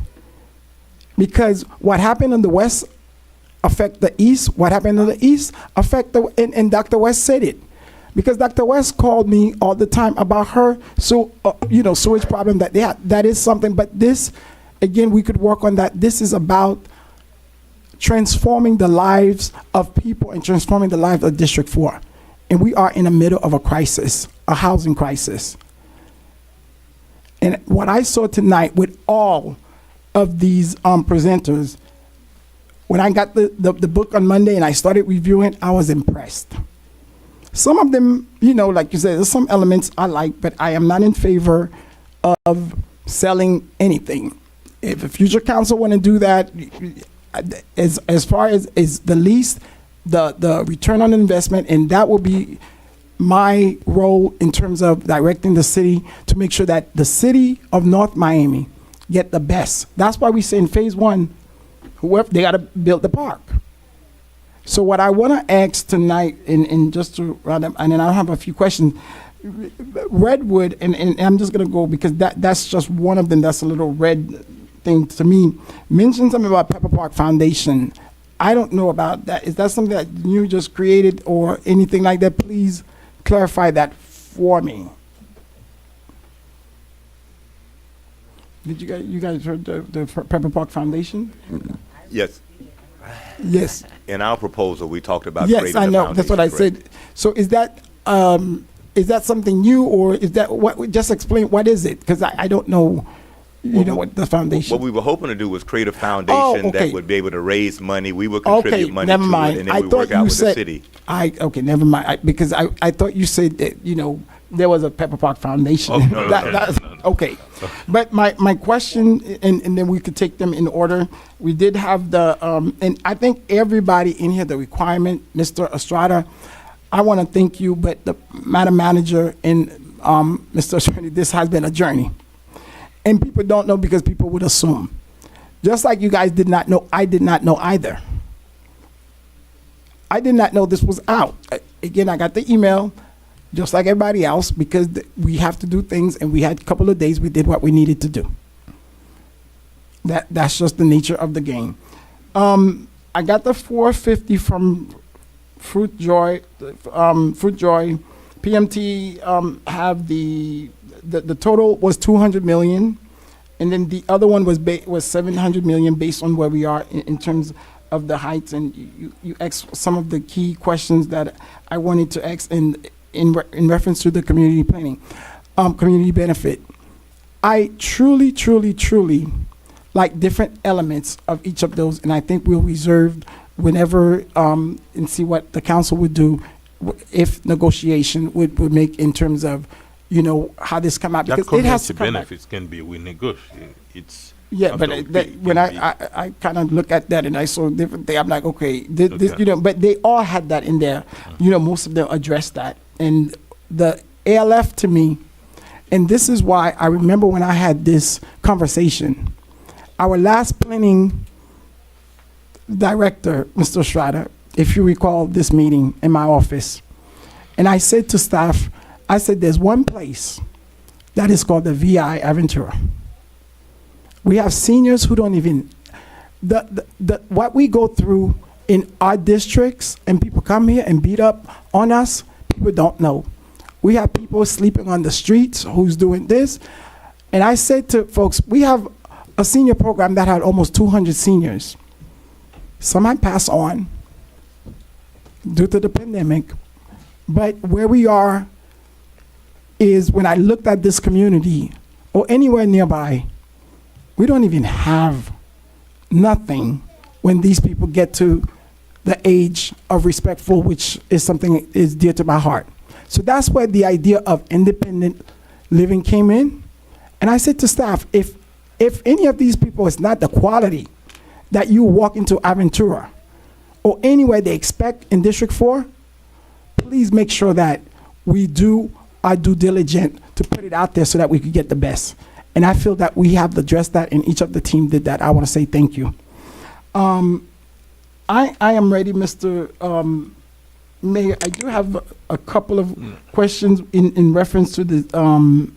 Because what happened in the West affect the East, what happened in the East affect the, and Dr. West said it. Because Dr. West called me all the time about her, sewage problem that they had. That is something, but this, again, we could work on that. This is about transforming the lives of people and transforming the lives of District 4. And we are in the middle of a crisis, a housing crisis. And what I saw tonight with all of these presenters, when I got the book on Monday and I started reviewing, I was impressed. Some of them, you know, like you said, there's some elements I like, but I am not in favor of selling anything. If a future council want to do that, as far as the lease, the return on investment, and that will be my role in terms of directing the city to make sure that the city of North Miami get the best. That's why we say in phase 1, whoever, they got to build the park. So what I want to ask tonight, and just to round up, and then I'll have a few questions. Redwood, and I'm just going to go because that's just one of them. That's a little red thing to me. Mentioned something about Pepper Park Foundation. I don't know about that. Is that something that you just created or anything like that? Please clarify that for me. Did you guys heard the Pepper Park Foundation? Yes. Yes. In our proposal, we talked about Yes, creating I a know. That's what I foundation, said. So is that something new, or is that what? Just explain what is it, because I don't know. You know what the foundation. What we were hoping to do was create a foundation okay. that would be able to raise money. We would contribute money never to mind. it, and then I we thought work out you with said, the city. Okay, never mind. Because I thought you said that, you know, there was a Pepper Park Foundation. Oh, no, no. Okay. But my question, and then we could take them in order. We did have the, and I think everybody in here, the requirement, Mr. Estrada, I want to thank you, but the Madam Manager and Mr. Attorney, this has been a journey. And people don't know because people would assume. Just like you guys did not know, I did not know either. I did not know this was out. Again, I got the email, just like everybody else, because we have to do things, and we had a couple of days we did what we needed to do. That's just the nature of the game. I got the 450 from Fruit Joy. PMT have the total was 200 million, and then the other one was 700 million based on where we are in terms of the heights. And you asked some of the key questions that I wanted to ask in reference to the community planning, community benefit. I truly like different elements of each of those, and I think we'll reserve whenever and see what the council would do if negotiation would make in terms of, you know, how this come out, because it has to come back. Benefits can be renegotiated. It's yeah, but when I kind of look at that and I saw different thing, I'm like, okay, this, you know, but they all had that in there. You know, most of them addressed that, and the ALF to me, and this is why I remember when I had this conversation. Our last planning director, Mr. Estrada, if you recall this meeting in my office, and I said to staff, I said, there's one place that is called the VI Aventura. We have seniors who don't even, what we go through in our districts, and people come here and beat up on us, people don't know. We have people sleeping on the streets who's doing this. And I said to folks, we have a senior program that had almost 200 seniors. Some had passed on due to the pandemic, but where we are is, when I looked at this community or anywhere nearby, we don't even have nothing when these people get to the age of respectful, which is something that is dear to my heart. So that's where the idea of independent living came in. And I said to staff, if any of these people is not the quality that you walk into Aventura or anywhere they expect in District 4, please make sure that we do our due diligence to put it out there so that we could get the best. And I feel that we have addressed that, and each of the team did that. I want to say thank you. I am ready, Mr. Mayor. I do have a couple of questions in reference to the,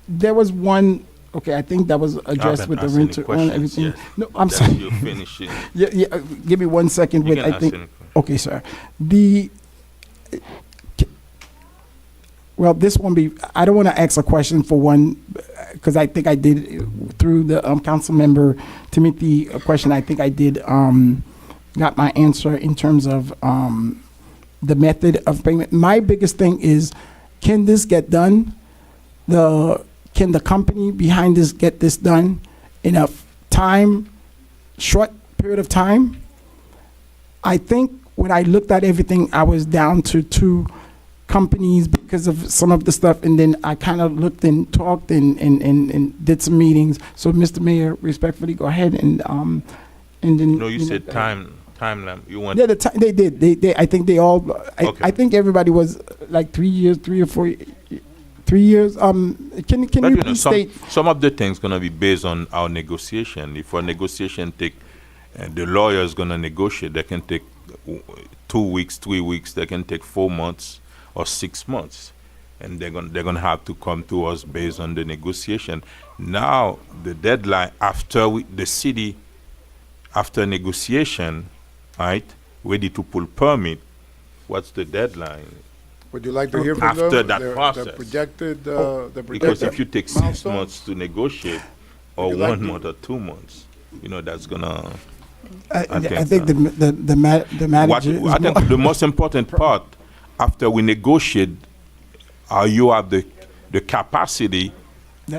there was one, okay, I think that was addressed with the renter and everything. Yes. No, I'm That sorry. you finish it. Yeah, give me 1 second You with, can I ask think, any okay, sir. Well, this won't be, I don't want to ask a question for one, because I think I did through the council member Timothy a question. I think I did got my answer in terms of the method of payment. My biggest thing is, can this get done? Can the company behind this get this done in a short period of time? I think when I looked at everything, I was down to 2 companies because of some of the stuff, and then I kind of looked and talked and did some meetings. So, Mr. Mayor, respectfully, go ahead and then. No, you said time limit. You want. Yeah, they did. They I think they all. I think everybody was like 3 years, 3 or 4. 3 years. Can But you you know, please state? some of the things gonna be based on our negotiation. If our negotiation take, the lawyer is gonna negotiate. They can take 2 weeks, 3 weeks. They can take 4 months or 6 months, and they're gonna have to come to us based on the negotiation. Now the deadline after the city, after negotiation, right, ready to pull permit. What's the deadline? Would you like to hear from After them? that Their process. projected, Because if you take 6 milestones? months to negotiate, or Would you like 1 to- month or 2 months, that's gonna. I think the manager. I think the most important part after we negotiate, you have the capacity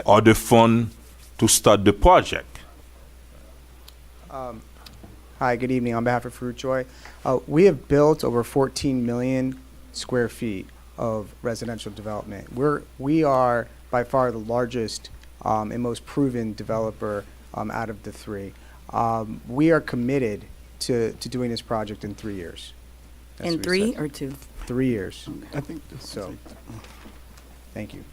or the fund to start the project. Hi, good evening. On behalf of Fruit Joy, we have built over 14 million square feet of residential development. We are by far the largest and most proven developer out of the 3. We are committed to doing this project in 3 years. That's In what we 3 said. or 2? 3 years. I think so. Thank you.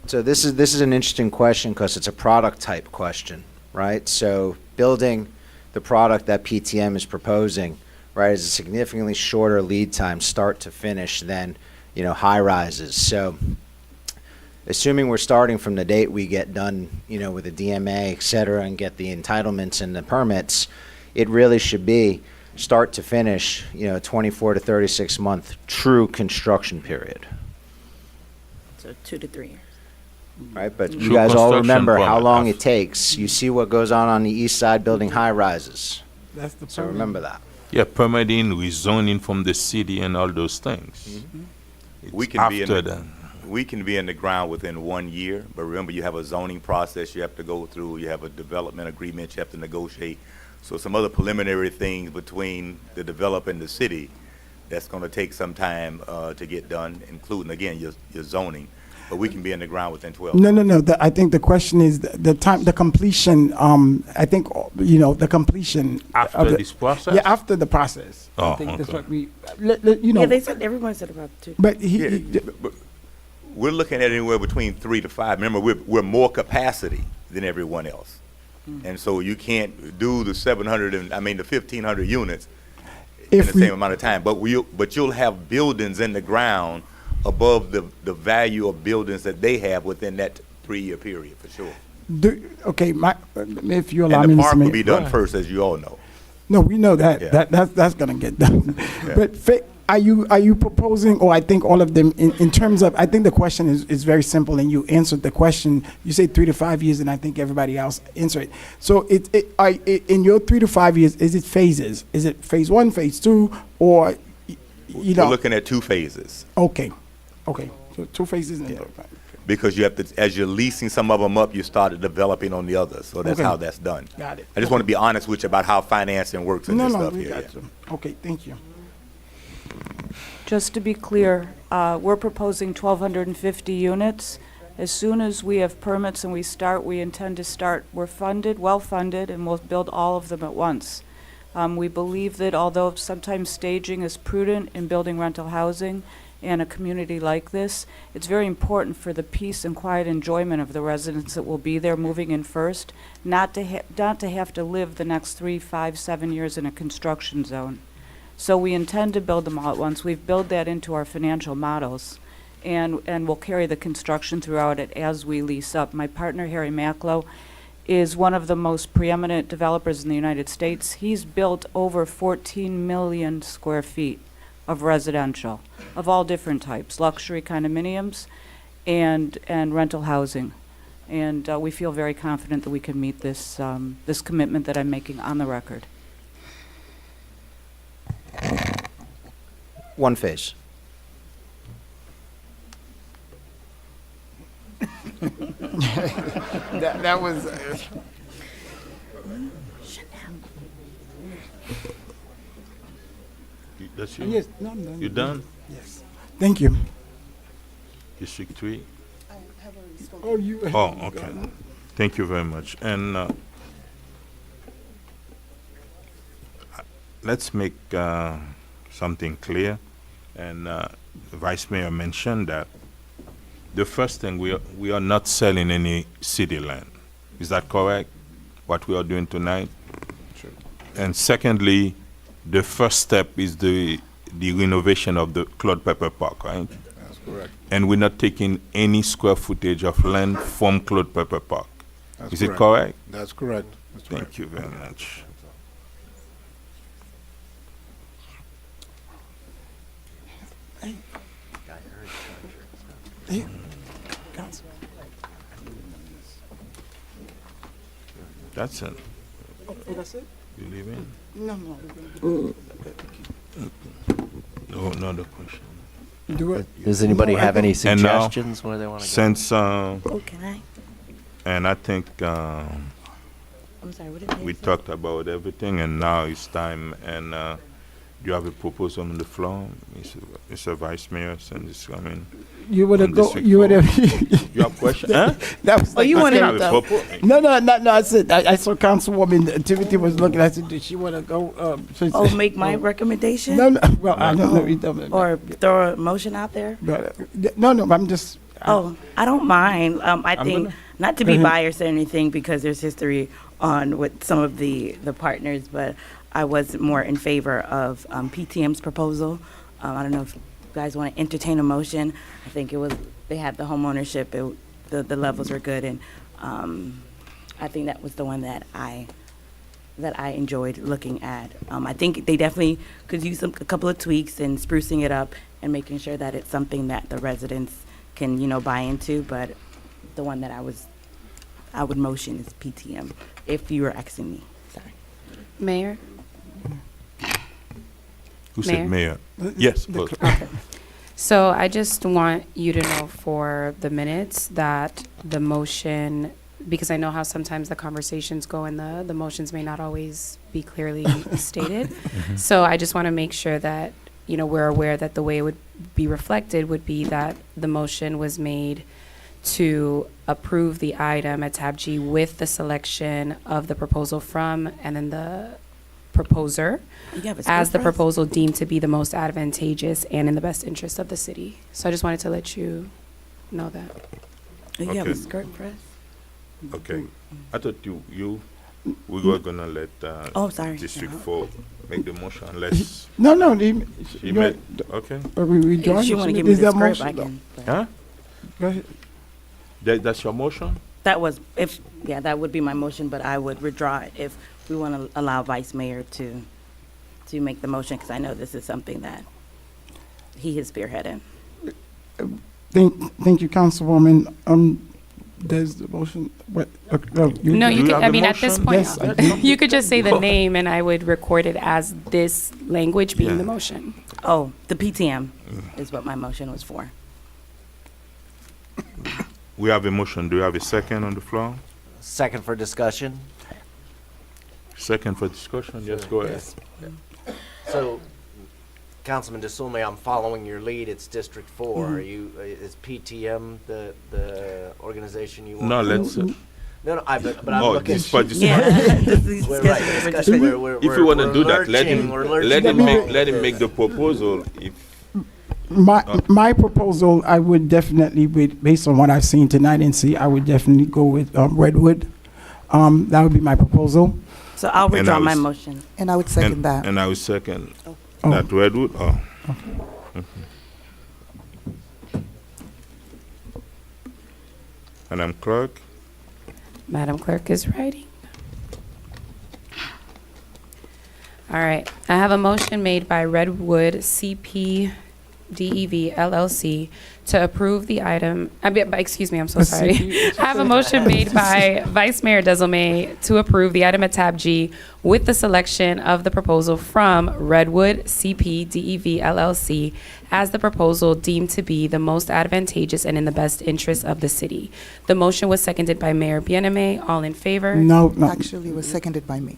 So this is an interesting question because it's a product type question, right? So building the product that PTM is proposing, right, is a significantly shorter lead time start to finish than, high rises. So assuming we're starting from the date we get done, with the DMA, et cetera, and get the entitlements and the permits, it really should be start to finish, 24 to 36 month true construction period. So 2 to 3 years. Right, but you True guys all construction remember how permit. long it takes. You see what goes on the east side building high rises. That's the So permit. remember that. Yeah, permitting, rezoning from the city and all those things. It's We can be in after the, that. we can be in the ground within 1 year, but remember, you have a zoning process you have to go through, you have a development agreement you have to negotiate. So some other preliminary things between the developer and the city that's gonna take some time to get done, including, again, your zoning. But we can be in the ground within 12 months. No. I think the question is the time, the completion. I think the completion After of this process? Yeah, after the process. Oh, I think that's okay. what we. Yeah, they said, everyone said about 2. But But we're looking at anywhere between 3 to 5. Remember, we're more capacity than everyone else. And so you can't do the 1,500 units in the same amount of time. But you'll have buildings in the ground above the value of buildings that they have within that 3-year period, for sure. Okay, if you allow And me, the Mr. park will Mayor. be done first, as you all know. No, we know that. Yeah. That's gonna get done. But are you proposing, or I think all of them in terms of? I think the question is very simple, and you answered the question. You say 3 to 5 years, and I think everybody else answered it. So in your 3 to 5 years, is it phases? Is it phase 1, phase 2, or We're looking at 2 phases. Okay, so 2 phases. Because you have to, as you're leasing some of them up, you started developing on the others. So that's Okay. how that's done. Got it. I just want to be honest with you about how financing works and No, this no, stuff we here. got you. Okay, thank you. Just to be clear, we're proposing 1,250 units. As soon as we have permits and we intend to start, we're funded, well-funded, and we'll build all of them at once. We believe that although sometimes staging is prudent in building rental housing in a community like this, it's very important for the peace and quiet enjoyment of the residents that will be there moving in first, not to have to live the next 3, 5, 7 years in a construction zone. So we intend to build them all at once. We've built that into our financial models, and we'll carry the construction throughout it as we lease up. My partner, Harry Macklow, is one of the most preeminent developers in the United States. He's built over 14 million square feet of residential, of all different types, luxury condominiums and rental housing. And we feel very confident that we can meet this, this commitment that I'm making on the record. One phase. That was. That's you? Yes, no, no. You done? Yes. Thank you. District 3? Oh, you. Oh, okay. Thank you very much. And let's make something clear. And the Vice Mayor mentioned that the first thing, we are not selling any city land. Is that correct? What we are doing tonight? Sure. And secondly, the first step is the renovation of the Claude Pepper Park, right? That's correct. And we're not taking any square footage of land from Claude Pepper Park. That's Is it correct? That's correct. That's Thank correct. you very much. Hey, Council. That's it. Oh, that's it? You leaving? No, no. No, another question. Do it. Does anybody No, I have any don't- And now, suggestions where they want to go? since, Oh, can I? and I think I'm sorry, what did they we say? talked about everything, and now it's time. And you have a proposal on the floor, Mr. Vice Mayor, since it's coming. You would have on go. District You would 4. have. You have question? Huh? That was. Oh, you I wanted have a to- propo- No. I said I saw Councilwoman Timothy was looking. I said, did she want to go? Oh, make my recommendation? No. Well, I don't know. You don't- Or throw a motion out there? No. I'm just. Oh, I don't mind. I I'm think, gonna- not to Go be ahead. biased or anything, because there's history on with some of the partners, but I was more in favor of PTM's proposal. I don't know if you guys want to entertain a motion. I think they had the home ownership, the levels were good, and I think that was the one that I enjoyed looking at. I think they definitely could use a couple of tweaks and sprucing it up and making sure that it's something that the residents can, buy into, but the one that I would motion is PTM, if you were asking me. Sorry. Mayor? Who said mayor? Yes, please. So I just want you to know for the minutes that the motion, because I know how sometimes the conversations go and the motions may not always be clearly stated. So I just want to make sure that, we're aware that the way it would be reflected would be that the motion was made to approve the item at tab G with the selection of the proposal from and then the proposer You have a as script the for us? proposal deemed to be the most advantageous and in the best interest of the city. So I just wanted to let you know that. You have Okay. a skirt press? Okay. I thought we were gonna let Oh, sorry. District 4 make the motion unless No. she made, okay. We joined. If you want to give Is me the that script, motion, I can. but- Huh? Go ahead. That's your motion? That was, that would be my motion, but I would withdraw it if we want to allow Vice Mayor to make the motion, because I know this is something that he is spearheading. Thank you, Councilwoman. There's the motion. What? No, you Do could, have I the mean, at this motion? point, Yes, I do. you could just say the name and I would record it as this language being Yeah. the motion. Oh, the PTM is what my motion was for. We have a motion. Do you have a second on the floor? Second for discussion. Second for discussion? Yes, go ahead. So, Councilman DeSulme, I'm following your lead. It's District 4. Are you, is PTM the organization you want? No, to let's. go with? No, but I'm Oh, looking. this part is- We're right, discussion, If you want to do that, let him lurching let him make the proposal. If My proposal, I would definitely, based on what I've seen tonight and see, I would definitely go with Redwood. That would be my proposal. So I'll And I withdraw my was- motion. And I would second that. And I will second Oh. that Redwood. Oh. Madam Clerk. Madam Clerk is writing. All right, I have a motion made by Redwood CP DEV LLC to approve the item, excuse me, I'm so sorry. I have a motion made by Vice Mayor Desilme to approve the item at tab G with the selection of the proposal from Redwood CP DEV LLC as the proposal deemed to be the most advantageous and in the best interest of the city. The motion was seconded by Mayor Bieneme. All in favor? No. Actually, it was seconded by me.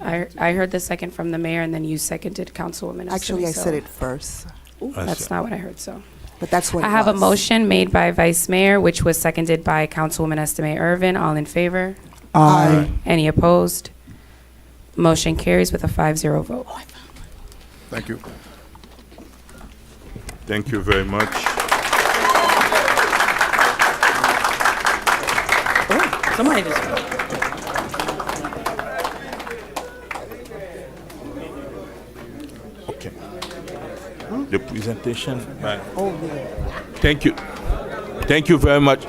I heard the second from the mayor, and then you seconded Councilwoman. Actually, I Estime, said so- it first. That's not what I heard, so. But that's what I it have a was. motion made by Vice Mayor, which was seconded by Councilwoman Estime Irvin. All in favor? Aye. Any opposed? Motion carries with a 5-0 vote. Thank you. Thank you very much. Somebody just. Okay. The presentation by. Thank you. Thank you very much.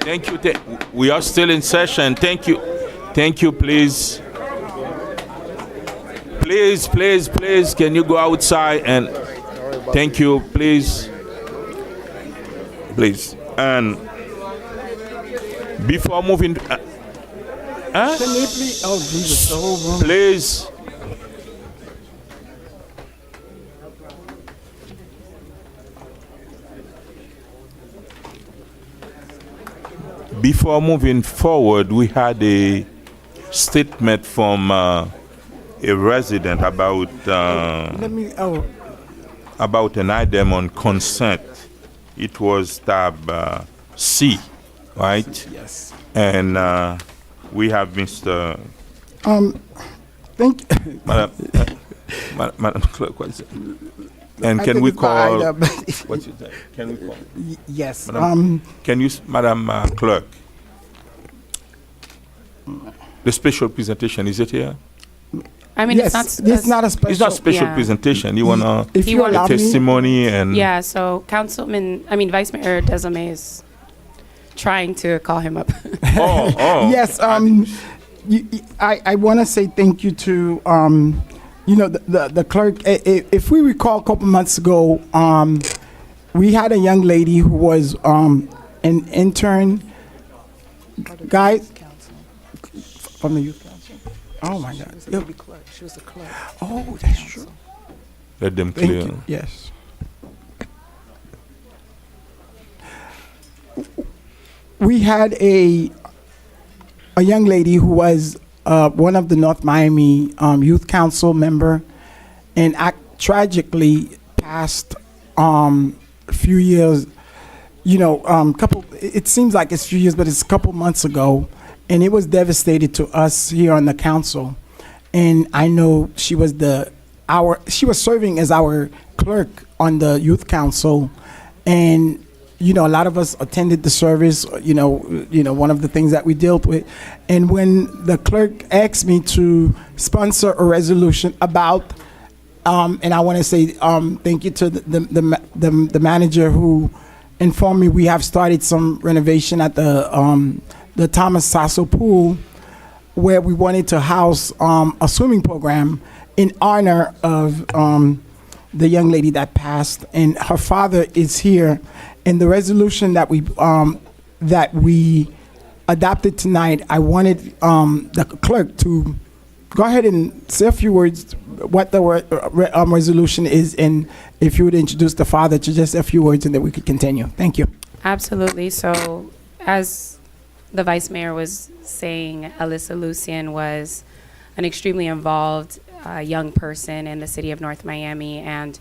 Thank you. We are still in session. Thank you. Thank you, please. Please, can you go outside and thank you, please. Please. And before moving, Can they please, oh Jesus, the whole room. please. Before moving forward, we had a statement from a resident about Let me, oh, about an item on consent. It was tab C, right? yes. And we have Mr. Thank, Madam Clerk, what is it? And I can think we it's by call? item. What's it? Can we call? yes, Madam, can you, Madam Clerk? The special presentation, is it here? I mean, yes, it's not a special. It's not special yeah. presentation. You wanna If you You allow a me, testimony and Yeah, so Vice Mayor Desilme is trying to call him up. oh. yes, I want to say thank you to, the clerk. If we recall a couple months ago, we had a young lady who was an intern, guys, from the youth council. Oh my God. She was the clerk. Oh, that's true. Let them Thank clear. you. Yes. We had a young lady who was one of the North Miami Youth Council member, and tragically passed a few years. It seems like it's a few years, but it's a couple months ago, and it was devastated to us here on the council. And I know she was she was serving as our clerk on the youth council, and a lot of us attended the service. One of the things that we dealt with, and when the clerk asked me to sponsor a resolution about, and I want to say thank you to the manager who informed me we have started some renovation at the Thomas Sasso pool, where we wanted to house a swimming program in honor of the young lady that passed, and her father is here. And the resolution that we adopted tonight, I wanted the clerk to go ahead and say a few words what the resolution is, and if you would introduce the father to just a few words, and then we could continue. Thank you. Absolutely. So, as the Vice Mayor was saying, Alyssa Lucian was an extremely involved young person in the city of North Miami. And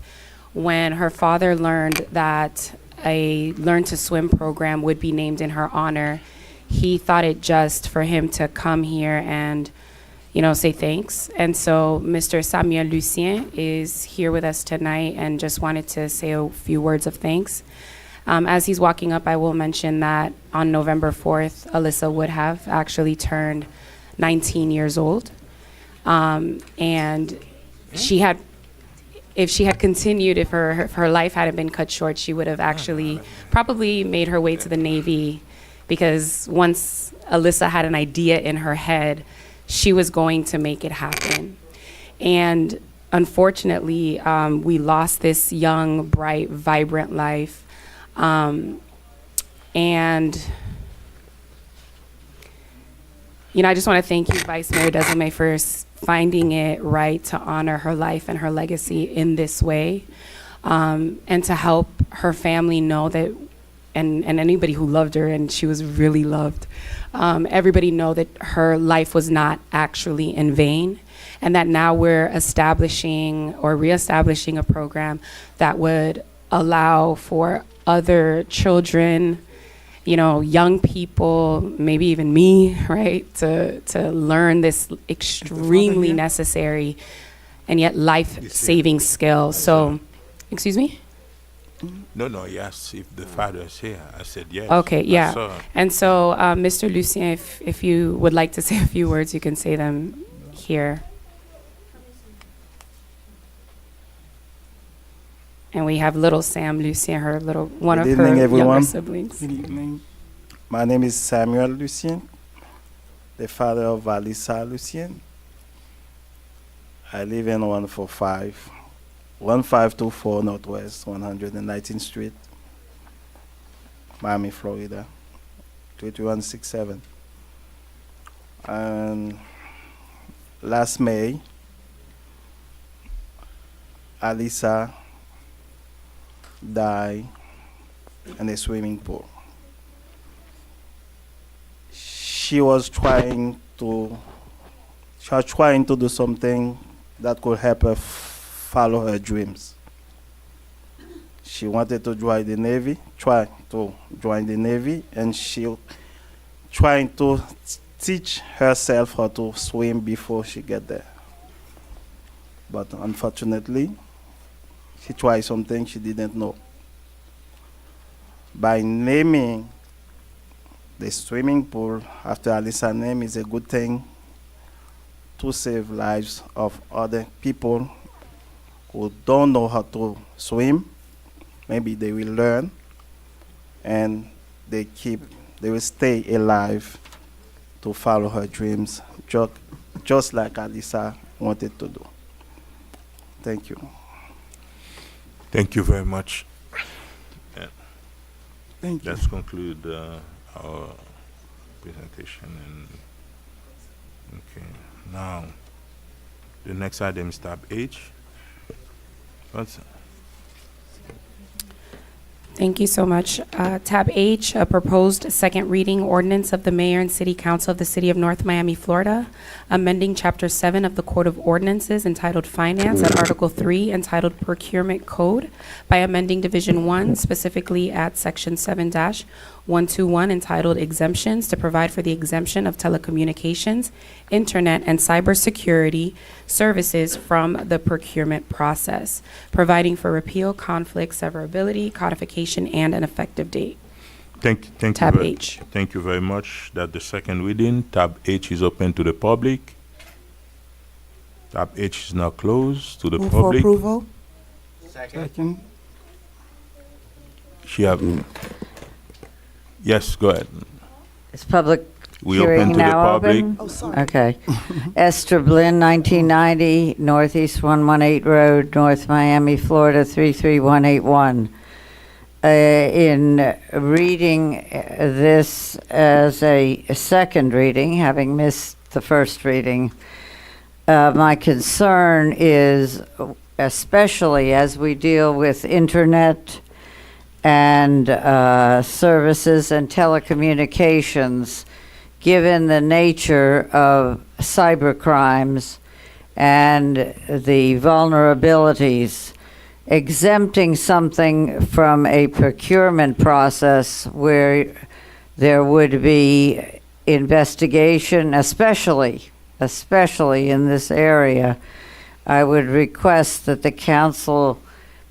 when her father learned that a Learn to Swim program would be named in her honor, he thought it just for him to come here and, say thanks. And so Mr. Samuel Lucien is here with us tonight and just wanted to say a few words of thanks. As he's walking up, I will mention that on November 4th, Alyssa would have actually turned 19 years old. And she had, if she had continued, if her life hadn't been cut short, she would have actually probably made her way to the Navy, because once Alyssa had an idea in her head, she was going to make it happen. And unfortunately, we lost this young, bright, vibrant life. And, I just want to thank you, Vice Mayor Desumé, for finding it right to honor her life and her legacy in this way, and to help her family know that, and anybody who loved her, and she was really loved, everybody know that her life was not actually in vain, and that now we're establishing or reestablishing a program that would allow for other children, young people, maybe even me, right, to learn this extremely necessary and yet life-saving skill. So, excuse me? No, yes, if the father is here. I said yes. Okay, I yeah. saw. And so, Mr. Lucien, if you would like to say a few words, you can say them here. And we have little Sam Lucien, one of her younger siblings. Good evening. My name is Samuel Lucien, the father of Alyssa Lucien. I live in 1524 Northwest 119th Street, Miami, Florida, 23167. And last May, Alyssa died in a swimming pool. She was trying to do something that could help her follow her dreams. She wanted to join the Navy, and she trying to teach herself how to swim before she get there. But unfortunately, she tried something she didn't know. By naming the swimming pool after Alyssa's name is a good thing to save lives of other people who don't know how to swim. Maybe they will learn, and they will stay alive to follow her dreams, just like Alyssa wanted to do. Thank you. Thank you very much. Yeah. Thank you. Let's conclude our presentation. Okay. Now, the next item is tab H. Thank you so much. Tab H, a proposed second reading ordinance of the Mayor and City Council of the City of North Miami, Florida, amending Chapter 7 of the Code of Ordinances entitled Finance at Article 3 entitled Procurement Code by amending Division 1, specifically at Section 7-121 entitled Exemptions to provide for the exemption of telecommunications, internet, and cybersecurity services from the procurement process, providing for repeal, conflict, severability, codification, and an effective date. Thank Tab you. H. Thank you very much. That the second reading. Tab H is open to the public. Tab H is now closed to the Move public. for approval. Second. Yes, go ahead. Is public We open hearing to the now public. open? Oh, sorry. Okay. Esther Blinn, 1990, Northeast 118 Road, North Miami, Florida, 33181. In reading this as a second reading, having missed the first reading, my concern is, especially as we deal with internet and services and telecommunications, given the nature of cyber crimes and the vulnerabilities, exempting something from a procurement process where there would be investigation, especially in this area, I would request that the council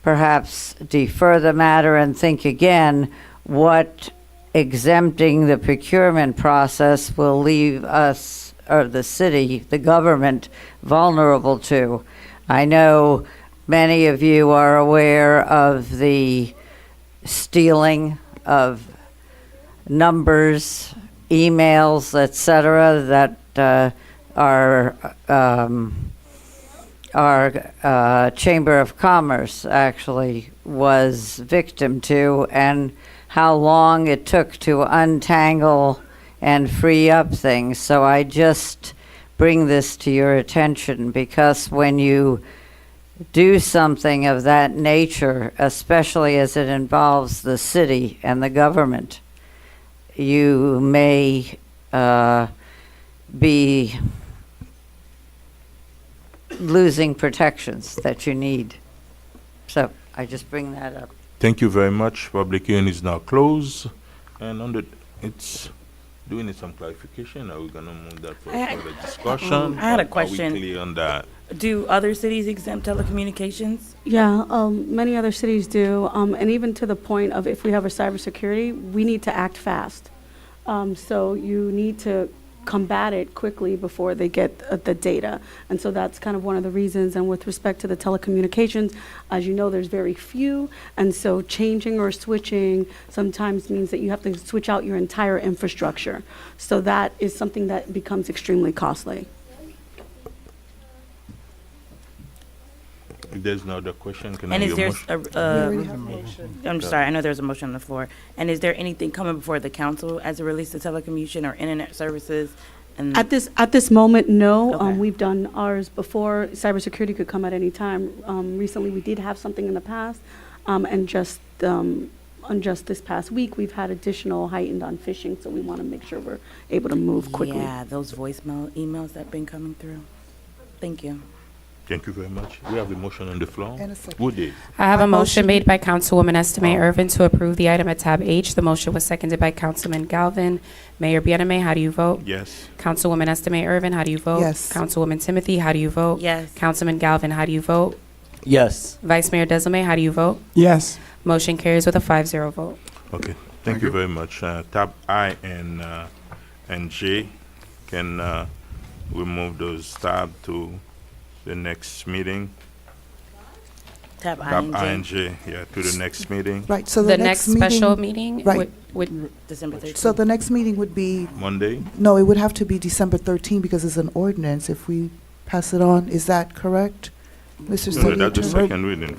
perhaps defer the matter and think again what exempting the procurement process will leave us, or the city, the government, vulnerable to. I know many of you are aware of the stealing of numbers, emails, etc., that our Chamber of Commerce actually was victim to, and how long it took to untangle and free up things. So I just bring this to your attention because when you do something of that nature, especially as it involves the city and the government, you may be losing protections that you need. So I just bring that up. Thank you very much. Public hearing is now closed. And do we need some clarification? Are we gonna move that for further discussion? I had a Are question. we clear on that? Do other cities exempt telecommunications? Yeah, many other cities do, and even to the point of if we have a cybersecurity, we need to act fast. So you need to combat it quickly before they get the data. And so that's kind of one of the reasons. And with respect to the telecommunications, as you know, there's very few. And so changing or switching sometimes means that you have to switch out your entire infrastructure. So that is something that becomes extremely costly. If there's no other question, can I And hear is a there, motion? I'm sorry, I know there's a motion on the floor. And is there anything coming before the council as it relates to telecommunication or internet services? And At this moment, no. Okay. We've done ours before. Cybersecurity could come at any time. Recently, we did have something in the past, and just this past week, we've had additional heightened on phishing. So we want to make sure we're able to move quickly. Yeah, those voicemail emails that have been coming through. Thank you. Thank you very much. We have a motion on the floor. And a second. Who did? I have a motion made by Councilwoman Estime Irvin to approve the item at tab H. The motion was seconded by Councilman Galvin. Mayor Bieneme, how do you vote? Yes. Councilwoman Estime Irvin, how do you vote? Yes. Councilwoman Timothy, how do you vote? Yes. Councilman Galvin, how do you vote? Yes. Vice Mayor Desilme, how do you vote? Yes. Motion carries with a 5-0 vote. Okay. Thank you very much. Tab I and J, can we move those tab to the next meeting? Tab I Tab and I J. and J, yeah, to the next meeting. Right, so The next special meeting Right. would December 13th. So the next meeting would be, Monday? no, it would have to be December 13 because it's an ordinance if we pass it on. Is that correct, Mr. No, City that's the Attorney? second reading.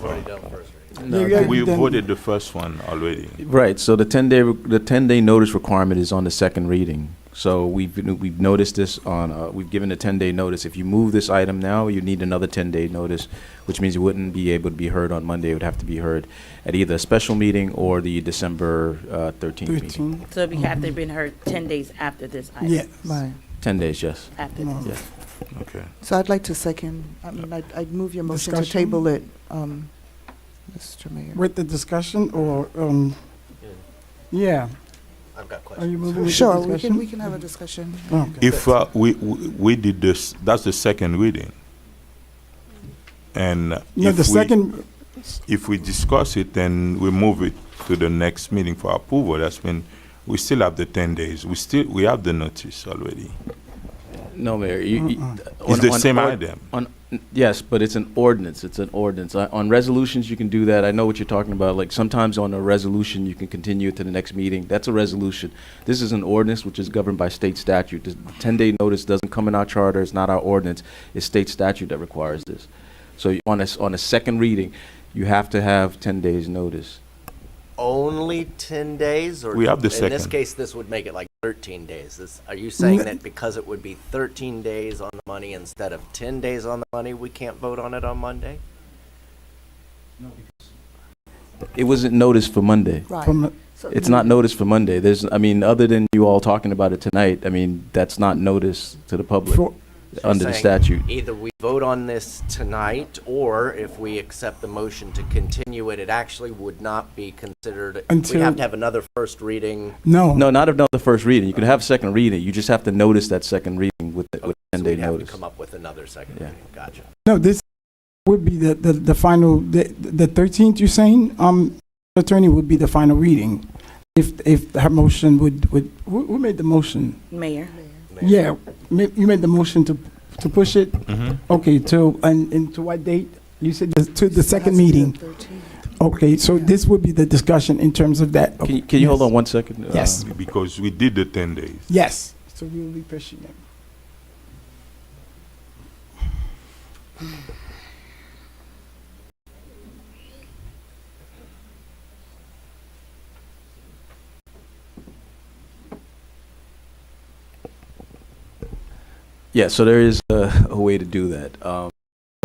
Yeah, We then- voted the first one already. Right, so the 10-day notice requirement is on the second reading. So we've noticed this on, we've given a 10-day notice. If you move this item now, you need another 10-day notice, which means it wouldn't be able to be heard on Monday. It would have to be heard at either a special meeting or the December 13th meeting. 13. So we have to been heard 10 days after this item. Yeah. Right. 10 days, yes. After No. this. Yeah. Okay. So I'd like to second, I'd move your motion to Discussion? table it, Mr. Mayor. With the discussion or, yeah. I've got Are questions. you moving with the Sure, discussion? we can have a discussion. Okay. If we did this, that's the second reading. And No, if the second, if we discuss it, then we move it to the next meeting for approval. That's when we still have the 10 days. We have the notice already. No, Mayor. It's the same item. Yes, but it's an ordinance. It's an ordinance. On resolutions, you can do that. I know what you're talking about. Like sometimes on a resolution, you can continue it to the next meeting. That's a resolution. This is an ordinance which is governed by state statute. The 10-day notice doesn't come in our charter. It's not our ordinance. It's state statute that requires this. So on a second reading, you have to have 10 days notice. Only 10 days? Or We have the in this second. case, this would make it like 13 days. Are you saying that because it would be 13 days on the money instead of 10 days on the money, we can't vote on it on Monday? It wasn't noticed for Monday. Right. from the- It's not noticed for Monday. Other than you all talking about it tonight, that's not notice to the public. for, So under the saying statute. Either we vote on this tonight, or if we accept the motion to continue it, it actually would not be considered. We Until- have to have another first reading. No. No, not another first reading. You can have second reading. You just have to notice that second reading with the So 10-day we'd have to notice. come up with another second Yeah. reading. Gotcha. No, this would be the final, the 13th, you're saying? Attorney, would be the final reading. If her motion would, who made the motion? Mayor. Yeah, you made the motion to push it? Mhm. Okay, and to what date? You said to the second meeting. Okay, so this would be the discussion in terms of that. Can you hold on 1 second? Yes. Because we did the 10 days. Yes, so we will be pushing it. Yeah, so there is a way to do that. So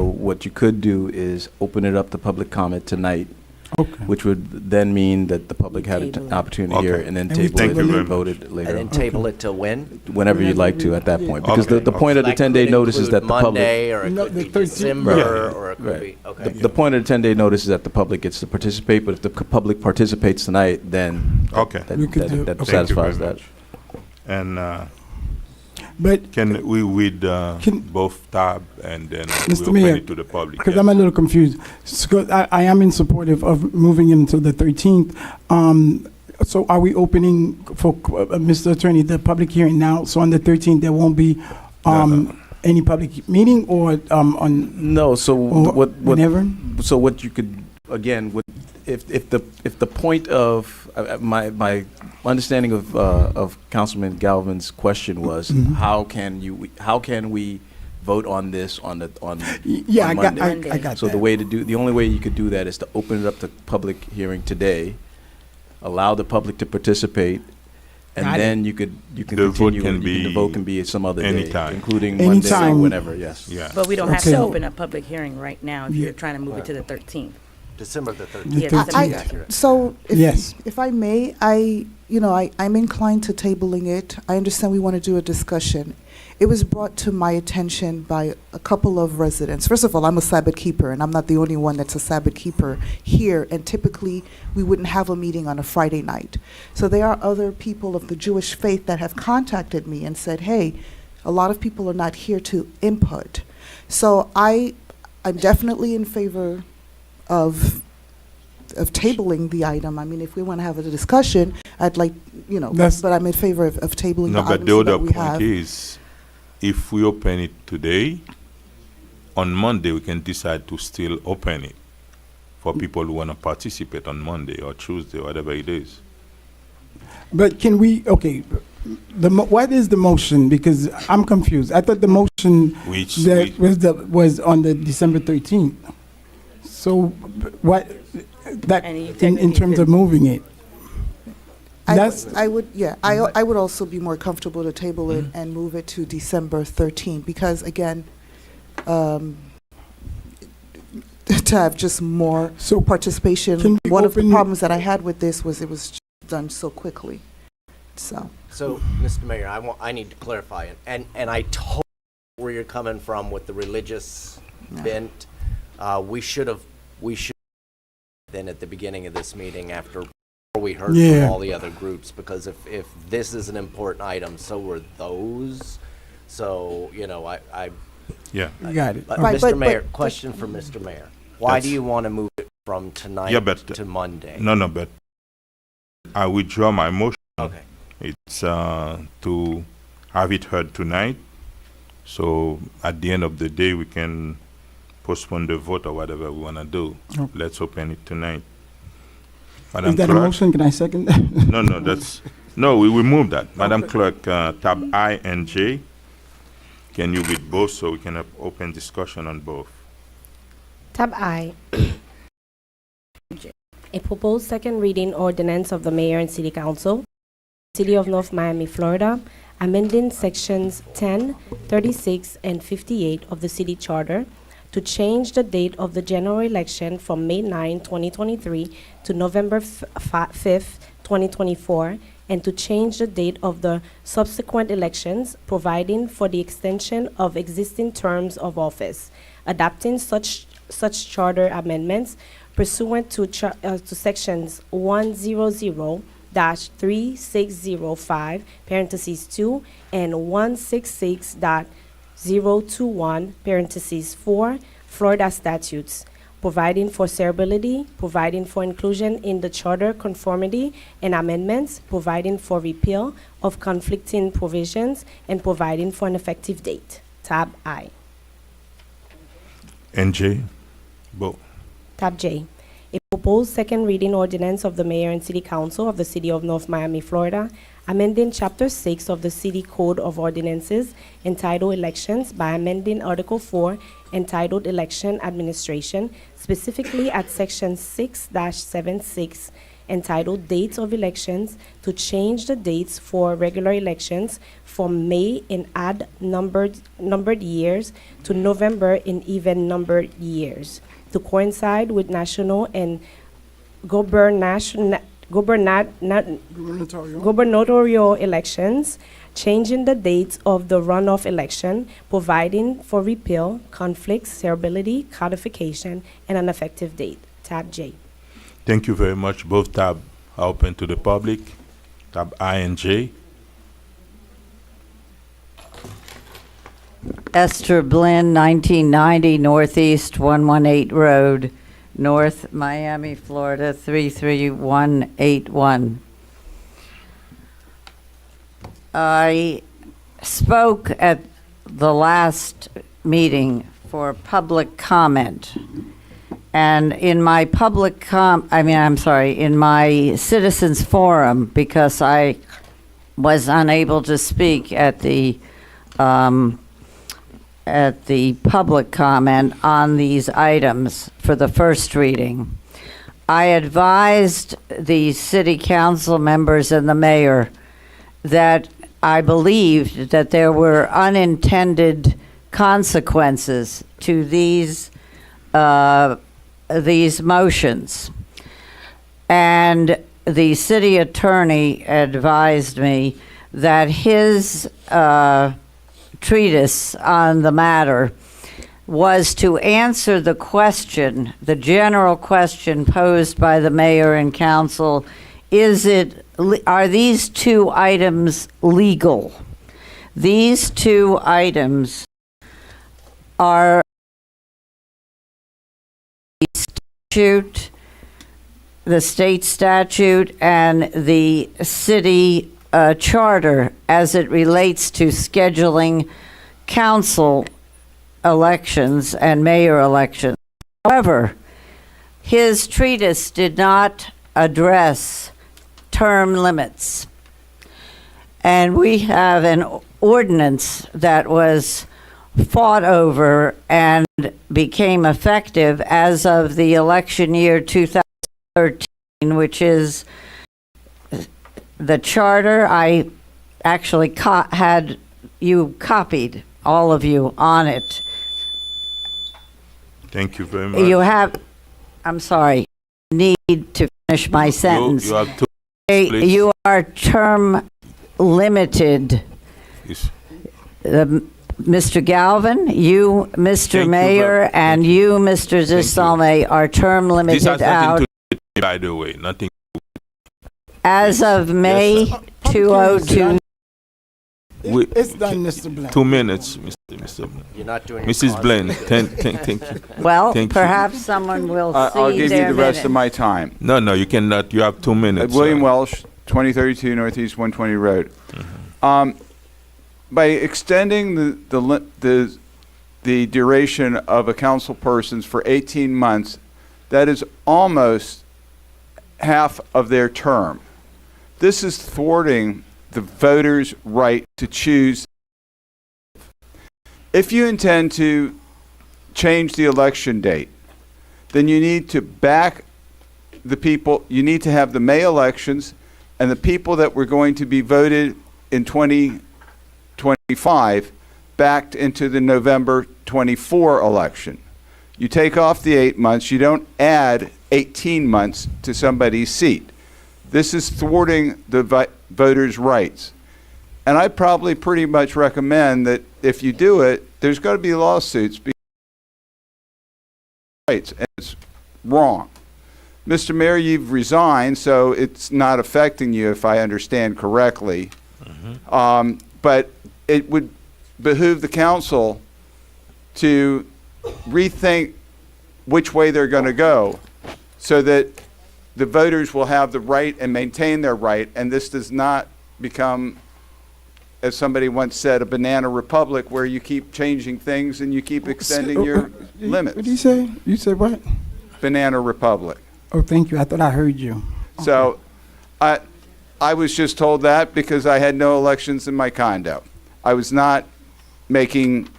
what you could do is open it up to public comment tonight, which would then mean that the public had an opportunity to hear it, and then And we table Thank it you and very then vote it later. And then on. table it till when? Whenever you'd like to at that point, because Okay. the point of the That 10-day could notice is that include the public. Monday, or it No, could the be 13th. December, Right. or it could Right. be, okay. The point of the 10-day notice is that the public gets to participate, but if the public participates tonight, then Okay. that, We could do- that okay. Thank you very satisfies that. much. And But, can we with Can- both tab and then we Mr. open Mayor, it to the public? because yes. I'm a little confused. So I am in support of moving it until the 13th. So are we opening for, Mr. Attorney, the public hearing now? So on the 13th, there won't be No. any public meeting or on No, so or what whenever? So what you could, again, if the point of my understanding of Councilman Galvin's question was Mhm. how can we vote on this on Yeah, on I got Monday? I got So that. the only way you could do that is to open it up to public hearing today, allow the public to participate, and Got it. then you can The vote continue. can and be the vote can be some other day, anytime. including Monday or Anytime. whenever. Yes. Yeah. But we don't have Okay. to open a public hearing right now if Yeah. you're trying to move it to the 13th. December the The 13th. Yes, 13th. December. So, Yes. if I may, I'm inclined to tabling it. I understand we want to do a discussion. It was brought to my attention by a couple of residents. First of all, I'm a Sabbath keeper, and I'm not the only one that's a Sabbath keeper here, and typically, we wouldn't have a meeting on a Friday night. So there are other people of the Jewish faith that have contacted me and said, hey, a lot of people are not here to input. So I'm definitely in favor of tabling the item. I mean, if we want to have a discussion, I'd like, That's- but I'm in favor of tabling No, the but item the so other that we point have. is, if we open it today, on Monday we can decide to still open it for people who want to participate on Monday or Tuesday, whatever it is. But can we, okay, what is the motion? Because I'm confused. I thought the motion Which that was on the December 13th. So what, that, And you in technically terms of could- moving it? That's, I would also be more comfortable to table it and move it to December 13th, because again, to have just more so participation. Can we One of the open- problems that I had with this was it was done so quickly. So, Mr. Mayor, I need to clarify it, and I totally get where you're coming from with the religious bent. We should then at the beginning of this meeting after we heard Yeah. from all the other groups, because if this is an important item, so were those. So, I Yeah. got it. But Right, Mr. but- Mayor, but- question for Mr. Mayor. Why do Yes. you want to move it from tonight Yeah, but- to Monday? No, but I withdraw my motion. Okay. It's to have it heard tonight. So at the end of the day, we can postpone the vote or whatever we want to do. Oh. Let's open it tonight. Is Madam that a Clerk? motion? Can I second that? No, we will move that. Madam Clerk, tab I and J. Can you read both so we can have open discussion on both? Tab I. A proposed second reading ordinance of the Mayor and City Council, City of North Miami, Florida, amending sections 10, 36, and 58 of the city charter to change the date of the general election from May 9, 2023 to November 5th, 2024, and to change the date of the subsequent elections, providing for the extension of existing terms of office, adopting such charter amendments pursuant to sections 100-3605, parentheses 2, and 166.021, parentheses 4, Florida statutes, providing for severability, providing for inclusion in the charter conformity and amendments, providing for repeal of conflicting provisions, and providing for an effective date. Tab I. NJ, Bo. Tab J. A proposed second reading ordinance of the Mayor and City Council of the City of North Miami, Florida, amending Chapter 6 of the City Code of Ordinances entitled Elections by amending Article 4 entitled Election Administration, specifically at Section 6-76 entitled Dates of Elections, to change the dates for regular elections from May in odd numbered years to November in even numbered years, to coincide with national and gubernatorial elections, changing the dates of the runoff election, providing for repeal, conflicts, severability, codification, and an effective date. Tab J. Thank you very much. Both tabs are open to the public. Tab I and J. Esther Blinn, 1990 Northeast 118 Road, North Miami, Florida 33181. I spoke at the last meeting for public comment. And in my in my citizens forum, because I was unable to speak at the public comment on these items for the first reading, I advised the city council members and the mayor that I believed that there were unintended consequences to these motions. And the city attorney advised me that his treatise on the matter was to answer the question, the general question posed by the mayor and council, are these two items legal? These two items are the state statute and the city charter as it relates to scheduling council elections and mayor elections. However, his treatise did not address term limits. And we have an ordinance that was fought over and became effective as of the election year 2013, which is the charter. I actually had you copied, all of you, on it. Thank you very much. You have, I'm sorry, need to finish my sentence. You have 2 minutes, please. You are term limited. Yes. Mr. Galvin, you, Mr. Mayor, and you, Mr. Desalme, are term This limited has out nothing to do with me, by the way. Nothing. as of May 2002. It's done, Mr. Blinn. 2 minutes, Mr. Blinn. You're not doing your Mrs. Blinn, thank you. Well, Thank you. perhaps someone will see I'll give you their the rest of minute. my time. No, you cannot. You have 2 minutes. William Welsh, 2032 Northeast 120 Road. By extending the duration of a council person's for 18 months, that is almost half of their term. This is thwarting the voters' right to choose. If you intend to change the election date, then you need to back the people. You need to have the May elections and the people that were going to be voted in 2025 backed into the November 24 election. You take off the 8 months, you don't add 18 months to somebody's seat. This is thwarting the voters' rights. And I probably pretty much recommend that if you do it, there's got to be lawsuits because rights, and it's wrong. Mr. Mayor, you've resigned, so it's not affecting you, if I understand correctly. But it would behoove the council to rethink which way they're going to go so that the voters will have the right and maintain their right, and this does not become, as somebody once said, a banana republic where you keep changing things and you keep extending your limits. What did you say? You said what? Banana republic. Oh, thank you. I thought I heard you. So I was just told that because I had no elections in my condo. I was not making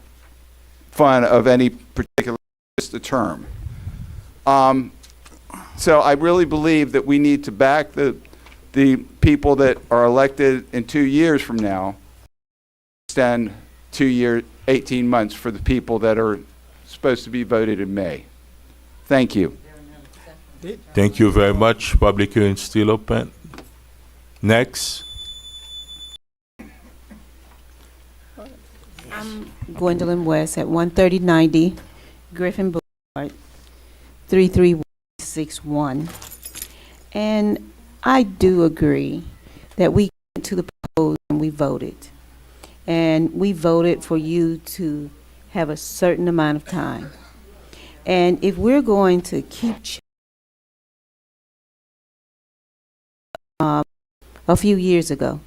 fun of any particular, just a term. So I really believe that we need to back the people that are elected in 2 years from now, extend 2 years, 18 months for the people that are supposed to be voted in May. Thank you. Thank you very much. Public hearing still open. Next. I'm Gwendolyn West at 13090 Griffin Boulevard, 33161. And I do agree that we went to the polls and we voted. And we voted for you to have a certain amount of time. And if we're going to keep a few years ago.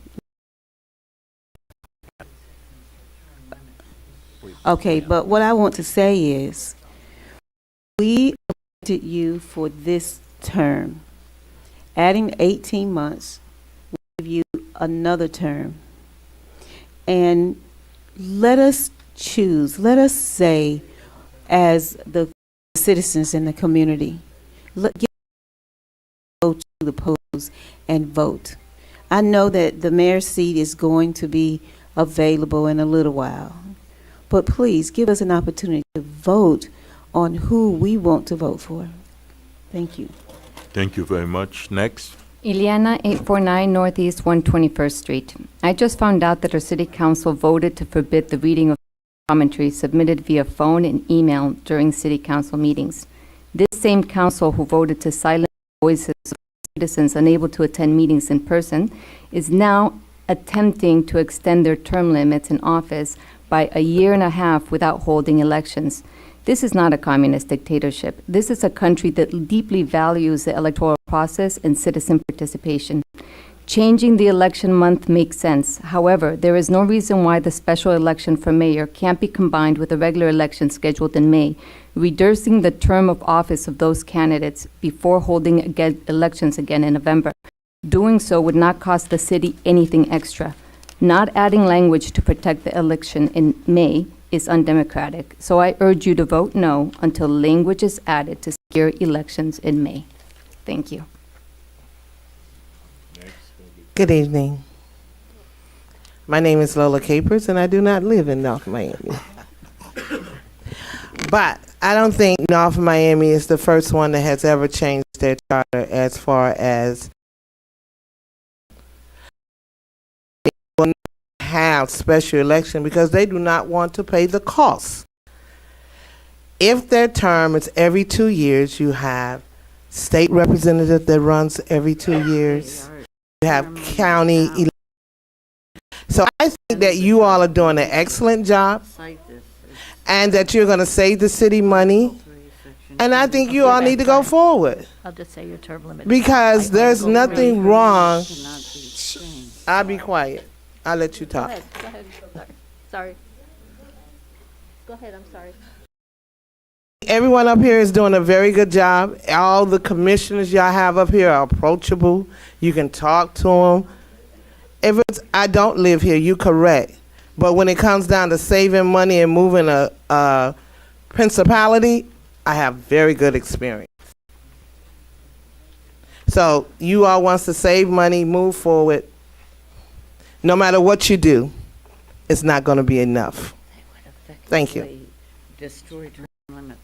Okay, but what I want to say is, we elected you for this term. Adding 18 months will give you another term. And let us choose, let us say, as the citizens in the community, go to the polls and vote. I know that the mayor's seat is going to be available in a little while, but please give us an opportunity to vote on who we want to vote for. Thank you. Thank you very much. Next. Ileana, 849 Northeast 121st Street. I just found out that our city council voted to forbid the reading of commentary submitted via phone and email during city council meetings. This same council who voted to silence voices of citizens unable to attend meetings in person is now attempting to extend their term limits in office by a year and a half without holding elections. This is not a communist dictatorship. This is a country that deeply values the electoral process and citizen participation. Changing the election month makes sense. However, there is no reason why the special election for mayor can't be combined with a regular election scheduled in May, reducing the term of office of those candidates before holding elections again in November. Doing so would not cost the city anything extra. Not adding language to protect the election in May is undemocratic, so I urge you to vote no until language is added to secure elections in May. Thank you. Good evening. My name is Lola Capers, and I do not live in North Miami. But I don't think North Miami is the first one that has ever changed their charter as far as have special election because they do not want to pay the costs. If their term is every 2 years, you have state representative that runs every 2 years. You have county. So I think that you all are doing an excellent job and that you're going to save the city money. And I think you all need to go forward. I'll just say your term limit. Because there's nothing wrong. I'll be quiet. I'll let you talk. Go ahead. Sorry. Go ahead, I'm sorry. Everyone up here is doing a very good job. All the commissioners y'all have up here are approachable. You can talk to them. If it's, I don't live here, you correct. But when it comes down to saving money and moving a principality, I have very good experience. So you all wants to save money, move forward. No matter what you do, it's not going to be enough. Thank you. Destroy term limits.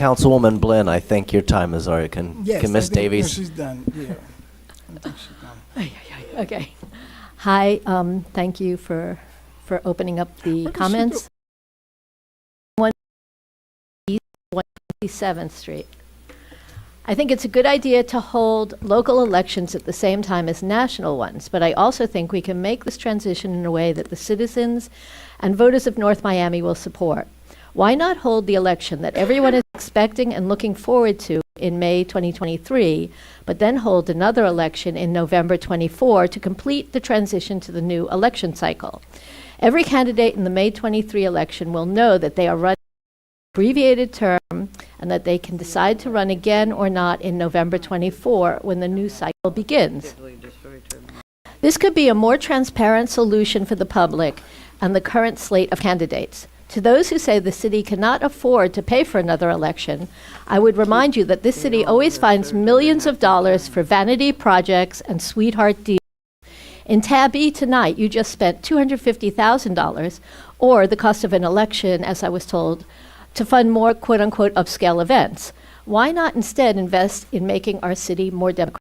Councilwoman Blinn, I think your time is already. Yes, Can Ms. I think Davies? She's done, yeah. I think she's done. Okay. Hi, thank you for opening up the comments. 127th Street. I think it's a good idea to hold local elections at the same time as national ones, but I also think we can make this transition in a way that the citizens and voters of North Miami will support. Why not hold the election that everyone is expecting and looking forward to in May 2023, but then hold another election in November 24 to complete the transition to the new election cycle? Every candidate in the May 23 election will know that they are running an abbreviated term and that they can decide to run again or not in November 24 when the new cycle begins. This could be a more transparent solution for the public and the current slate of candidates. To those who say the city cannot afford to pay for another election, I would remind you that this city always finds millions of dollars for vanity projects and sweetheart deals. In Tab E tonight, you just spent $250,000, or the cost of an election, as I was told, to fund more quote-unquote upscale events. Why not instead invest in making our city more democratic?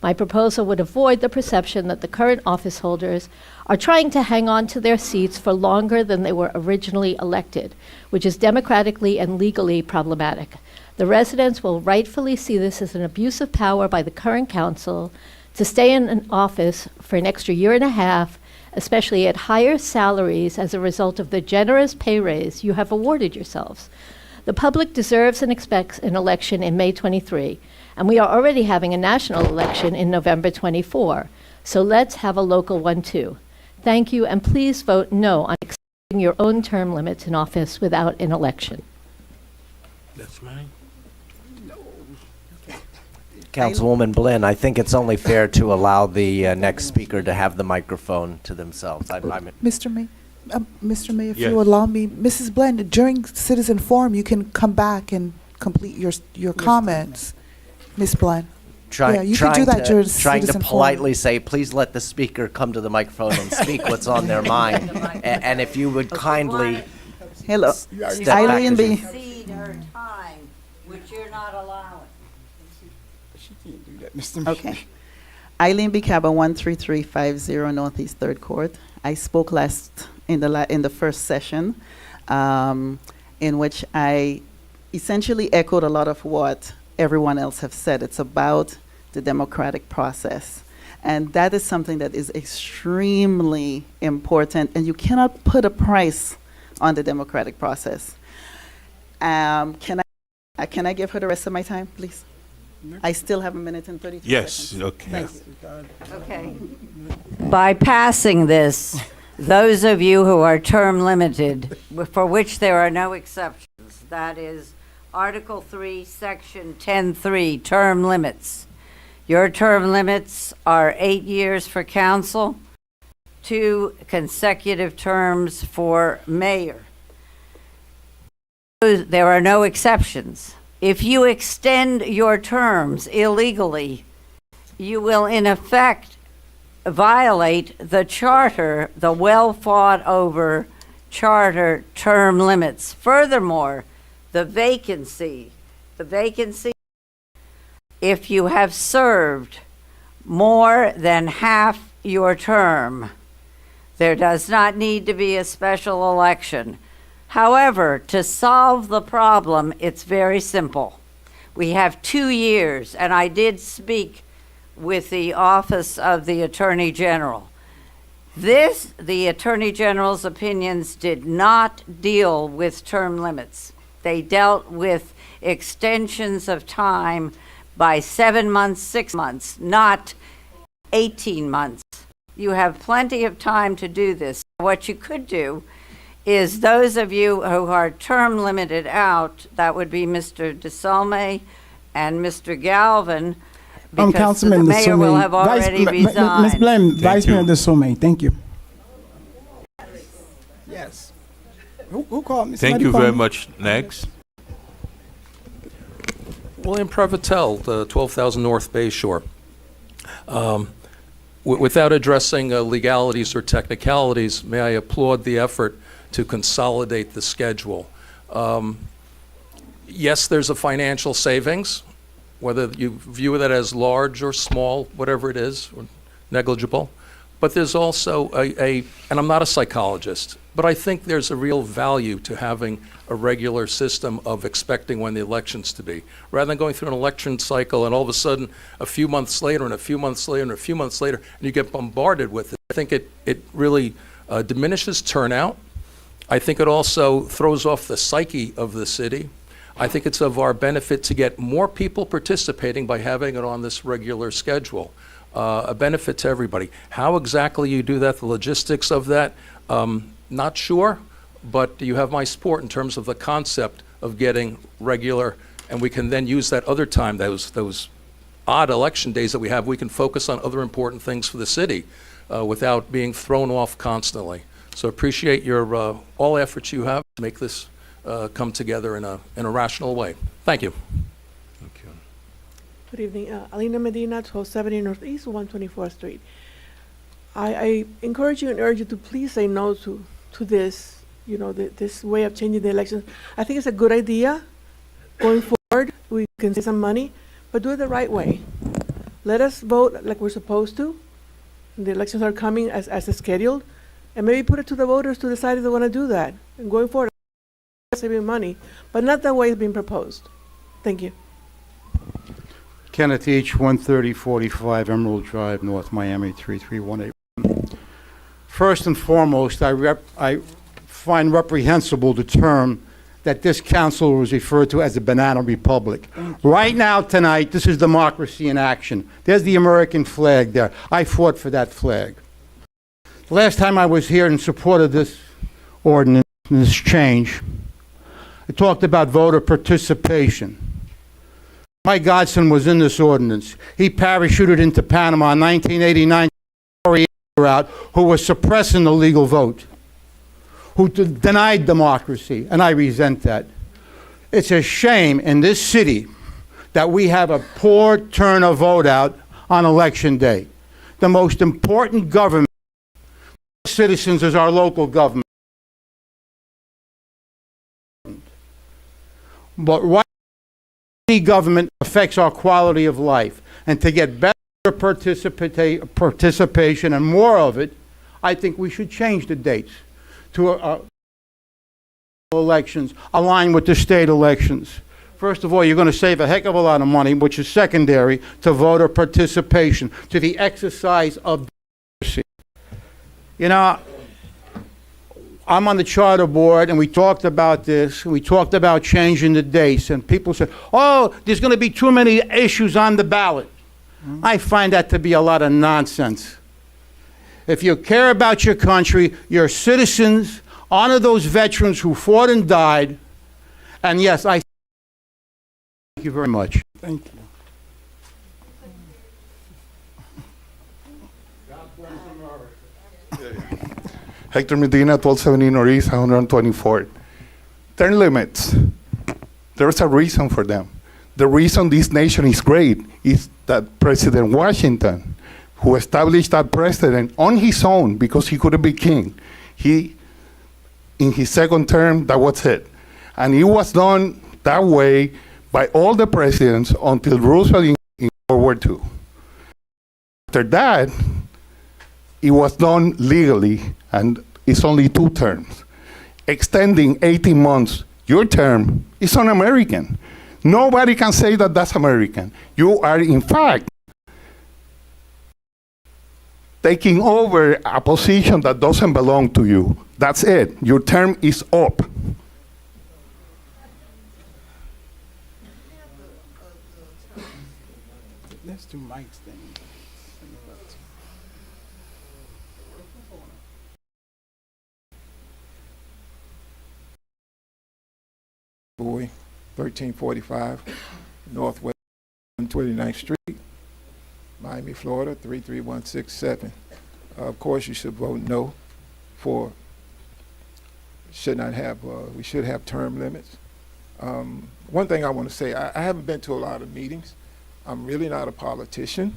My proposal would avoid the perception that the current office holders are trying to hang on to their seats for longer than they were originally elected, which is democratically and legally problematic. The residents will rightfully see this as an abuse of power by the current council to stay in an office for an extra year and a half, especially at higher salaries as a result of the generous pay raise you have awarded yourselves. The public deserves and expects an election in May 23, and we are already having a national election in November 24. So let's have a local one too. Thank you, and please vote no on extending your own term limits in office without an election. That's mine. Councilwoman Blinn, I think it's only fair to allow the next speaker to have the microphone to themselves. Mr. May, if Yes. you allow me, Mrs. Blend, during citizen forum, you can come back and complete your comments, Ms. Blend. Yeah, you can do that during Trying to citizen politely say, please let the speaker come to the microphone and speak what's on their mind. And if you would kindly Hello. step back. Eileen B. Exceed her time, which you're not allowing. Okay. Eileen B. Caba, 13350 Northeast 3rd Court. I spoke last in the first session, in which I essentially echoed a lot of what everyone else have said. It's about the democratic process. And that is something that is extremely important, and you cannot put a price on the democratic process. Can I give her the rest of my time, please? I still have a minute and 32 Yes, seconds. okay. Thank you. Okay. By passing this, those of you who are term limited, for which there are no exceptions, that is Article 3, Section 10.3, term limits. Your term limits are 8 years for council, 2 consecutive terms for mayor. There are no exceptions. If you extend your terms illegally, you will in effect violate the charter, the well-thought-over charter term limits. Furthermore, the vacancy, if you have served more than half your term, there does not need to be a special election. However, to solve the problem, it's very simple. We have 2 years, and I did speak with the Office of the Attorney General. The Attorney General's opinions did not deal with term limits. They dealt with extensions of time by 7 months, 6 months, not 18 months. You have plenty of time to do this. What you could do is those of you who are term limited out, that would be Mr. DeSalme and Mr. Galvin, because the Councilman mayor will DeSalme. have already resigned. Ms. Blem, Thank Vice you. Mayor DeSalme, thank you. Yes. Who called me? Thank Somebody you call very me? much. Next. William Prevotel, 12,000 North Bay Shore. Without addressing legalities or technicalities, may I applaud the effort to consolidate the schedule. Yes, there's a financial savings, whether you view that as large or small, whatever it is, or negligible. But there's also and I'm not a psychologist, but I think there's a real value to having a regular system of expecting when the election's to be. Rather than going through an election cycle and all of a sudden a few months later and a few months later and a few months later, and you get bombarded with it. I think it really diminishes turnout. I think it also throws off the psyche of the city. I think it's of our benefit to get more people participating by having it on this regular schedule. A benefit to everybody. How exactly you do that, the logistics of that, not sure, but you have my support in terms of the concept of getting regular, and we can then use that other time, those odd election days that we have, we can focus on other important things for the city without being thrown off constantly. So appreciate your all efforts you have to make this come together in a rational way. Thank you. Good evening. Alina Medina, 1270 Northeast, 124th Street. I encourage you and urge you to please say no to this, this way of changing the elections. I think it's a good idea. Going forward, we can save some money, but do it the right way. Let us vote like we're supposed to. The elections are coming as scheduled, and maybe put it to the voters to decide if they want to do that. And going forward, saving money, but not the way it's being proposed. Thank you. Kenneth H., 13045 Emerald Drive, North Miami, 33181. First and foremost, I find reprehensible the term that this council was referred to as a banana republic. Right now, tonight, this is democracy in action. There's the American flag there. I fought for that flag. The last time I was here in support of this ordinance, this change, I talked about voter participation. My godson was in this ordinance. He parachuted into Panama in 1989 out who was suppressing the legal vote, who denied democracy, and I resent that. It's a shame in this city that we have a poor turn of vote out on election day. The most important government for citizens is our local government. But right city government affects our quality of life, and to get better participation and more of it, I think we should change the dates to elections align with the state elections. First of all, you're going to save a heck of a lot of money, which is secondary to voter participation, to the exercise of democracy. You know, I'm on the charter board, and we talked about this. We talked about changing the dates, and people said, oh, there's going to be too many issues on the ballot. I find that to be a lot of nonsense. If you care about your country, your citizens, honor those veterans who fought and died, and yes, I thank you very much. Thank you. Hector Medina, 1270 Northeast, 124. Term limits. There's a reason for them. The reason this nation is great is that President Washington, who established that precedent on his own because he couldn't be king, in his second term, that was it. And it was done that way by all the presidents until Roosevelt in World War II. After that, it was done legally, and it's only 2 terms. Extending 18 months, your term, is un-American. Nobody can say that that's American. You are, in fact, taking over a position that doesn't belong to you. That's it. Your term is up. Let's do Mike's thing. Boy, 1345 Northwest 129th Street, Miami, Florida, 33167. Of course, you should vote no for, we should have term limits. One thing I want to say, I haven't been to a lot of meetings. I'm really not a politician,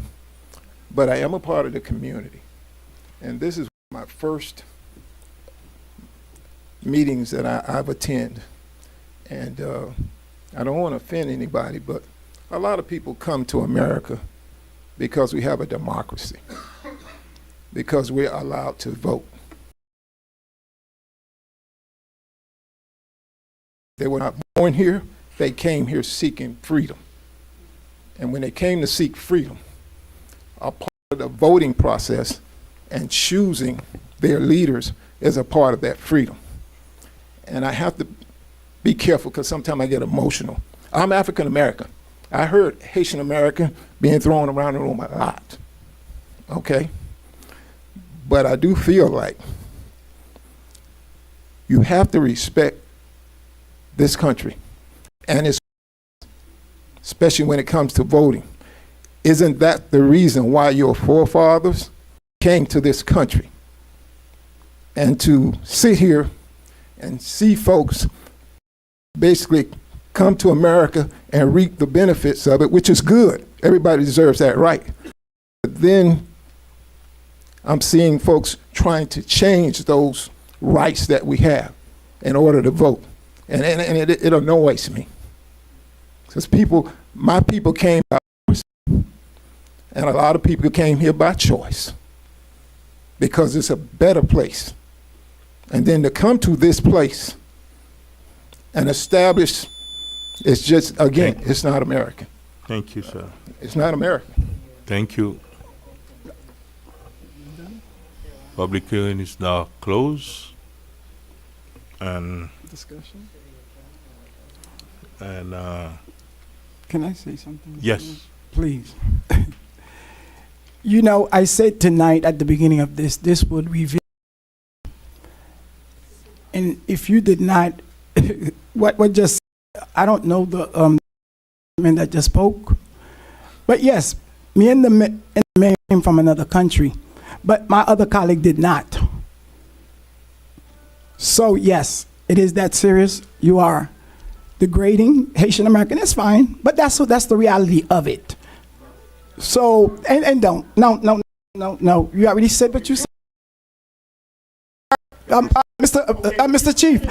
but I am a part of the community. And this is my first meetings that I've attended. And I don't want to offend anybody, but a lot of people come to America because we have a democracy, because we're allowed to vote. They were not born here, they came here seeking freedom. And when they came to seek freedom, a part of the voting process and choosing their leaders is a part of that freedom. And I have to be careful because sometimes I get emotional. I'm African American. I heard Haitian American being thrown around the room a lot, okay? But I do feel like you have to respect this country and its, especially when it comes to voting. Isn't that the reason why your forefathers came to this country? And to sit here and see folks basically come to America and reap the benefits of it, which is good. Everybody deserves that right. But then I'm seeing folks trying to change those rights that we have in order to vote. And it annoys me. Because my people came by choice. And a lot of people came here by choice. Because it's a better place. And then to come to this place and establish, it's just, again, it's not American. Thank you, sir. It's not American. Thank you. Public hearing is now closed. And Discussion? and Can I say something? yes. Please. You know, I said tonight at the beginning of this would reveal. And if you did not, what just, I don't know the man that just spoke, but yes, me and the man came from another country, but my other colleague did not. So yes, it is that serious. You are degrading Haitian American. It's fine, but that's the reality of it. So and don't no. You already said what you said. Mr. Chief,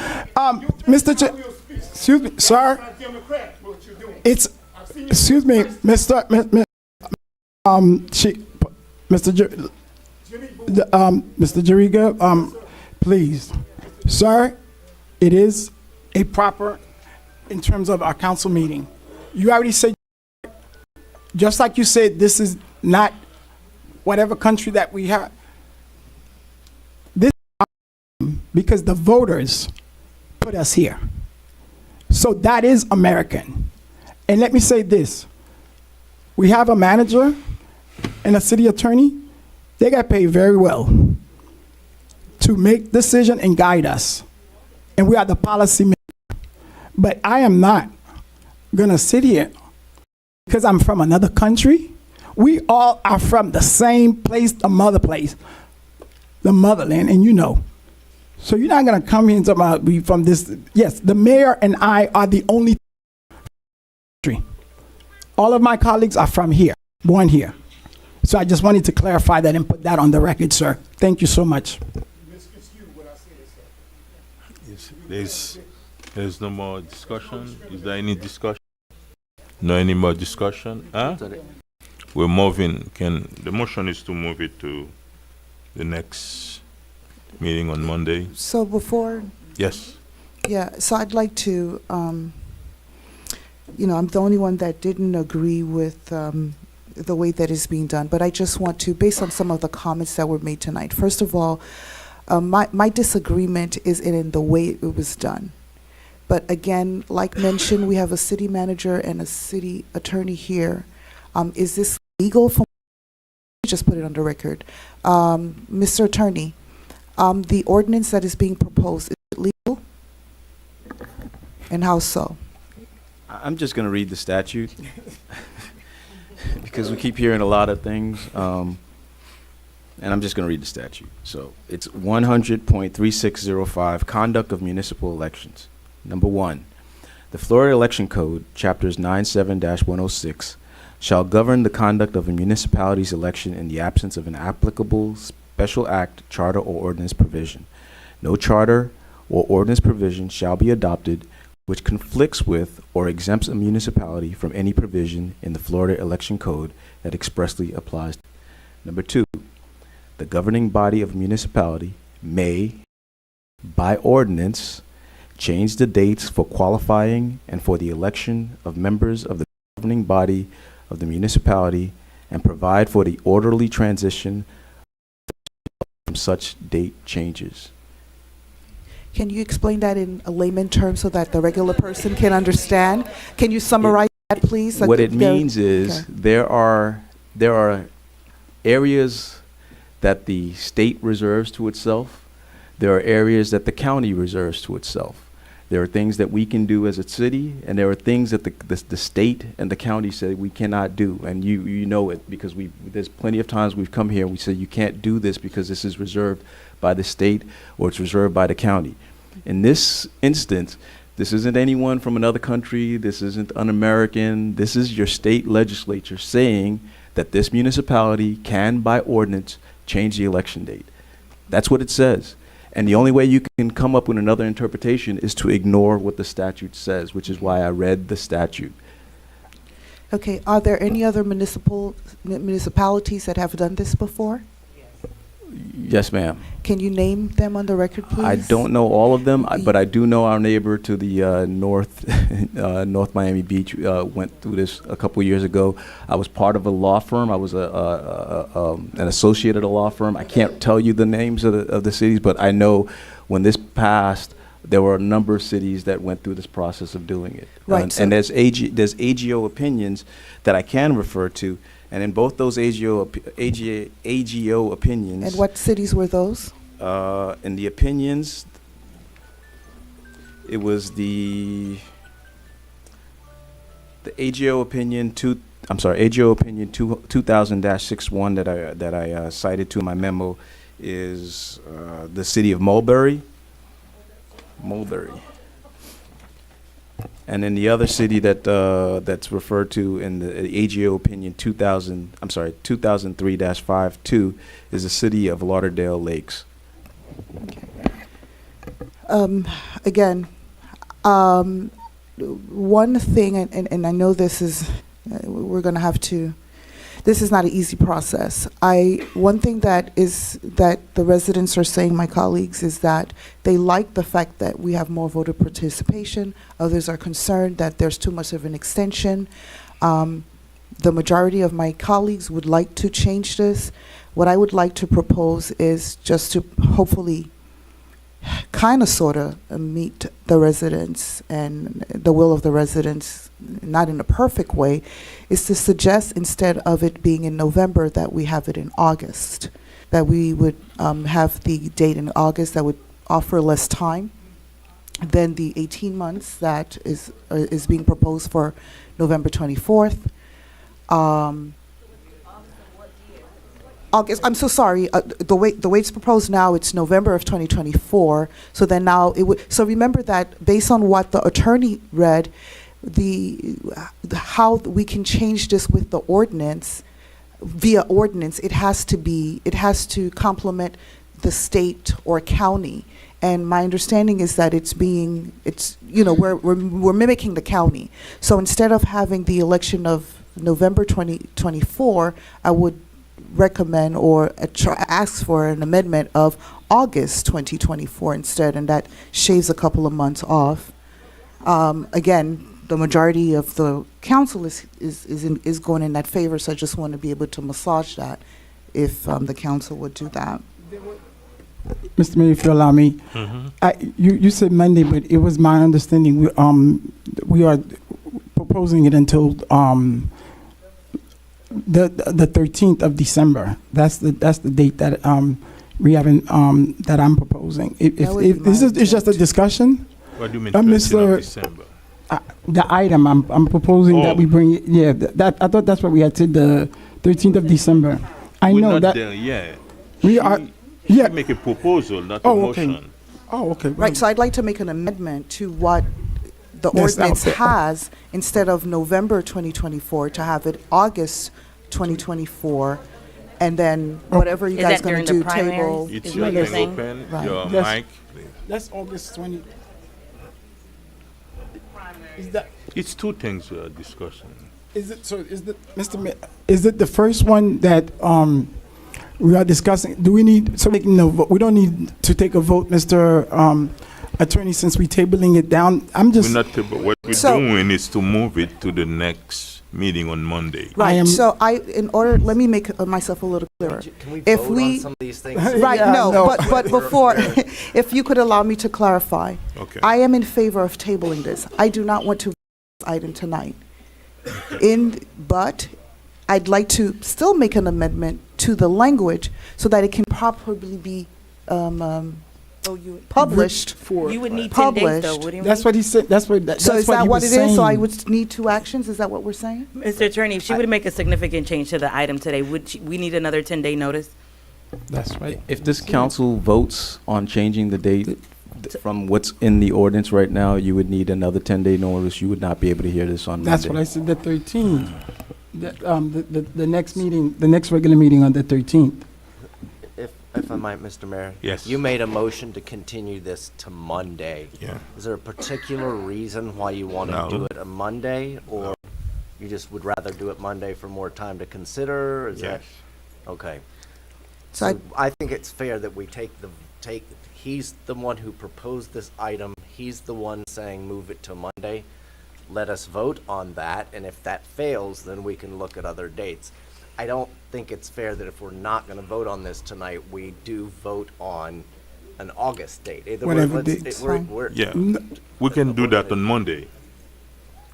excuse me, sir. It's, excuse me, Mr. Jariga, please, sir. It is a proper, in terms of our council meeting. You already said, just like you said, this is not whatever country that we have. Because the voters put us here. So that is American. And let me say this. We have a manager and a city attorney. They got paid very well to make decisions and guide us. And we are the policy maker. But I am not going to sit here because I'm from another country. We all are from the same place, the mother place, the motherland, and you know. So you're not going to come here and talk about we from this. Yes, the mayor and I are the only country. All of my colleagues are from here, born here. So I just wanted to clarify that and put that on the record, sir. Thank you so much. There's no more discussion. Is there any discussion? No any more discussion? Huh? We're moving. The motion is to move it to the next meeting on Monday. So before, Yes. yeah, so I'd like to, I'm the only one that didn't agree with the way that is being done, but I just want to, based on some of the comments that were made tonight, first of all, my disagreement is in the way it was done. But again, like mentioned, we have a city manager and a city attorney here. Is this legal? Just put it on the record. Mr. Attorney, the ordinance that is being proposed, is it legal? And how so? I'm just going to read the statute because we keep hearing a lot of things. And I'm just going to read the statute. So it's 100.3605, Conduct of Municipal Elections. Number 1, the Florida Election Code, Chapters 97-106, shall govern the conduct of a municipality's election in the absence of an applicable special act, charter, or ordinance provision. No charter or ordinance provision shall be adopted which conflicts with or exempts a municipality from any provision in the Florida Election Code that expressly applies. Number 2, the governing body of a municipality may, by ordinance, change the dates for qualifying and for the election of members of the governing body of the municipality and provide for the orderly transition from such date changes. Can you explain that in a layman term so that the regular person can understand? Can you summarize that, please? What it means is there are areas that the state reserves to itself. There are areas that the county reserves to itself. There are things that we can do as a city, and there are things that the state and the county say we cannot do. And you know it because there's plenty of times we've come here and we say you can't do this because this is reserved by the state or it's reserved by the county. In this instance, this isn't anyone from another country. This isn't un-American. This is your state legislature saying that this municipality can, by ordinance, change the election date. That's what it says. And the only way you can come up with another interpretation is to ignore what the statute says, which is why I read the statute. Okay, are there any other municipalities that have done this before? Yes, ma'am. Can you name them on the record, please? I don't know all of them, but I do know our neighbor to the north, North Miami Beach, went through this a couple years ago. I was part of a law firm. I was an associate at a law firm. I can't tell you the names of the cities, but I know when this passed, there were a number of cities that went through this process of doing it. Right. And there's AGO opinions that I can refer to. And in both those AGO opinions. And what cities were those? In the opinions, it was the AGO opinion AGO opinion 2000-61 that I cited to in my memo is the city of Mulberry. And then the other city that's referred to in the AGO opinion 2003-52 is the city of Lauderdale Lakes. Again, one thing, and I know this is, we're going to have to, this is not an easy process. One thing that the residents are saying, my colleagues, is that they like the fact that we have more voter participation. Others are concerned that there's too much of an extension. The majority of my colleagues would like to change this. What I would like to propose is just to hopefully kind of sort of meet the residents and the will of the residents, not in a perfect way, is to suggest instead of it being in November that we have it in August, that we would have the date in August that would offer less time than the 18 months that is being proposed for November 24th. August, I'm so sorry, the way it's proposed now, it's November of 2024. So then now so remember that based on what the attorney read, how we can change this with the ordinance, via ordinance, it has to complement the state or county. And my understanding is that we're mimicking the county. So instead of having the election of November 2024, I would recommend or ask for an amendment of August 2024 instead, and that shaves a couple of months off. Again, the majority of the council is going in that favor, so I just want to be able to massage that if the council would do that. Mr. Mayor, if you allow me, you said Monday, but it was my understanding we are proposing it until the 13th of December. That's the date that we haven't that I'm proposing. If this is just a discussion. What do you mean 13th of December? The item I'm proposing that we bring it. Yeah, I thought that's what we had said, the 13th of December. We're know not that there yet. We are. Yeah. Make a proposal, not a motion. Oh, okay. Right. So I'd like to make an amendment to what the ordinance has, instead of November 2024, to have it August 2024, and then whatever you guys going to do, table. It's your thing open, your mic. That's August 20. Is that, It's two things we are discussing. is it, so is the, Mr. Ma- is it the first one that, we are discussing? Do we need, so making no vote, we don't need to take a vote, Mr. Attorney, since we're tabling it down? I'm We're just, not, what we're So- doing is to move it to the next meeting on Monday. I am- Right, so let me make myself a little clearer. Can we If vote we- on some of these things? Right, Yeah, no, no. but before, if you could allow me to clarify. Okay. I am in favor of tabling this. I do not want to vote this item tonight. But I'd like to still make an amendment to the language so that it can properly be published. for, You would need 10 days though, Published. wouldn't that's what he said, that's what, that's So what is that he what was it is? So I saying. would need two actions? Is that what we're saying? Mr. Attorney, if she would make a significant change to the item today, we need another 10-day notice? That's right. If this council votes on changing the date from what's in the ordinance right now, you would need another 10-day notice. You would not be able to hear this on Monday. That's what I said, the 13th. The next meeting, the next regular meeting on the 13th. If I might, Mr. Mayor? Yes. You made a motion to continue this to Monday. Yeah. Is there a particular reason why you want to No. do it on Monday? Or you just would rather do it Monday for more time to consider? Is that? Yes. Okay. So So I think it's fair that we take, he's the one who proposed this item. He's the one saying move it to Monday. Let us vote on that, and if that fails, then we can look at other dates. I don't think it's fair that if we're not going to vote on this tonight, we do vote on an August date. Either way, Whatever let's- date's fine. Yeah, we can do that on Monday,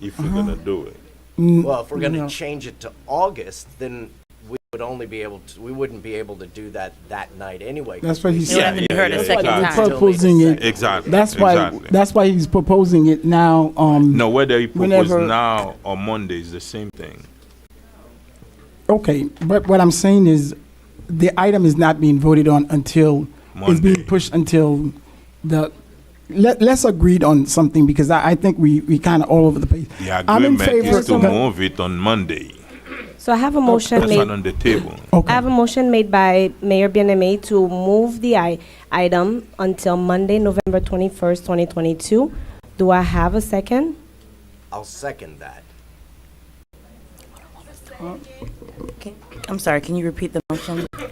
if we're gonna do it. Well, if we're going to No. change it to August, then we would only be able to, we wouldn't be able to do that night anyway. That's what he It would said. have to be heard a yeah, second exactly. time. Still need a Proposing it. second. Exactly. That's why, Exactly. that's why he's proposing it now, No, whether you propose whenever- now or Monday is the same thing. okay, but what I'm saying is, the item is not being voted on until, it's being Monday. pushed until let's agree on something, because I think we kind of all over the place. The I'm in agreement favor is to of- move it on Monday. So I have a motion That's made. not on the table. I have a motion made by Mayor Bien-Aimé to move the item until Monday, November 21st, 2022. Do I have a second? I'll second that. I'm sorry, can you repeat the motion? to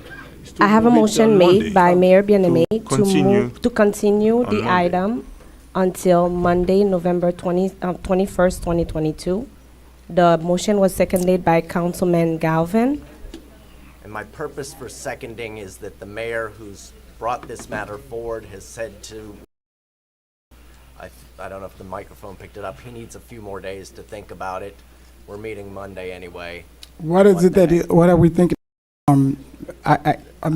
I have a move it motion on made Monday. by Mayor Bien-Aimé to continue move, to continue on the Monday. item until Monday, November 21st, 2022. The motion was seconded by Councilman Galvin. And my purpose for seconding is that the mayor who's brought this matter forward has said to, I don't know if the microphone picked it up, he needs a few more days to think about it. We're meeting Monday anyway. What is it that, what are we thinking? I'm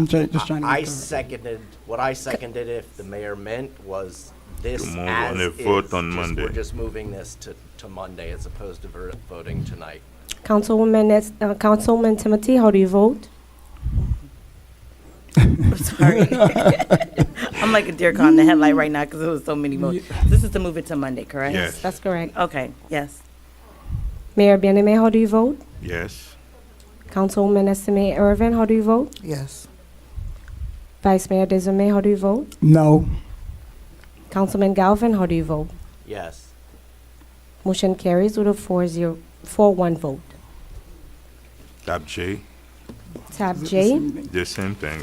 just trying to. I seconded, what I seconded, if the mayor meant, was this To move as on a is. vote on Just- Monday. We're just moving this to Monday as opposed to voting tonight. Councilman Timothy, how do you vote? I'm sorry. I'm like a deer caught in the headlight right now because there was so many votes. This is to move it to Monday, correct? Yes. That's correct. Okay, yes. Mayor Bien-Aimé, how do you vote? Yes. Councilwoman Estimé Irvin, how do you vote? Yes. Vice Mayor Desume, how do you vote? No. Councilman Galvin, how do you vote? Yes. Motion carries with a 4-1 vote. Tab J, Tab J. the same thing.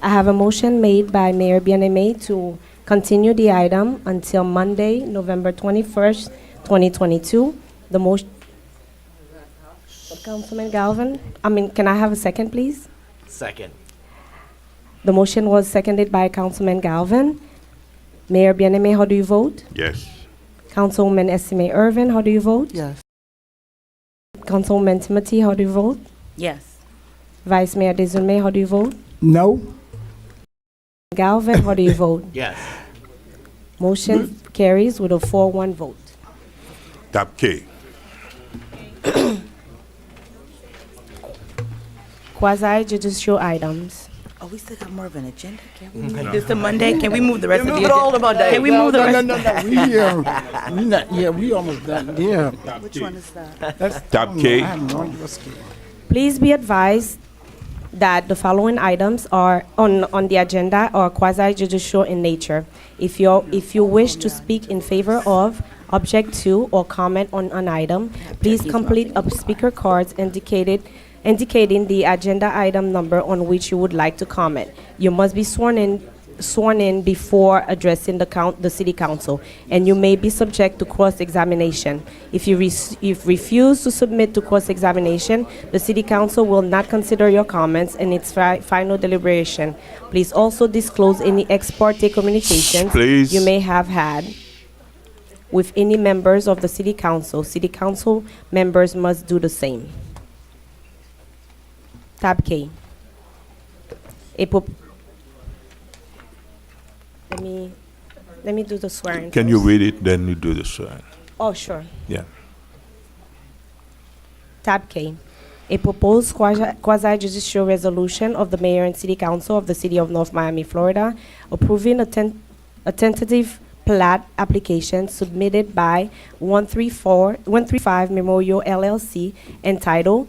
I have a motion made by Mayor Bien-Aimé to continue the item until Monday, November 21st, 2022. The motion. Councilman Galvin, can I have a second, please? Second. The motion was seconded by Councilman Galvin. Mayor Bien-Aimé, how do you vote? Yes. Councilwoman Estimé Irvin, how do you vote? Yes. Councilwoman Timothy, how do you vote? Yes. Vice Mayor Desume, how do you vote? No. Galvin, how do you vote? Yes. Motion carries with a 4-1 vote. Tab K, Quasi-judicial items. Oh, we still got more of an agenda? Can we move this to Monday? Can we move the rest of the Move it agenda? all to Monday. Can we move the rest? We almost done, yeah. Which one is that? That's- Tab I K. have no idea what's going on. Please be advised that the following items are on the agenda are quasi-judicial in nature. If you wish to speak in favor of object to, or comment on an item, please complete a speaker cards indicating the agenda item number on which you would like to comment. You must be sworn in before addressing the city council, and you may be subject to cross-examination. If you refuse to submit to cross-examination, the city council will not consider your comments in its final deliberation. Please also disclose any ex parte communications Please. you may have had with any members of the city council. City council members must do the same. Tab K. Let me do the swearing. Can you first. read it, then you do the swearing? Oh, sure. Yeah. Tab K. A proposed quasi-judicial resolution of the mayor and city council of the city of North Miami, Florida, approving a tentative plat application submitted by 135 Memorial LLC entitled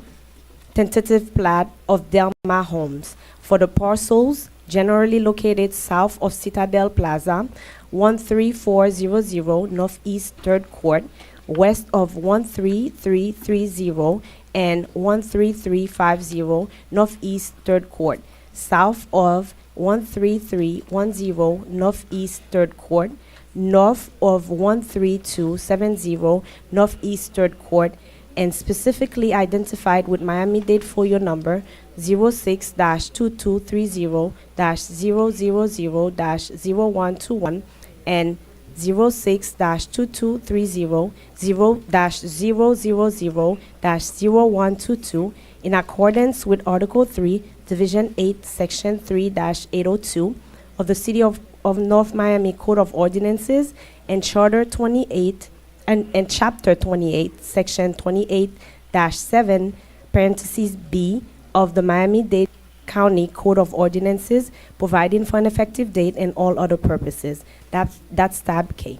Tentative Plat of Delma Homes for the parcels generally located south of Citadel Plaza, 13400 Northeast 3rd Court, west of 13330 and 13350 Northeast 3rd Court, south of 13310 Northeast 3rd Court, north of 13270 Northeast 3rd Court, and specifically identified with Miami-Dade folio number 06-2230-000-0121 and 06-2230-000-0122 in accordance with Article 3, Division 8, Section 3-802 of the City of North Miami Code of Ordinances and Charter 28 and Chapter 28, Section 28-7, parentheses B of the Miami-Dade County Code of Ordinances, providing for an effective date and all other purposes. That's tab K.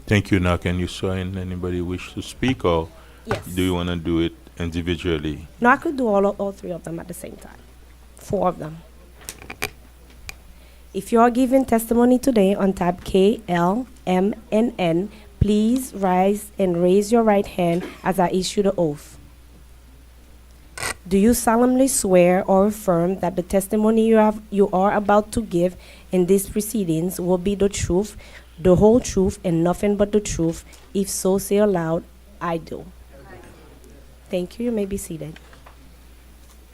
Thank you. Now, can you swear in anybody wish to speak, or Yes. do you want to do it individually? No, I could do all three of them at the same time. 4 of them. If you are giving testimony today on tab K, L, M, and N, please rise and raise your right hand as I issue the oath. Do you solemnly swear or affirm that the testimony you are about to give in these proceedings will be the truth, the whole truth, and nothing but the truth? If so, say aloud, I do. Thank you. You may be seated.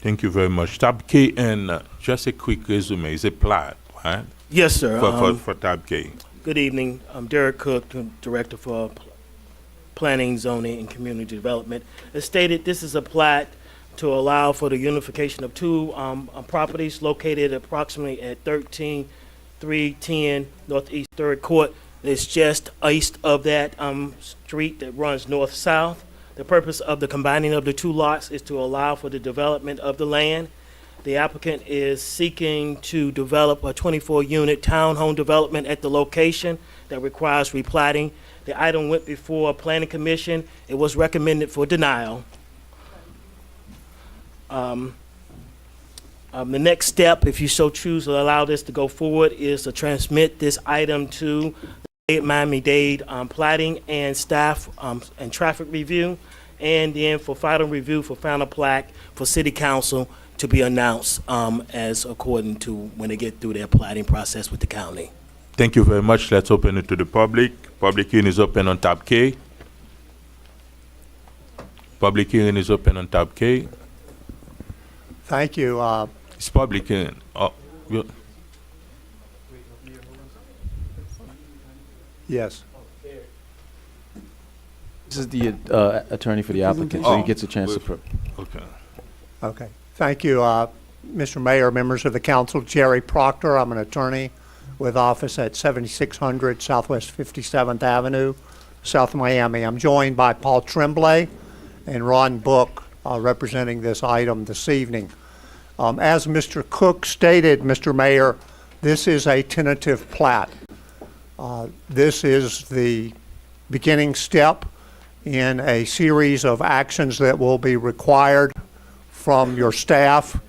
Thank you very much. Tab K, and just a quick resume. Is a plat, right? Yes, sir. For Tab K. Good evening. I'm Derek Cook, Director for Planning, Zoning, and Community Development. As stated, this is a plat to allow for the unification of 2 properties located approximately at 13310 Northeast 3rd Court. It's just east of that street that runs north-south. The purpose of the combining of the 2 lots is to allow for the development of the land. The applicant is seeking to develop a 24-unit townhome development at the location that requires replatting. The item went before a planning commission. It was recommended for denial. The next step, if you so choose to allow this to go forward, is to transmit this item to Miami-Dade platting and staff and traffic review, and then for final review for final plat for city council to be announced as according to when they get through their platting process with the county. Thank you very much. Let's open it to the public. Public hearing is open on tab K. Public hearing is open on tab K. Thank you. It's public hearing. Yes. This is the attorney for the applicant, so he gets a chance to. Okay. Okay. Thank you, Mr. Mayor, members of the council. Jerry Proctor. I'm an attorney with office at 7600 Southwest 57th Avenue, South Miami. I'm joined by Paul Tremblay and Ron Book representing this item this evening. As Mr. Cook stated, Mr. Mayor, this is a tentative plat. This is the beginning step in a series of actions that will be required from your staff,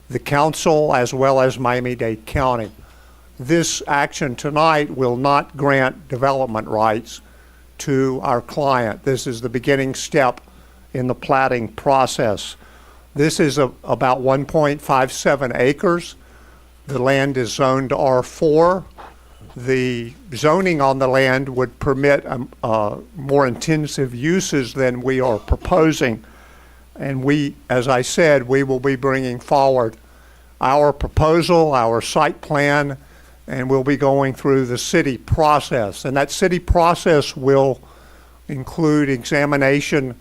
the council, as well as Miami-Dade County. This action tonight will not grant development rights to our client. This is the beginning step in the platting process. This is about 1.57 acres. The land is zoned R4. The zoning on the land would permit more intensive uses than we are proposing. And we, as I said, we will be bringing forward our proposal, our site plan, and we'll be going through the city process. And that city process will include examination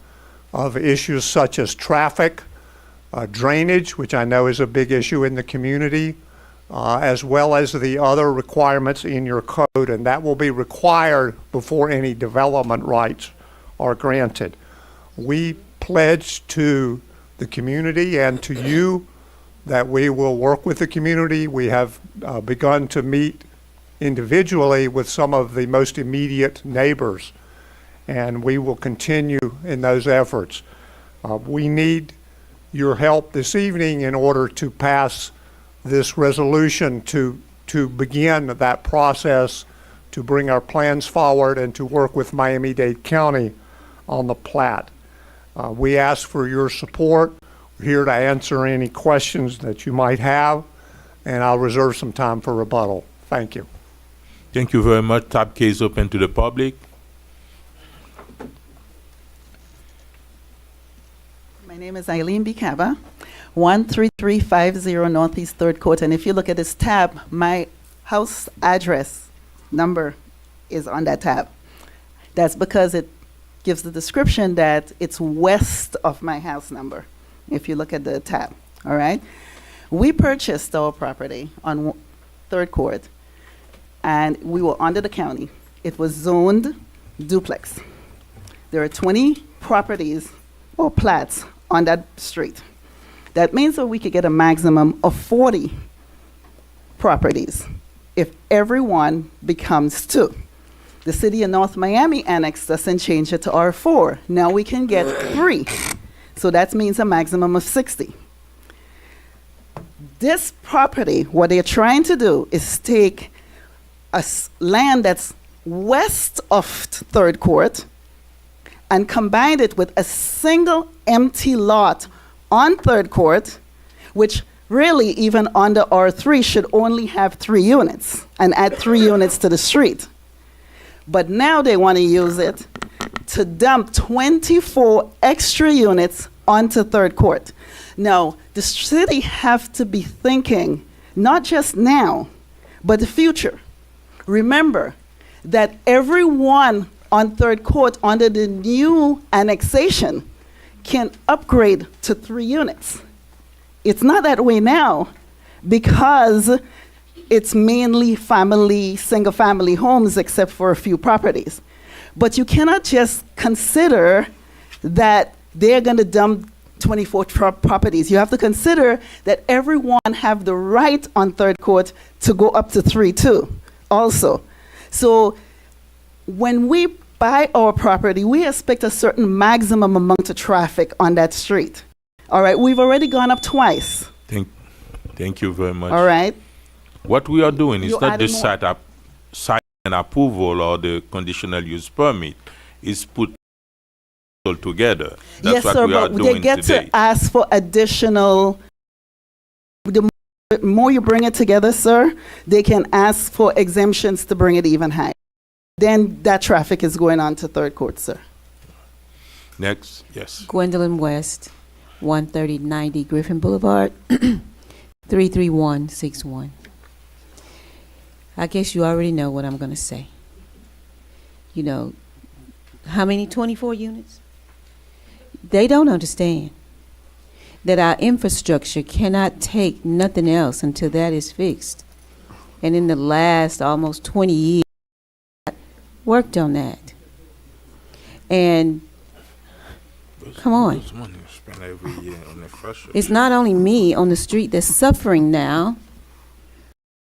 of issues such as traffic, drainage, which I know is a big issue in the community, as well as the other requirements in your code, and that will be required before any development rights are granted. We pledge to the community and to you that we will work with the community. We have begun to meet individually with some of the most immediate neighbors, and we will continue in those efforts. We need your help this evening in order to pass this resolution to begin that process, to bring our plans forward and to work with Miami-Dade County on the plat. We ask for your support. We're here to answer any questions that you might have, and I'll reserve some time for rebuttal. Thank you. Thank you very much. Tab case open to the public. My name is Eileen Bicaba, 13350 Northeast 3rd Court. And if you look at this tab, my house address number is on that tab. That's because it gives the description that it's west of my house number, if you look at the tab, all right? We purchased our property on 3rd Court, and we were under the county. It was zoned duplex. There are 20 properties or plats on that street. That means that we could get a maximum of 40 properties if everyone becomes 2. The city of North Miami annexed us and changed it to R4. Now we can get 3. So that means a maximum of 60. This property, what they're trying to do is take land that's west of 3rd Court and combine it with a single empty lot on 3rd Court, which really even under R3 should only have 3 units and add 3 units to the street. But now they want to use it to dump 24 extra units onto 3rd Court. Now, the city have to be thinking not just now, but the future. Remember that everyone on 3rd Court under the new annexation can upgrade to 3 units. It's not that way now because it's mainly single-family homes except for a few properties. But you cannot just consider that they're going to dump 24 properties. You have to consider that everyone have the right on 3rd Court to go up to 3 too, also. So when we buy our property, we expect a certain maximum amount of traffic on that street. All right, we've already gone up twice. Thank you very much. All right. What we are doing is You're not the adding more. site and approval or the conditional use permit. It's put all together. That's Yes, what sir, we are but doing they get today. to ask for additional, the more you bring it together, sir, they can ask for exemptions to bring it even higher. Then that traffic is going on to 3rd Court, sir. Next, yes. Gwendolyn West, 13090 Griffin Boulevard, 33161. I guess you already know what I'm going to say. You know, how many 24 units? They don't understand that our infrastructure cannot take nothing else until that is fixed. And in the last almost 20 years, I worked on that. And come on. Those money you spend every year on the infrastructure. It's not only me on the street that's suffering now.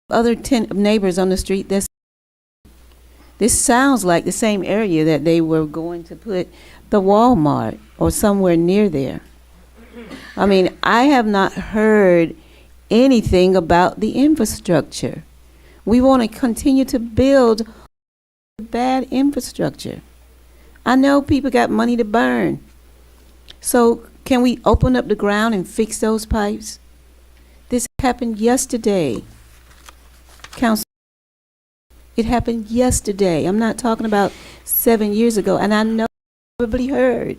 Other 10 neighbors on the street that's. This sounds like the same area that they were going to put the Walmart or somewhere near there. I mean, I have not heard anything about the infrastructure. We want to continue to build bad infrastructure. I know people got money to burn. So can we open up the ground and fix those pipes? This happened yesterday. Council, it happened yesterday. I'm not talking about 7 years ago. And I know you probably heard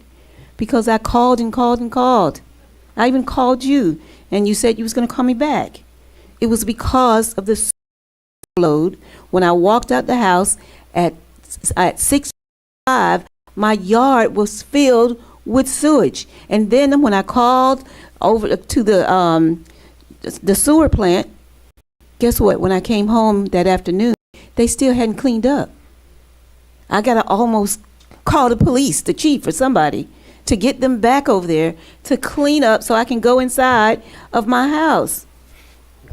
because I called and called and called. I even called you and you said you was going to call me back. It was because of the load. When I walked out the house at 6:05, my yard was filled with sewage. And then when I called over to the sewer plant, guess what? When I came home that afternoon, they still hadn't cleaned up. I got to almost call the police, the chief or somebody, to get them back over there to clean up so I can go inside of my house.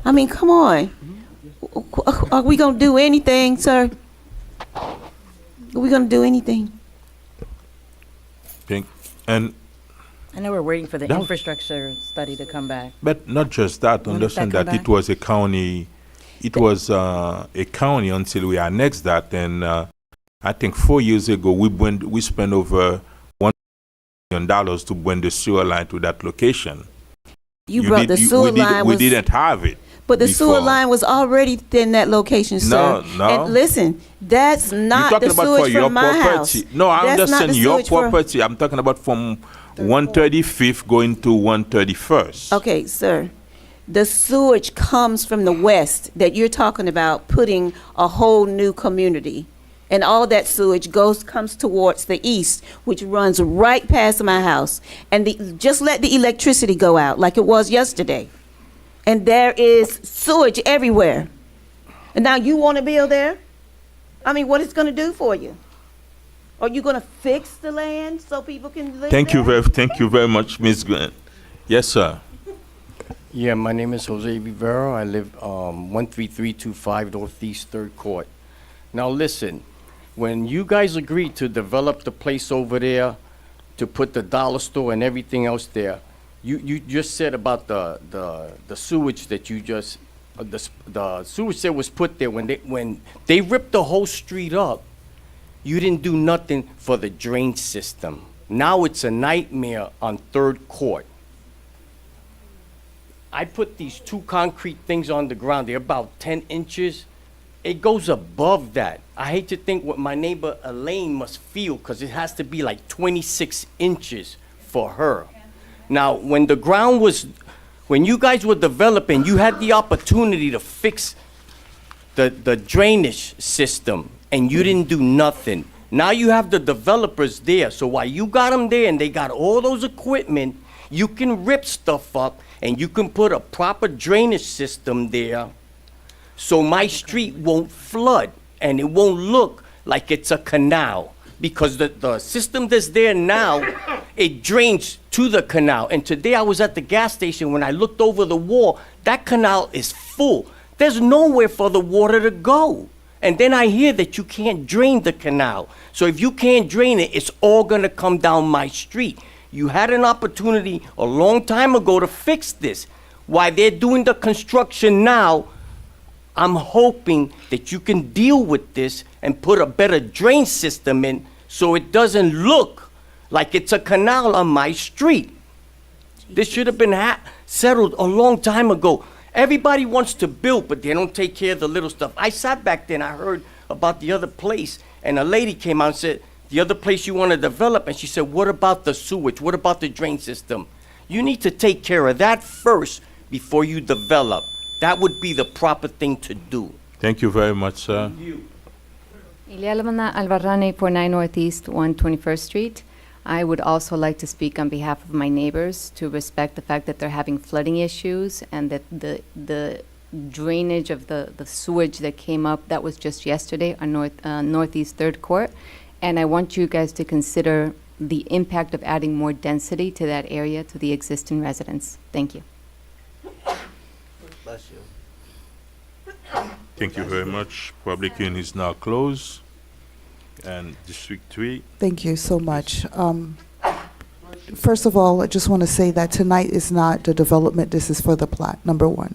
I mean, come on. Are we going to do anything, sir? Are we going to do anything? And I know we're waiting for the No. infrastructure study to come back. but not just that. When does that Understand come that it back? was a county. It was a county until we annexed that, and I think 4 years ago we spent over $1 million to bring the sewer line to that location. You brought the sewer line. We didn't have it. But the sewer before. line was already in that location, sir. No. And listen, that's You're not talking the about for sewage your from my house. property. No, I That's not understand the your sewage from- property. I'm talking about from 135th going to 131st. Okay, sir. The sewage comes from the west that you're talking about putting a whole new community. And all that sewage comes towards the east, which runs right past my house. And just let the electricity go out like it was yesterday. And there is sewage everywhere. And now you want to build there? I mean, what it's going to do for you? Are you going to fix the land so people can live Thank there? you very much, Ms. Grant. Yes, sir. Yeah, my name is Jose Rivera. I live 13325 Northeast 3rd Court. Now listen, when you guys agreed to develop the place over there, to put the dollar store and everything else there, you just said about the sewage that you just, the sewage that was put there, when they ripped the whole street up, you didn't do nothing for the drain system. Now it's a nightmare on 3rd Court. I put these 2 concrete things on the ground. They're about 10 inches. It goes above that. I hate to think what my neighbor Elaine must feel because it has to be like 26 inches for her. Now, when the ground was, when you guys were developing, you had the opportunity to fix the drainage system and you didn't do nothing. Now you have the developers there. So while you got them there and they got all those equipment, you can rip stuff up and you can put a proper drainage system there so my street won't flood and it won't look like it's a canal. Because the system that's there now, it drains to the canal. And today I was at the gas station, when I looked over the wall, that canal is full. There's nowhere for the water to go. And then I hear that you can't drain the canal. So if you can't drain it, it's all gonna come down my street. You had an opportunity a long time ago to fix this. While they're doing the construction now, I'm hoping that you can deal with this and put a better drain system in so it doesn't look like it's a canal on my street. This should have been settled a long time ago. Everybody wants to build, but they don't take care of the little stuff. I sat back there and I heard about the other place, and a lady came out and said, the other place you want to develop, and she said, what about the sewage? What about the drain system? You need to take care of that first before you develop. That would be the proper thing to do. Thank you very much, sir. Ileana Alvarrane, 49 Northeast 121st Street. I would also like to speak on behalf of my neighbors to respect the fact that they're having flooding issues and that the drainage of the sewage that came up, that was just yesterday on Northeast 3rd Court. And I want you guys to consider the impact of adding more density to that area to the existing residents. Thank you. Bless you. Thank you very much. Public hearing is now closed. And District 3. Thank you so much. First of all, I just want to say that tonight is not the development, this is for the plat, number one.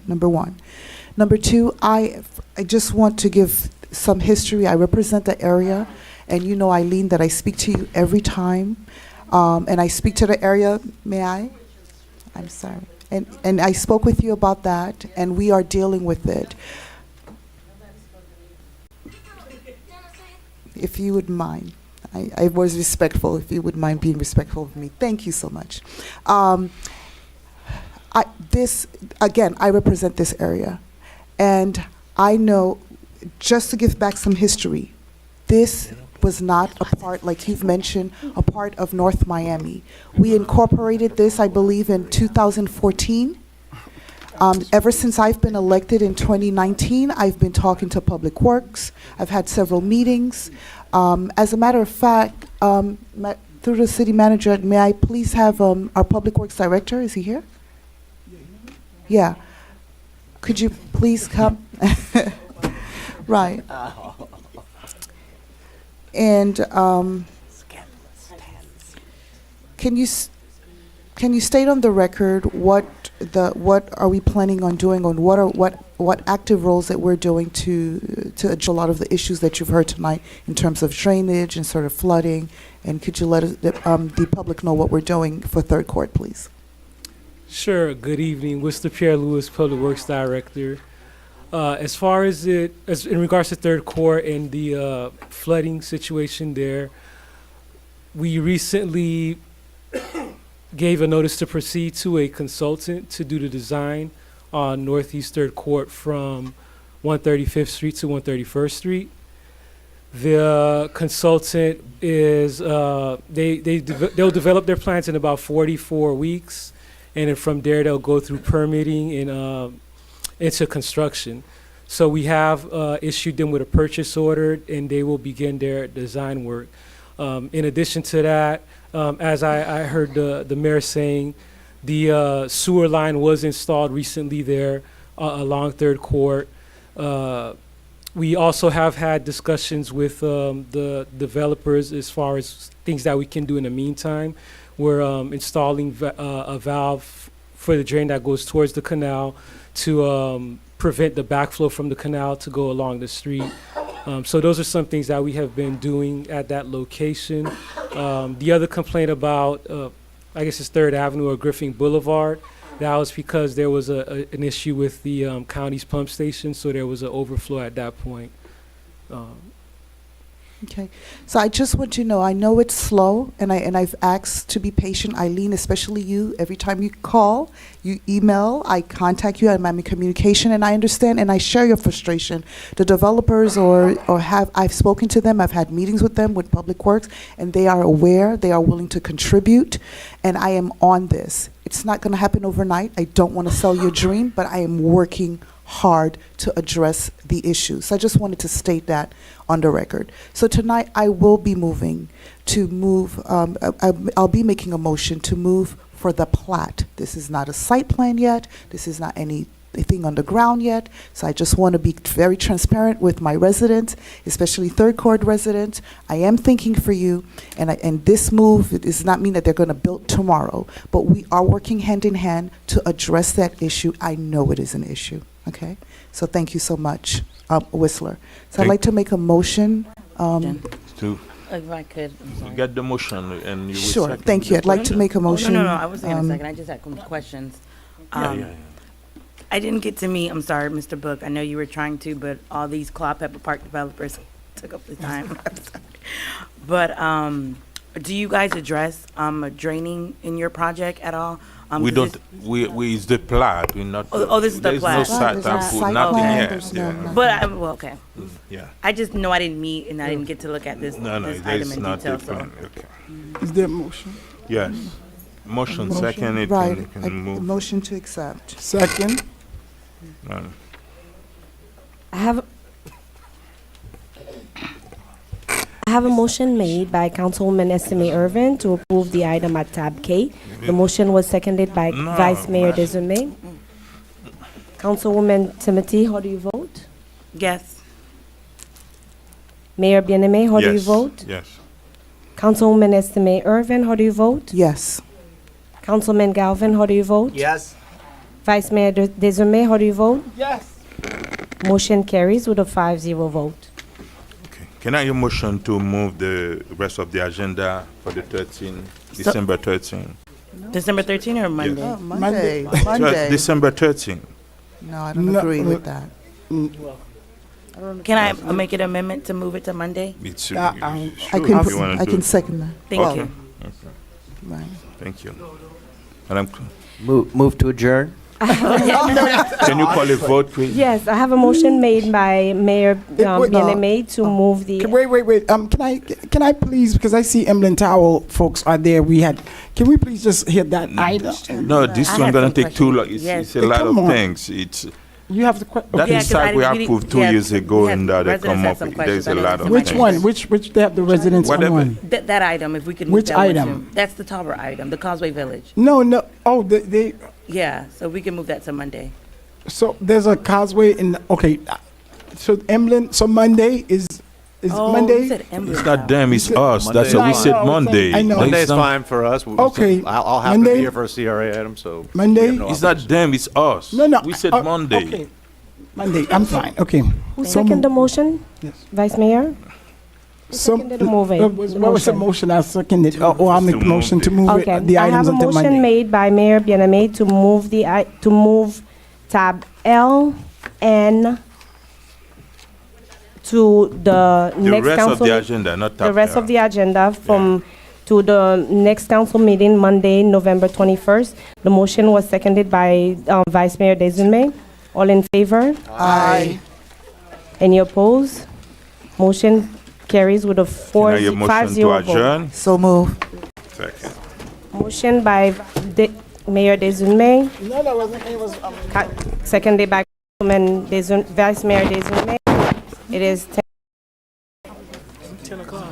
Number two, I just want to give some history. I represent the area, And you know, Eileen, that I speak to you every time. And I speak to the area, may I? I'm sorry. And I spoke with you about that, and we are dealing with it. If you would mind, I was respectful, if you would mind being respectful of me. Thank you so much. Again, I represent this area, and I know, just to give back some history, this was not a part, like you've mentioned, a part of North Miami. We incorporated this, I believe, in 2014. Ever since I've been elected in 2019, I've been talking to Public Works. I've had several meetings. As a matter of fact, through the city manager, may I please have our Public Works director, is he here? Yeah. Could you please come? Right. And can you state on the record what are we planning on doing, on what active roles that we're doing to address a lot of the issues that you've heard tonight in terms of drainage and sort of flooding, and could you let us, the public know what we're doing for Third Court, please? Sure. Good evening. Worcester Pierre Lewis, Public Works Director. As far as in regards to Third Court and the flooding situation there, we recently gave a notice to proceed to a consultant to do the design on Northeast Third Court from 135th Street to 131st Street. The consultant is they'll develop their plans in about 44 weeks, and then from there they'll go through permitting and into construction. So we have issued them with a purchase order, and they will begin their design work. In addition to that, as I heard the mayor saying, the sewer line was installed recently there along Third Court. We also have had discussions with the developers as far as things that we can do in the meantime. We're installing a valve for the drain that goes towards the canal to prevent the backflow from the canal to go along the street. So those are some things that we have been doing at that location. The other complaint about, I guess it's 3rd Avenue or Griffin Boulevard, that was because there was an issue with the county's pump station, so there was an overflow at that point. Okay, so I just want you to know, I know it's slow, and I've asked to be patient, Eileen, especially you. Every time you call, you email, I contact you, I'm in communication, and I understand and I share your frustration. The developers I've spoken to them, I've had meetings with them, with Public Works, and they are aware, they are willing to contribute, and I am on this. It's not gonna happen overnight. I don't wanna sell your dream, but I am working hard to address the issues. So I just wanted to state that on the record. So tonight I will be I'll be making a motion to move for the plat. This is not a site plan yet. This is not anything on the ground yet. So I just want to be very transparent with my residents, especially Third Court residents. I am thinking for you, and this move, it does not mean that they're going to build tomorrow, but we are working hand in hand to address that issue. I know it is an issue. Okay, so thank you so much, Whistler. So I'd like to make a motion. If I could, I'm sorry. You get the motion, and you will Sure, second thank you. the I'd like to make a motion. No, I wasn't going to second. I just had some questions. Yeah. I didn't get to meet, I'm sorry, Mr. Book. I know you were trying to, but all these Claw Pepper Park developers took up the time. I'm sorry. But do you guys address draining in your project at all? We don't. We is the plat. We not. This is the plat. There's no site plan, nothing yet. Yeah. But okay. Yeah. I just know I didn't meet and I didn't get to look at this, No, this there's item in not detail. the plan. Okay. Is there a motion? Yes. Motion second. It Right, can move. motion to accept. Second. I have a motion made by Councilwoman Estimé Irvin to approve the item at tab K. The motion was seconded by Vice Mayor Desume. Councilwoman Timothy, how do you vote? Yes. Mayor Bien-Aimé, how do you Yes. vote? Yes. Councilwoman Estimé Irvin, how do you vote? Yes. Councilman Galvin, how do you vote? Yes. Vice Mayor Desume, how do you vote? Yes. Motion carries with a 5-0 vote. Can I have a motion to move the rest of the agenda for the 13, December 13? December 13 or Monday? Oh, Monday, So, Monday. December 13. No, I don't No, agree with no. that. Can I make an amendment to move it to Monday? It's, I sure, can if you wanna I do can it. second that. Thank Okay. you. Okay. Right. Thank you. Madam, Move to adjourn? can you call a vote, please? Yes, I have a motion made by Mayor wait, no. Bien-Aimé to move the. Wait. Can I please, because I see Emlyn Tower folks are there. Can we please just hit that item? No, this I one have gonna some take too long. questions. Yes. It's a lot Come of on. things. It's You have the that Yeah, is 'cause site we I- we approved didn't- 2 yeah, years ago, we had and they residents come have up. some There's questions. a I know lot of some Which things. one? Which they have the residents on Whatever. one? That item, if we could move Which that one to- item? That's the Tauber item, the Causeway Village. No. Oh, they. Yeah, so we can move that to Monday. So there's a causeway in. Okay. So Emlyn. So Monday is Oh, Monday. you said Emblem It's not Tower. them, it's us. Monday That's what we is said fine. Monday. I know. There's Monday's some- fine for us. Okay. I'll have to Monday? be here for a CRA item, so. Monday? we have no It's not them, it's us. No. We said Monday. Okay. Monday. I'm fine. Okay. Who So seconded the moved. motion? Yes. Vice Mayor? Who So, seconded the moving? what was the motion? I seconded. Or I'll make the To motion move to it. move Okay, it, the I have items a until motion Monday. made by Mayor Bien-Aimé to move tab L and to the The next rest of council. the agenda, not The top rest down. of the agenda to the next council meeting, Monday, November 21st. The motion was seconded by Vice Mayor Desume. All in favor? Aye. Any opposed? Motion carries with a Can I have a motion 5-0 to vote. adjourn? So move. Second. Motion by Mayor Desume, No, it was. seconded by Councilman Vice Mayor Desume. It is 10 o'clock.